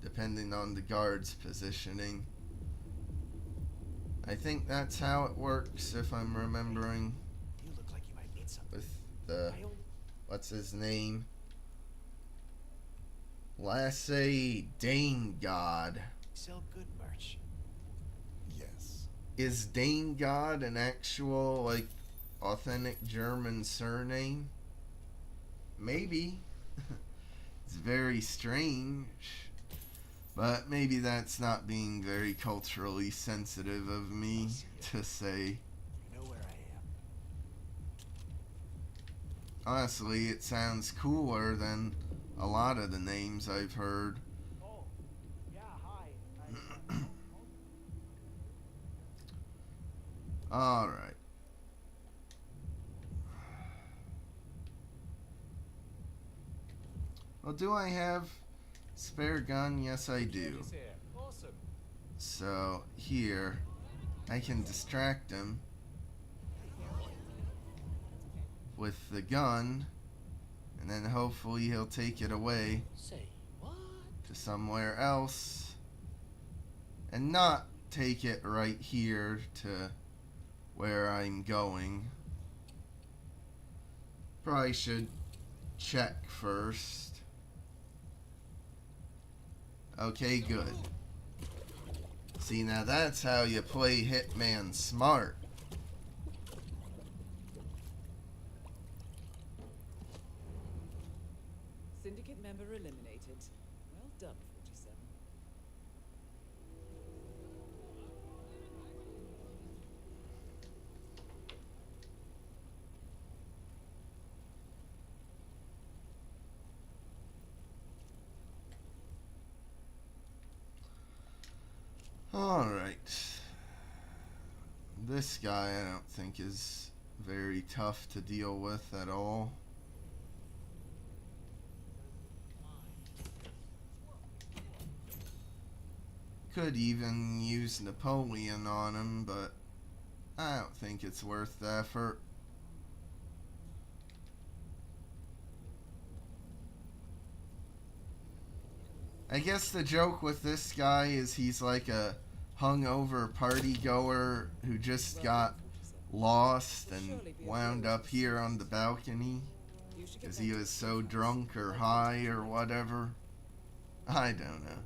depending on the guard's positioning. I think that's how it works, if I'm remembering. You look like you might need something. With the... what's his name? Lasse Dane God. Sell good merch. Yes. Is Dane God an actual, like, authentic German surname? Maybe. It's very strange. But maybe that's not being very culturally sensitive of me to say. You know where I am. Honestly, it sounds cooler than a lot of the names I've heard. Oh, yeah, hi. Alright. Well, do I have spare gun? Yes, I do. Awesome. So, here, I can distract him with the gun, and then hopefully he'll take it away to somewhere else, and not take it right here to where I'm going. Probably should check first. Okay, good. See, now that's how you play Hitman smart. Syndicate member eliminated. Well done, 47. Alright. This guy I don't think is very tough to deal with at all. Could even use Napoleon on him, but I don't think it's worth the effort. I guess the joke with this guy is he's like a hungover party goer who just got lost and wound up here on the balcony because he was so drunk or high or whatever. I don't know.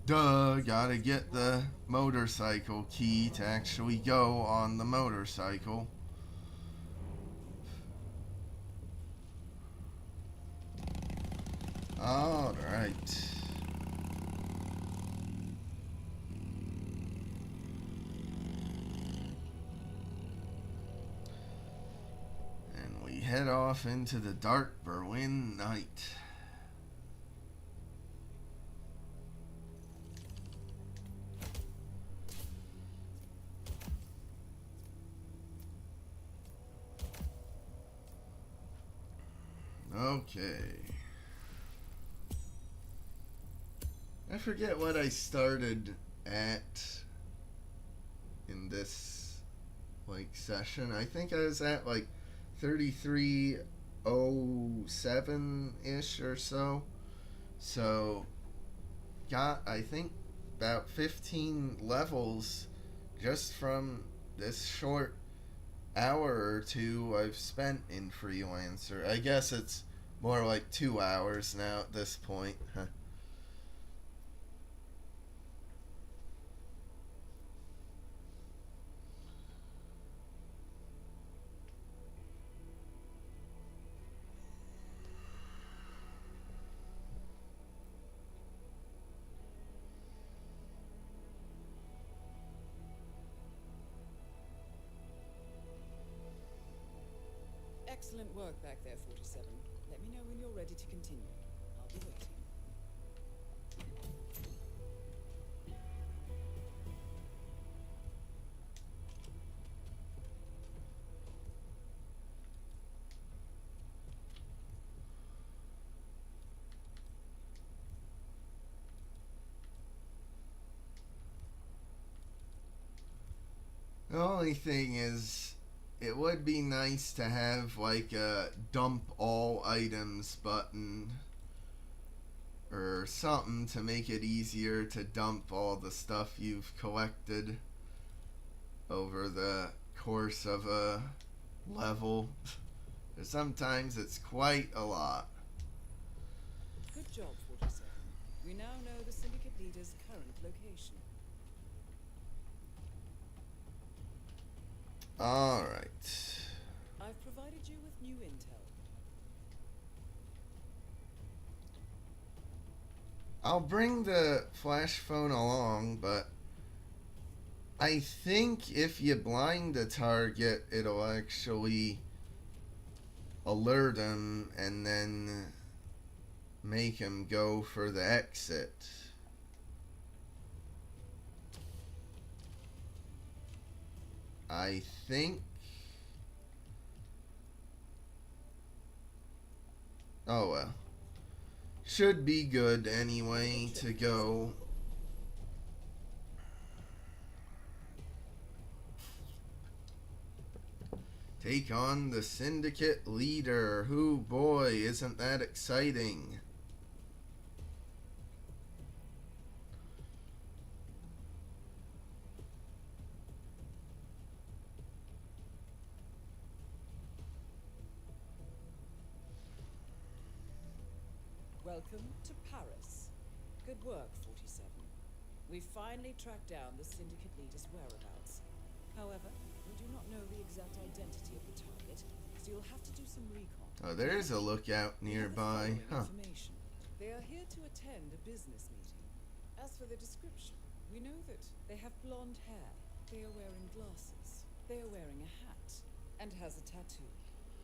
Duh, gotta get the motorcycle key to actually go on the motorcycle. Alright. And we head off into the dark Berlin night. Okay. I forget what I started at in this session. I think I was at 3307-ish or so. So, got, I think, about 15 levels just from this short hour or two I've spent in Freelancer. I guess it's more like 2 hours now at this point. Excellent work back there, 47. Let me know when you're ready to continue. I'll be waiting. The only thing is, it would be nice to have like a dump all items button or something to make it easier to dump all the stuff you've collected over the course of a level. Sometimes it's quite a lot. Good job, 47. We now know the Syndicate leader's current location. Alright. I've provided you with new intel. I'll bring the flash phone along, but I think if you blind the target, it'll actually alert him and then make him go for the exit. I think. Oh well. Should be good anyway to go. Take on the Syndicate leader. Who, boy, isn't that exciting? Welcome to Paris. Good work, 47. We finally tracked down the Syndicate leader's whereabouts. However, we do not know the exact identity of the target, so you'll have to do some recon. Oh, there is a lookout nearby. Huh. They are here to attend a business meeting. As for the description, we know that they have blonde hair, they are wearing glasses, they are wearing a hat, and has a tattoo.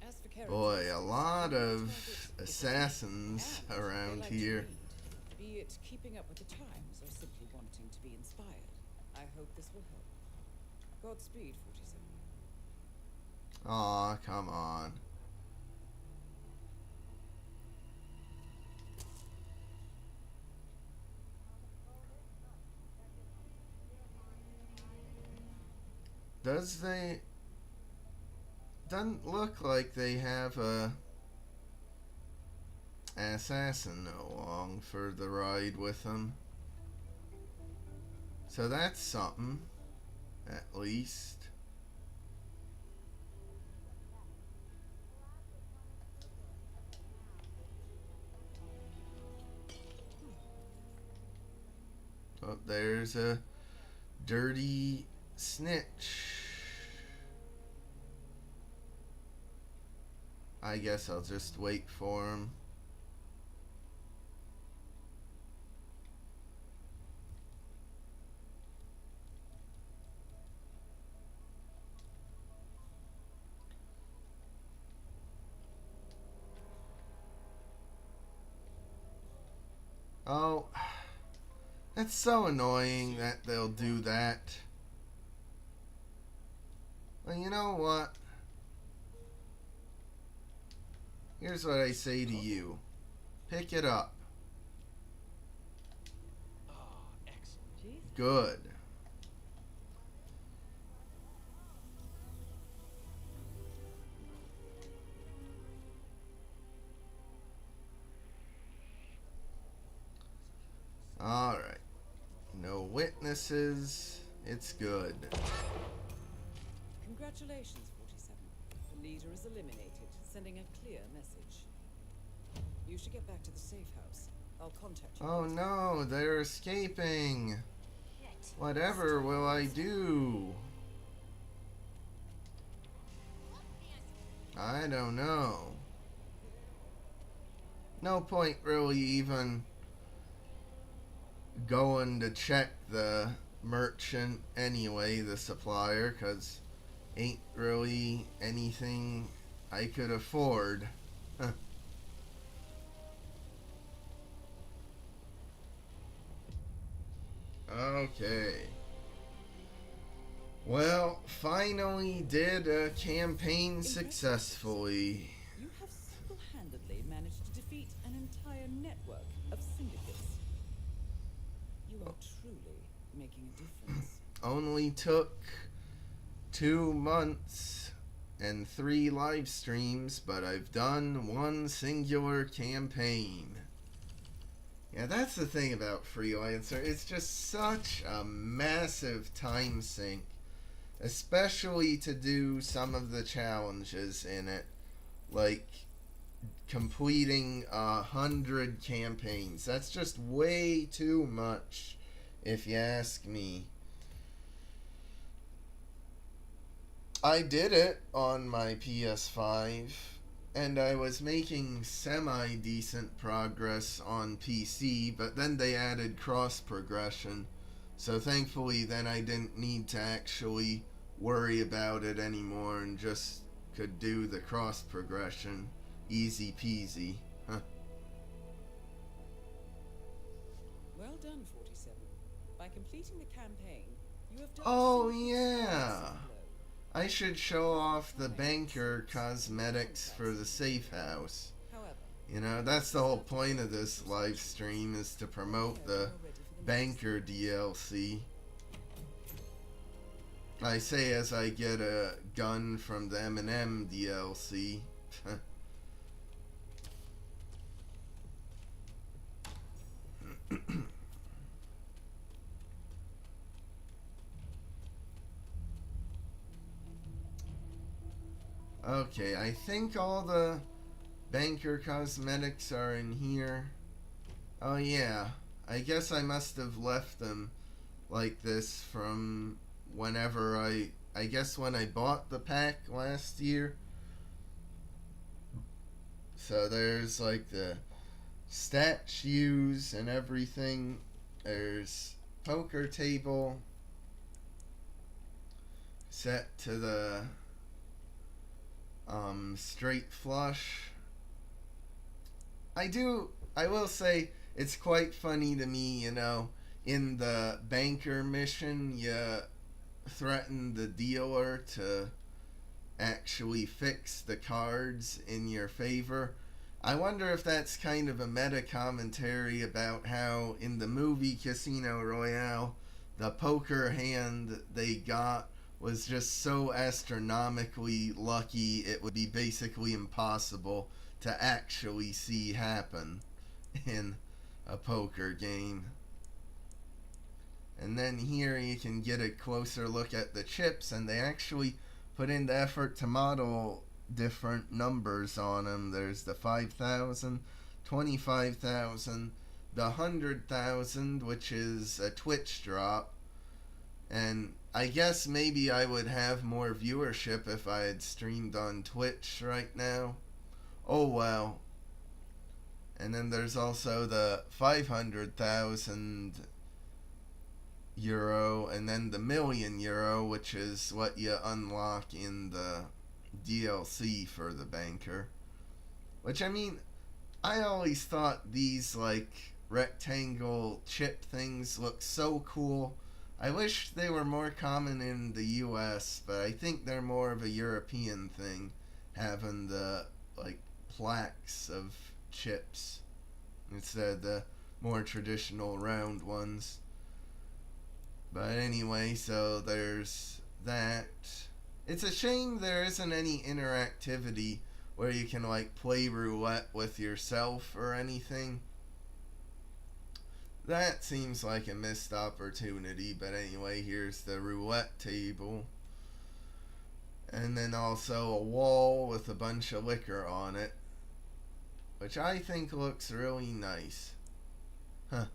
As for Boy, a lot of assassins around here. Be it keeping up with the times or simply wanting to be inspired. I hope this will help. Godspeed, 47. Aw, come on. Doesn't look like they have a assassin along for the ride with them. So that's something, at least. Oh, there's a dirty snitch. I guess I'll just wait for him. Oh, it's so annoying that they'll do that. Well, you know what? Here's what I say to you. Pick it up. Good. weaknesses. It's good. Congratulations, 47. The leader is eliminated, sending a clear message. You should get back to the safe house. I'll contact you. Oh no, they're escaping. Whatever will I do? I don't know. No point really even going to check the merchant anyway, the supplier, cause ain't really anything I could afford. Huh. Okay. Well, finally did a campaign successfully. You have single-handedly managed to defeat an entire network of syndicates. You are truly making a difference. Only took 2 months and 3 live streams, but I've done 1 singular campaign. Yeah, that's the thing about Freelancer. It's just such a massive time sink, especially to do some of the challenges in it, like completing 100 campaigns. That's just way too much, if you ask me. I did it on my PS5, and I was making semi-decent progress on PC, but then they added cross-progression, so thankfully then I didn't need to actually worry about it anymore and just could do the cross-progression. Easy peasy. Huh. Well done, 47. By completing the campaign, you have done Oh yeah! I should show off the Banker cosmetics for the safe house. You know, that's the whole point of this live stream, is to promote the Banker DLC. I say as I get a gun from the M&M DLC. Okay, I think all the Banker cosmetics are in here. Oh yeah, I guess I must have left them like this from whenever I guess when I bought the pack last year. So there's like the statues and everything. There's poker table set to the straight flush. I will say it's quite funny to me, you know, in the Banker mission you threaten the dealer to actually fix the cards in your favor. I wonder if that's kind of a meta commentary about how in the movie Casino Royale the poker hand they got was just so astronomically lucky it would be basically impossible to actually see happen in a poker game. And then here you can get a closer look at the chips, and they actually put in the effort to model different numbers on them. There's the 5,000, 25,000, the 100,000, which is a Twitch drop. And I guess maybe I would have more viewership if I had streamed on Twitch right now. Oh well. And then there's also the 500,000 euro, and then the €1,000,000, which is what you unlock in the DLC for the Banker. Which, I mean, I always thought these like rectangle chip things look so cool. I wish they were more common in the US, but I think they're more of a European thing, having the like plaques of chips instead of the more traditional round ones. But anyway, so there's that. It's a shame there isn't any interactivity where you can like play roulette with yourself or anything. that seems like a missed opportunity. But anyway, here's the roulette table. And then also a wall with a bunch of liquor on it, which I think looks really nice. Huh.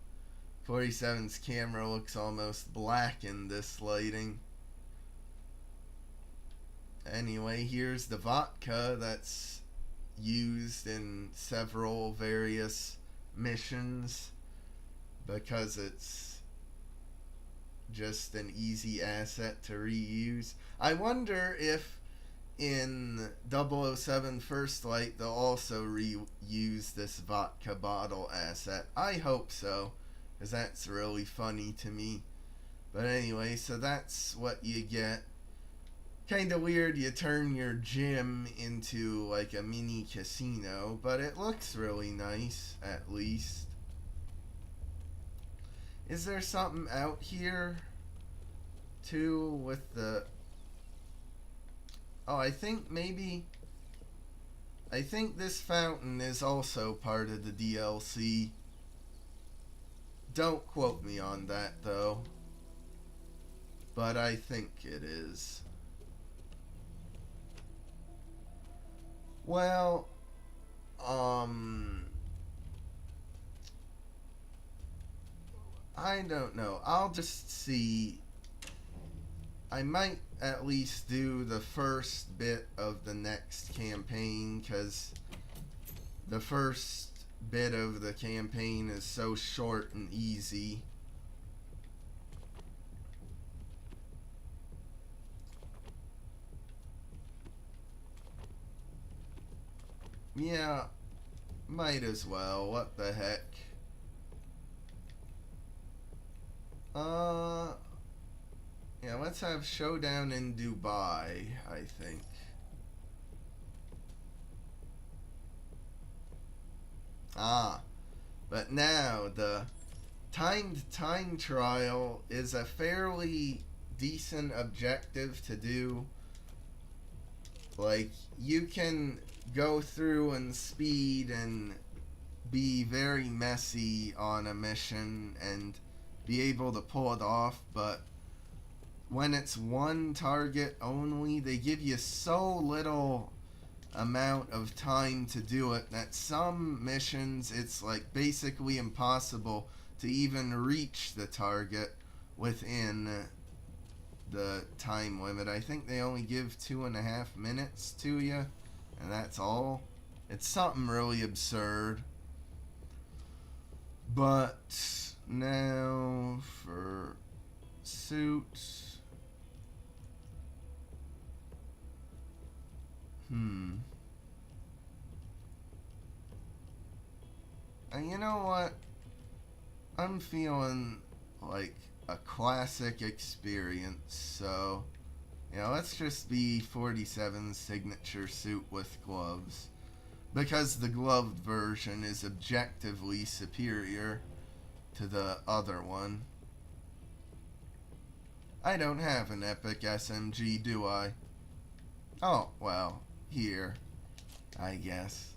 47's camera looks almost black in this lighting. Anyway, here's the vodka that's used in several various missions because it's just an easy asset to reuse. I wonder if in 007 First Light they'll also reuse this vodka bottle asset. I hope so, because that's really funny to me. But anyway, so that's what you get. Kinda weird you turn your gym into like a mini casino, but it looks really nice, at least. Is there something out here too with the... Oh, I think this fountain is also part of the DLC. Don't quote me on that though, but I think it is. Well, I don't know. I'll just see. I might at least do the first bit of the next campaign, because the first bit of the campaign is so short and easy. Yeah, might as well. What the heck? Yeah, let's have Showdown in Dubai, I think. But now the timed time trial is a fairly decent objective to do. Like, you can go through and speed and be very messy on a mission and be able to pull it off, but when it's one target only, they give you so little amount of time to do it that some missions it's like basically impossible to even reach the target within the time limit. I think they only give 2.5 minutes to you, and that's all. It's something really absurd. But now for suit. And you know what? I'm feeling like a classic experience, so yeah, let's just be 47's signature suit with gloves, because the gloved version is objectively superior to the other one. I don't have an epic SMG, do I? Oh, well, here, I guess.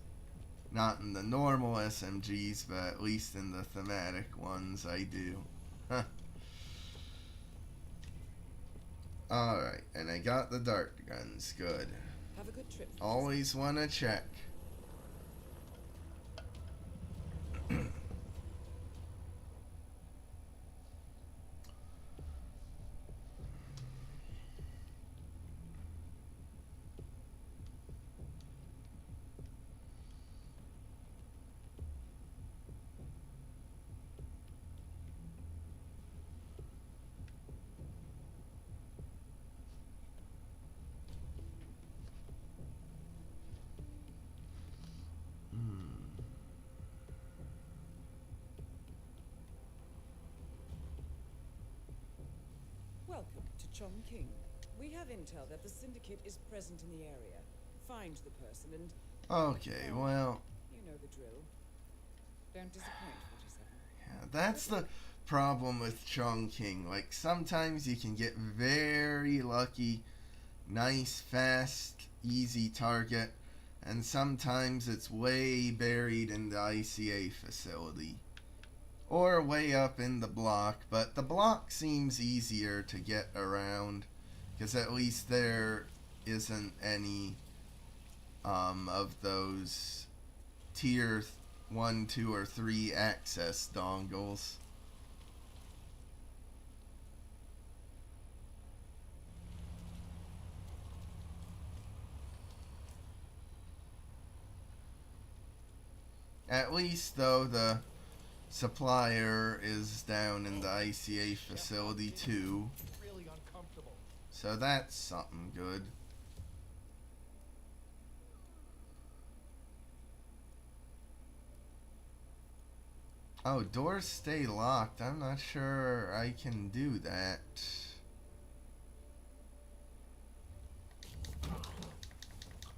Not in the normal SMGs, but at least in the thematic ones I do. Huh. Alright, and I got the dart guns. Good. Have a good trip. Always want to check. Welcome to Chongqing. We have intel that the Syndicate is present in the area. Find the person and... Okay, well... You know the drill. Don't disappoint, 47. Yeah, that's the problem with Chongqing. Like, sometimes you can get very lucky, nice, fast, easy target, and sometimes it's way buried in the ICA facility. or way up in the block, but the block seems easier to get around because at least there isn't any of those tier 1, 2, or 3 access dongles. At least, though, the supplier is down in the ICA facility, too. So that's something good. Oh, doors stay locked. I'm not sure I can do that.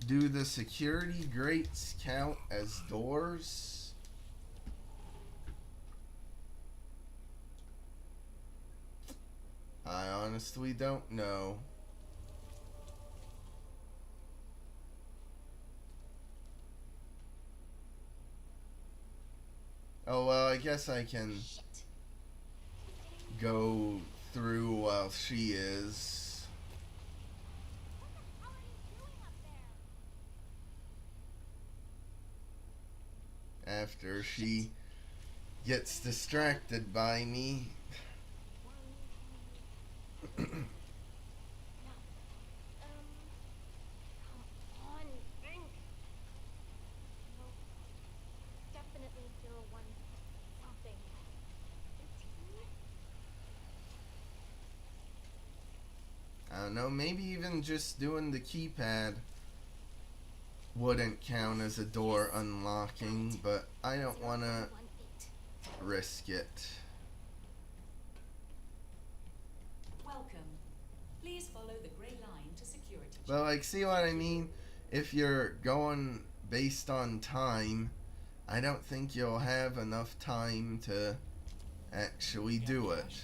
Do the security grates count as doors? I honestly don't know. Oh, well, I guess I can go through while she is. After she gets distracted by me. I don't know, maybe even just doing the keypad wouldn't count as a door unlocking, but I don't want to risk it. Welcome. Please follow the gray line to security. But like, see what I mean? If you're going based on time, I don't think you'll have enough time to actually do it.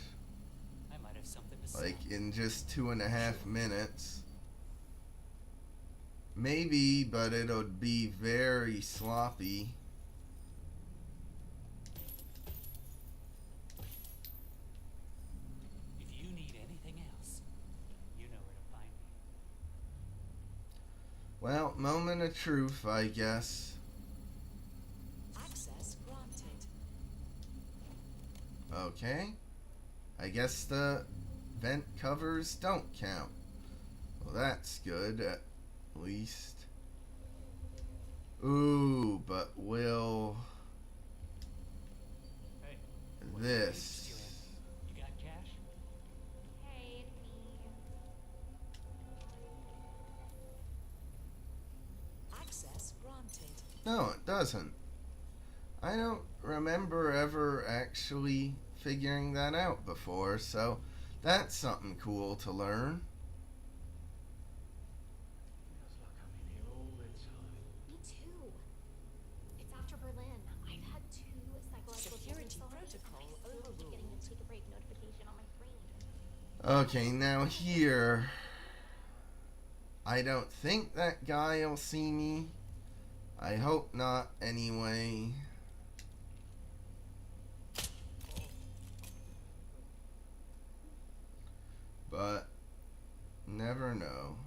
I might have something to say. Like in just 2.5 minutes. Maybe, but it'll be very sloppy. If you need anything else, you know where to find me. Well, moment of truth, I guess. Access granted. Okay. I guess the vent covers don't count. Well, that's good. Least. Ooh, but will this? You got cash? Hey, it's me. Access granted. No, it doesn't. I don't remember ever actually figuring that out before, so that's something cool to learn. Me too. It's after Berlin. I've had 2 psychological Security assaults, protocol and I still keep getting the take a break notification on my screen. Okay, now here, I don't think that guy will see me. I hope not, anyway. But never know.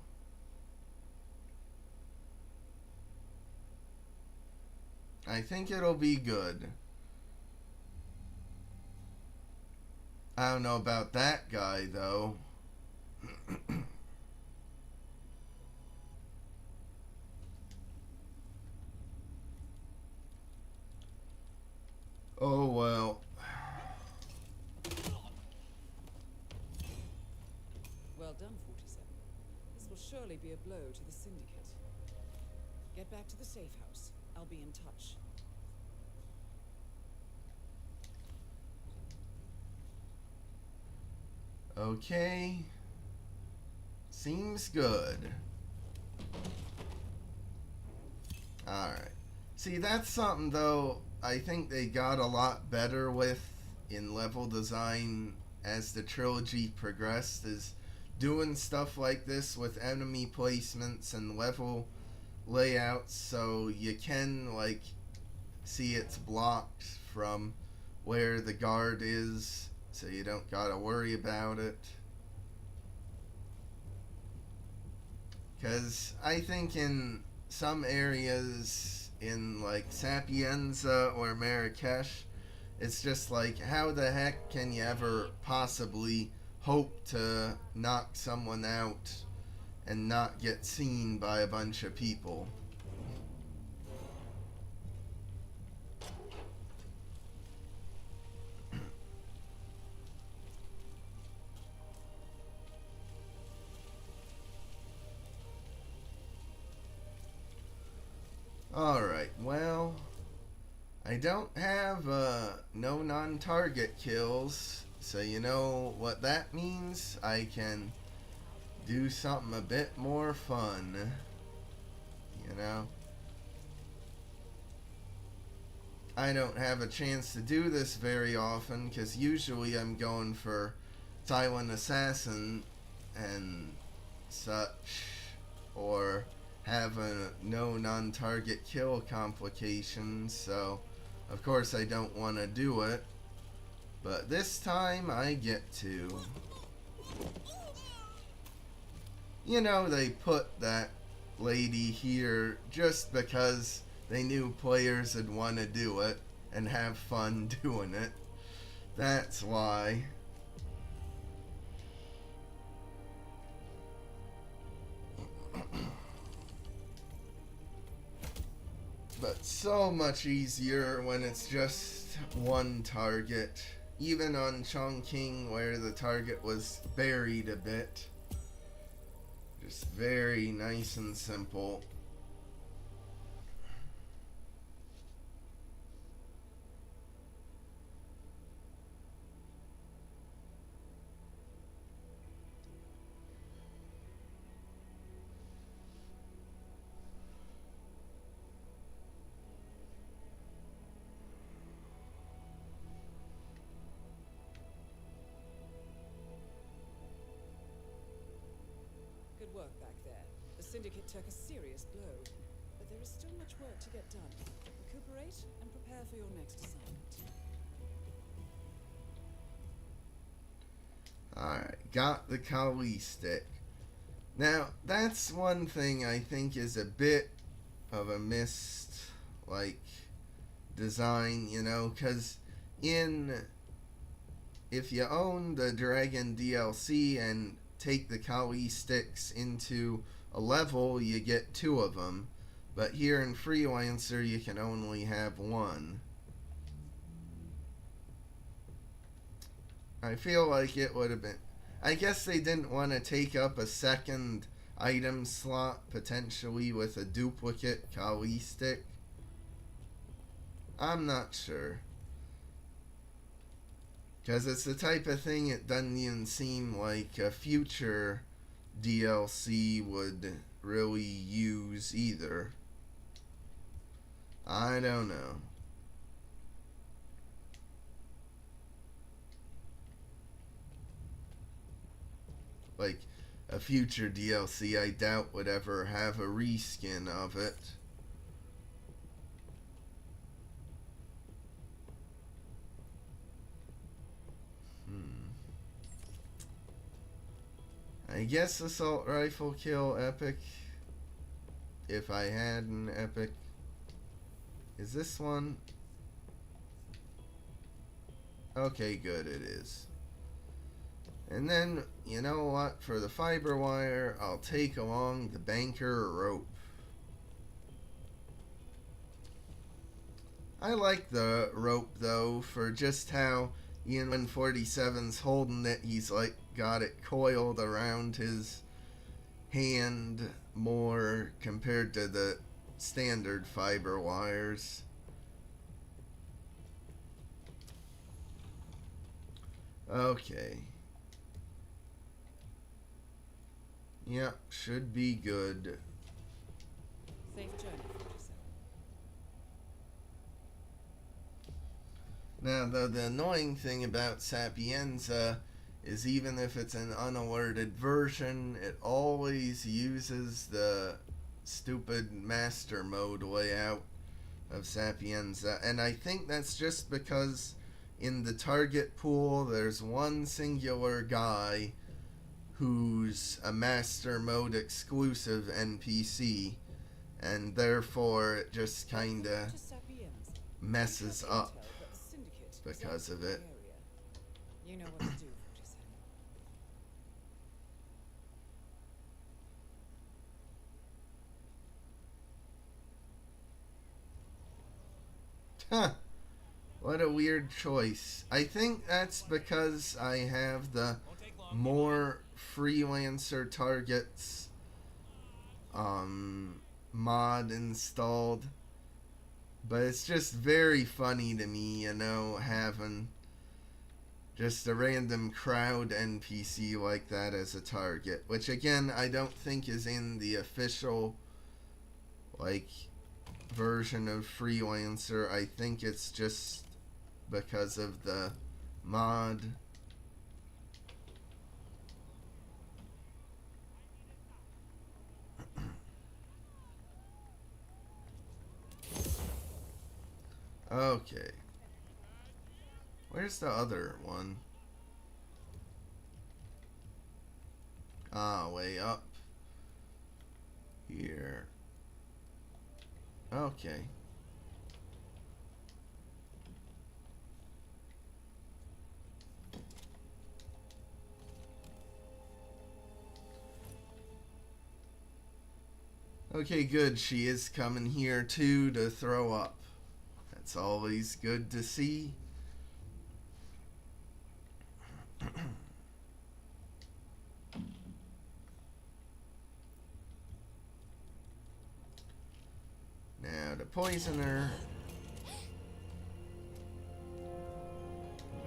I think it'll be good. I don't know about that guy, though. Oh, well. Well done, 47. This will surely be a blow to the Syndicate. Get back to the safe house. I'll be in touch. Okay. Seems good. Alright. See, that's something, though, I think they got a lot better with in level design as the trilogy progressed, is doing stuff like this with enemy placements and level layouts, so you can, like, see it's blocked from where the guard is, so you don't gotta worry about it. Because I think in some areas in like Sapienza or Marrakesh, it's just like, how the heck can you ever possibly hope to knock someone out and not get seen by a bunch of people? Alright, well, I don't have no non-target kills, so you know what that means? I can do something a bit more fun, you know? I don't have a chance to do this very often, because usually I'm going for silent assassin and such, or have a no non-target kill complications, so of course I don't want to do it, but this time I get to. You know, they put that lady here just because they knew players would want to do it and have fun doing it. That's why. But so much easier when it's just one target. Even on Chongqing, where the target was buried a bit. Just very nice and simple. Good work back there. The Syndicate took a serious blow, but there is still much work to get done. Recuperate and prepare for your next assignment. Alright, got the Kali stick. Now, that's one thing I think is a bit of a missed, like, design, you know, because if you own the Dragon DLC and take the Kali sticks into a level, you get 2 of them. But here in Freelancer, you can only have 1. I feel like it would have been... I guess they didn't want to take up a second item slot, potentially, with a duplicate Kali stick. I'm not sure. Because it's the type of thing it doesn't even seem like a future DLC would really use either. I don't know. Like, a future DLC I doubt would ever have a reskin of it. I guess assault rifle kill epic. If I had an epic. Is this one? Okay, good, it is. And then, you know what? For the fiber wire, I'll take along the Banker rope. I like the rope, though, for just how Ian when 47's holding it, he's like got it coiled around his hand more compared to the standard fiber wires. Okay. Yep, should be good. Safe journey. Now, the annoying thing about Sapienza is even if it's an unalerted version, it always uses the stupid master mode layout of Sapienza. And I think that's just because in the target pool, there's one singular guy who's a master mode exclusive NPC, and therefore it just kinda messes up because of it. You know what to do, 47. Huh. What a weird choice. I think that's because I have the more freelancer targets mod installed. But it's just very funny to me, you know, having just a random crowd NPC like that as a target. Which again, I don't think is in the official, like, version of freelancer. I think it's just because of the mod. Okay. Where's the other one? Ah, way up here. Okay. Okay, good. She is coming here too to throw up. That's always good to see. Now to poison her.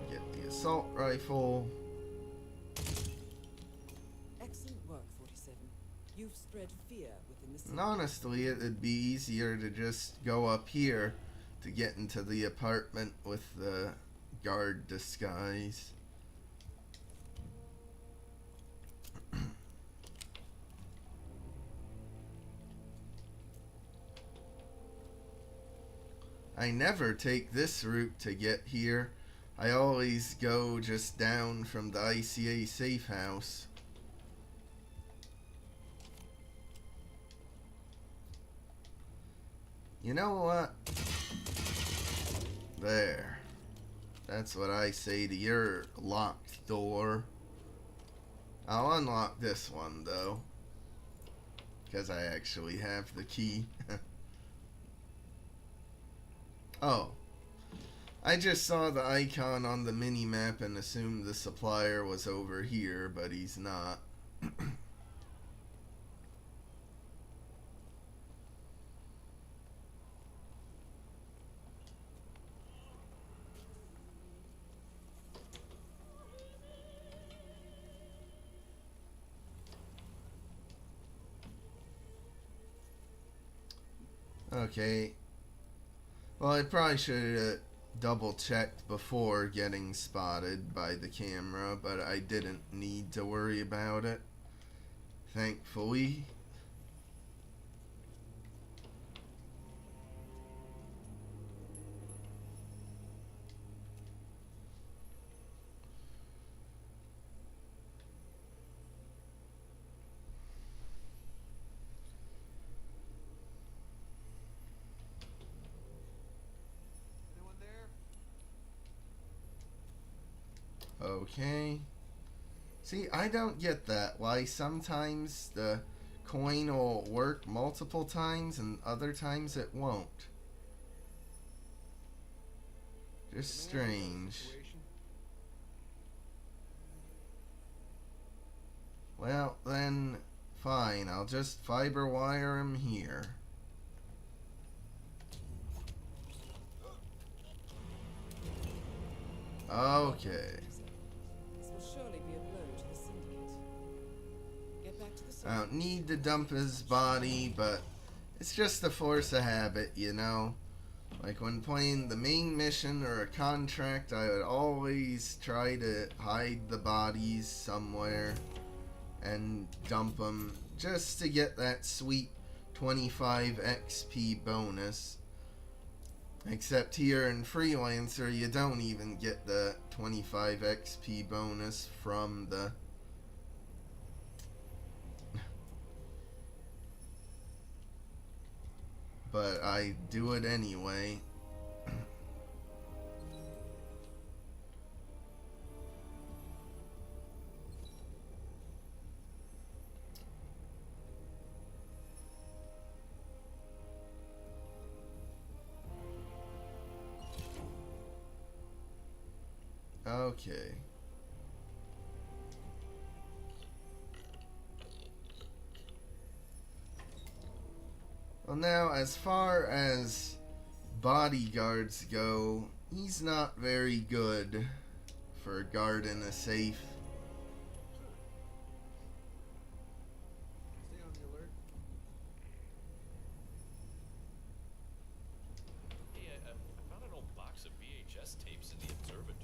Get the assault rifle. Excellent work, 47. You've spread fear within the city. And honestly, it'd be easier to just go up here to get into the apartment with the guard disguise. I never take this route to get here. I always go just down from the ICA safe house. You know what? There. That's what I say to your locked door. I'll unlock this one, though, because I actually have the key. Oh. I just saw the icon on the mini-map and assumed the supplier was over here, but he's not. Okay. Well, I probably should have double checked before getting spotted by the camera, but I didn't need to worry about it, thankfully. Okay. See, I don't get that. Why sometimes the coin will work multiple times and other times it won't. Just strange. Well, then, fine. I'll just fiber wire him here. Okay. I don't need to dump his body, but it's just a force of habit, you know? Like when playing the main mission or a contract, I would always try to hide the bodies somewhere and dump them just to get that sweet 25 XP bonus. Except here in Freelancer, you don't even get the 25 XP bonus from the... But I do it anyway. Okay. Well, now, as far as bodyguards go, he's not very good for guarding a safe. Stay on the alert. Hey, I found an old box of VHS tapes in the observatory.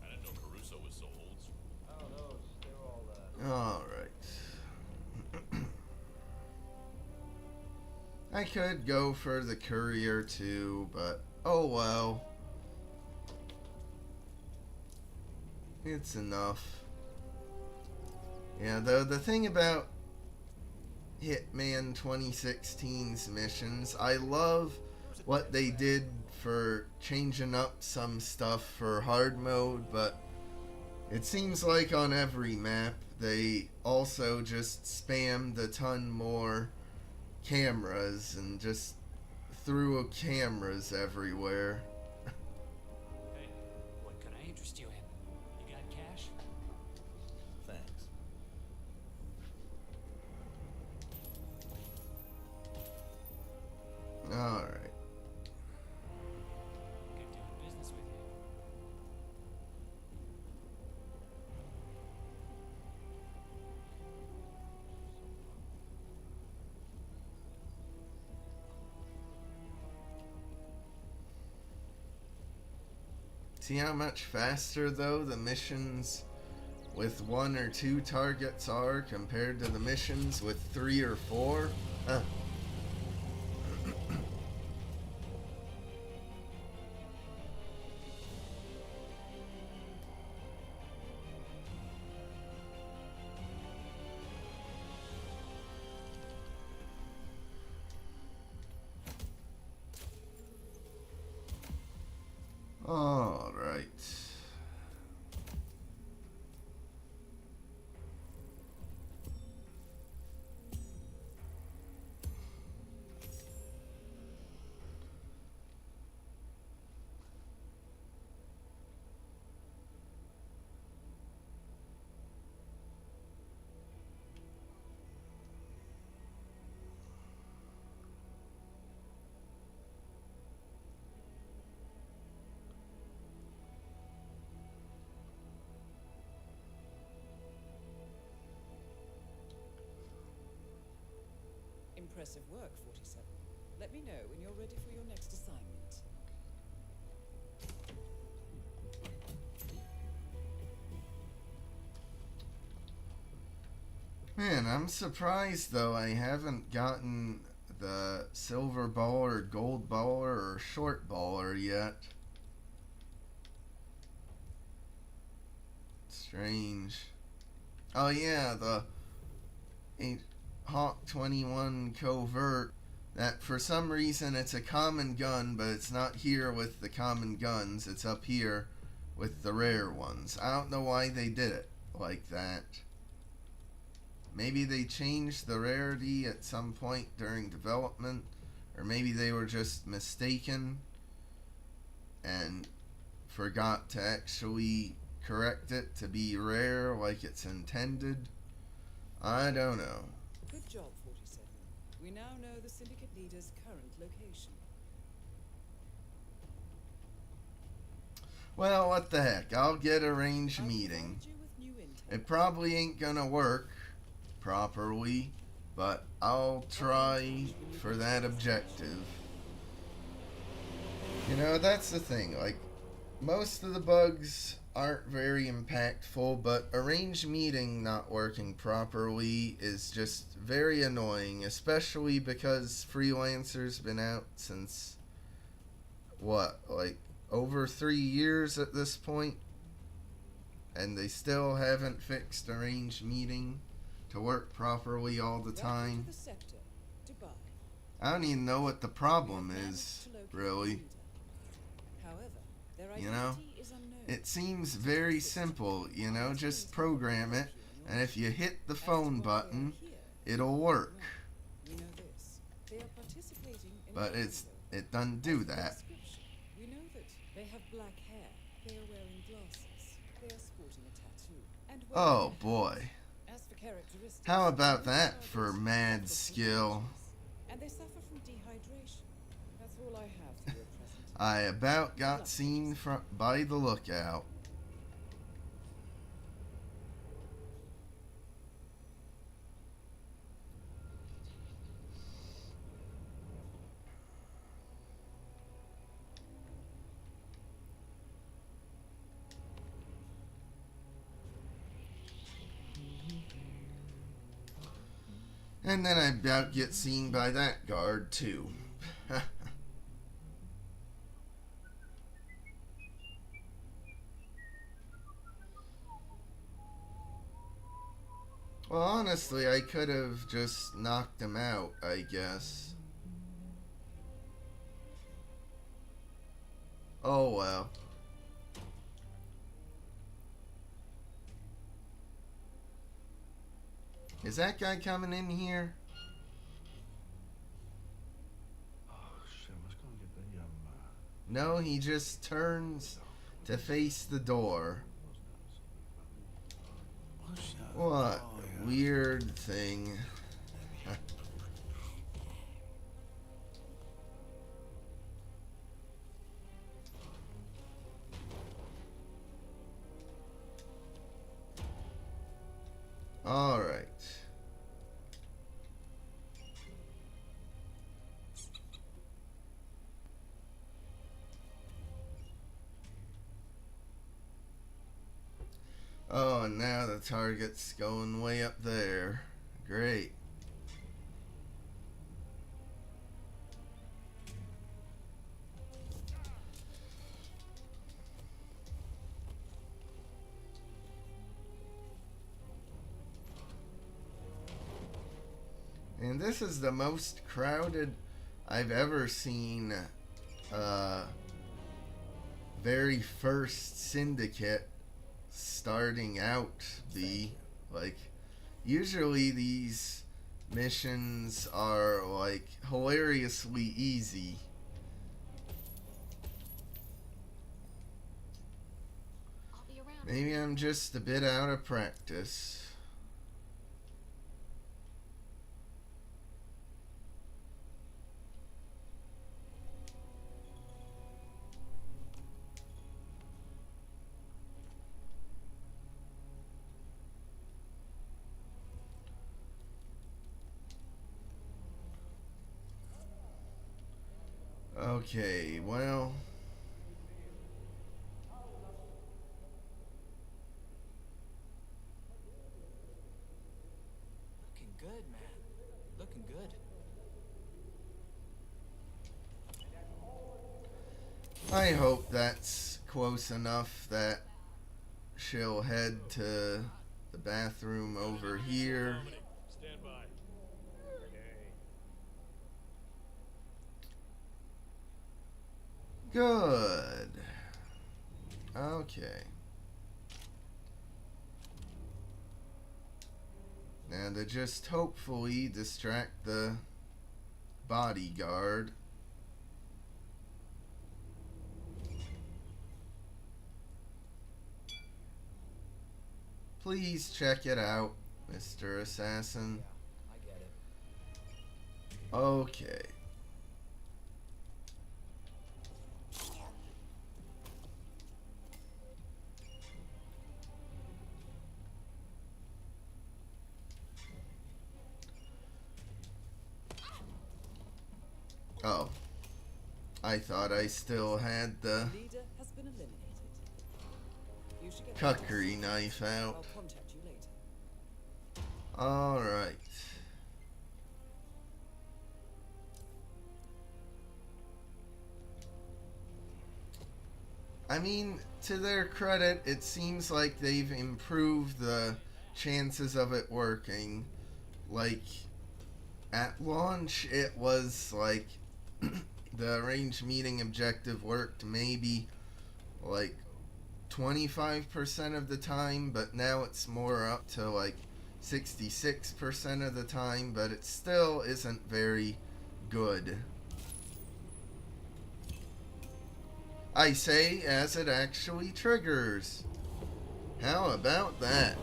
I didn't know Caruso was so old school. Oh, those. They're all, Alright. I could go for the courier too, but oh well. It's enough. Yeah, though the thing about Hitman 2016's missions, I love what they did for changing up some stuff for hard mode, but it seems like on every map they also just spammed a ton more cameras and just threw cameras everywhere. Hey, what can I interest you in? You got cash? Thanks. Alright. Good doing business with you. See how much faster, though, the missions with 1 or 2 targets are compared to the missions with 3 or 4? Huh. All right. Impressive work, 47. Let me know when you're ready for your next assignment. Man, I'm surprised, though, I haven't gotten the silver baller, gold baller, or short baller yet. Strange. Oh yeah, the Hawk 21 covert. That for some reason it's a common gun, but it's not here with the common guns. It's up here with the rare ones. I don't know why they did it like that. Maybe they changed the rarity at some point during development, or maybe they were just mistaken and forgot to actually correct it to be rare like it's intended. I don't know. Good job, 47. We now know the Syndicate leader's current location. Well, what the heck? I'll get a range meeting. It probably ain't gonna work properly, but I'll try for that objective. You know, that's the thing. Like, most of the bugs aren't very impactful, but a range meeting not working properly is just very annoying, especially because Freelancer's been out since what, like over 3 years at this point, and they still haven't fixed arranged meeting to work properly all the time. I don't even know what the problem is, really. You know, it seems very simple, you know, just program it, and if you hit the phone button, it'll work. But it doesn't do that. We know that they have black hair, they are wearing glasses, they are sporting a tattoo, and Oh boy. as for characteristics, How about that for Mads skill? and they suffer from dehydration. That's all I have for your present. I about got seen by the lookout. And then I about get seen by that guard too. Well, honestly, I could have just knocked him out, I guess. Oh well. Is that guy coming in here? No, he just turns to face the door. What weird thing. All right. Oh, and now the target's going way up there. Great. And this is the most crowded I've ever seen very first syndicate starting out be. Like, usually these missions are like hilariously easy. Maybe I'm just a bit out of practice. Okay, well, Looking good, man. Looking good. I hope that's close enough that she'll head to the bathroom over here. Stand by. Good. Okay. Now to just hopefully distract the bodyguard. Please check it out, Mr. Assassin. I get it. Okay. Oh. I thought I still had the Leader has been eliminated. You should get cutlery knife I'll out. contact you later. Alright. I mean, to their credit, it seems like they've improved the chances of it working. Like, at launch, it was like the arranged meeting objective worked maybe like 25% of the time, but now it's more up to like 66% of the time, but it still isn't very good. I say as it actually triggers. How about that?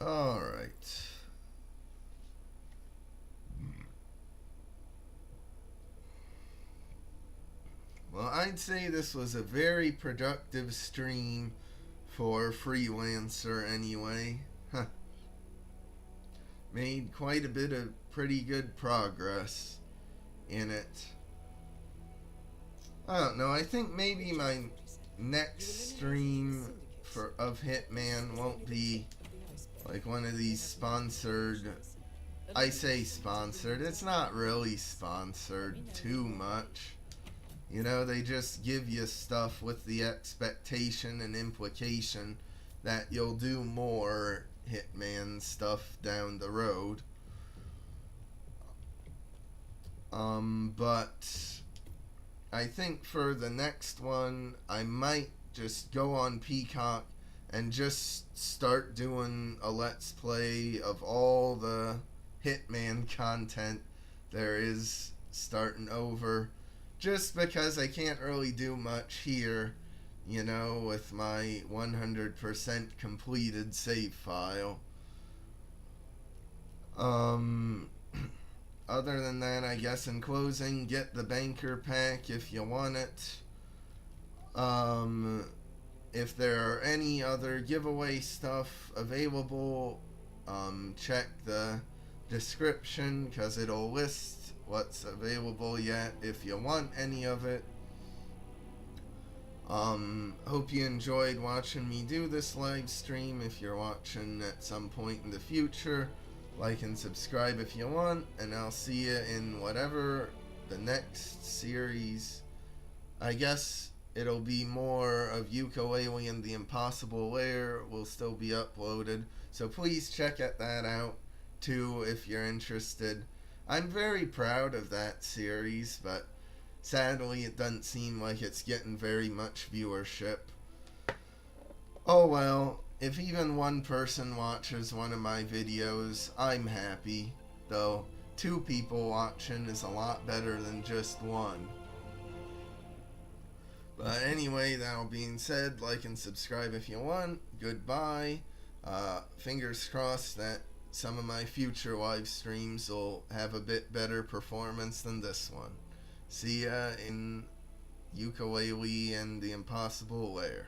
Alright. Well, I'd say this was a very productive stream for Freelancer anyway. Huh. Made quite a bit of pretty good progress in it. I don't know, I think maybe my next stream of Hitman won't be like one of these sponsored. I say sponsored, it's not really sponsored too much. You know, they just give you stuff with the expectation and implication that you'll do more Hitman stuff down the road. But I think for the next one, I might just go on Peacock and just start doing a Let's Play of all the Hitman content there is starting over. Just because I can't really do much here, you know, with my 100% completed save file. Other than that, I guess in closing, get the Banker Pack if you want it. If there are any other giveaway stuff available, check the description because it'll list what's available yet if you want any of it. Hope you enjoyed watching me do this live stream. If you're watching at some point in the future, like and subscribe if you want, and I'll see you in whatever the next series. I guess it'll be more of Ukulele and the Impossible Lair will still be uploaded, so please check that out too if you're interested. I'm very proud of that series, but sadly it doesn't seem like it's getting very much viewership. Oh well, if even one person watches one of my videos, I'm happy. Though 2 people watching is a lot better than just one. But anyway, that all being said, like and subscribe if you want. Goodbye. Fingers crossed that some of my future live streams will have a bit better performance than this one. See ya in Ukulele and the Impossible Lair.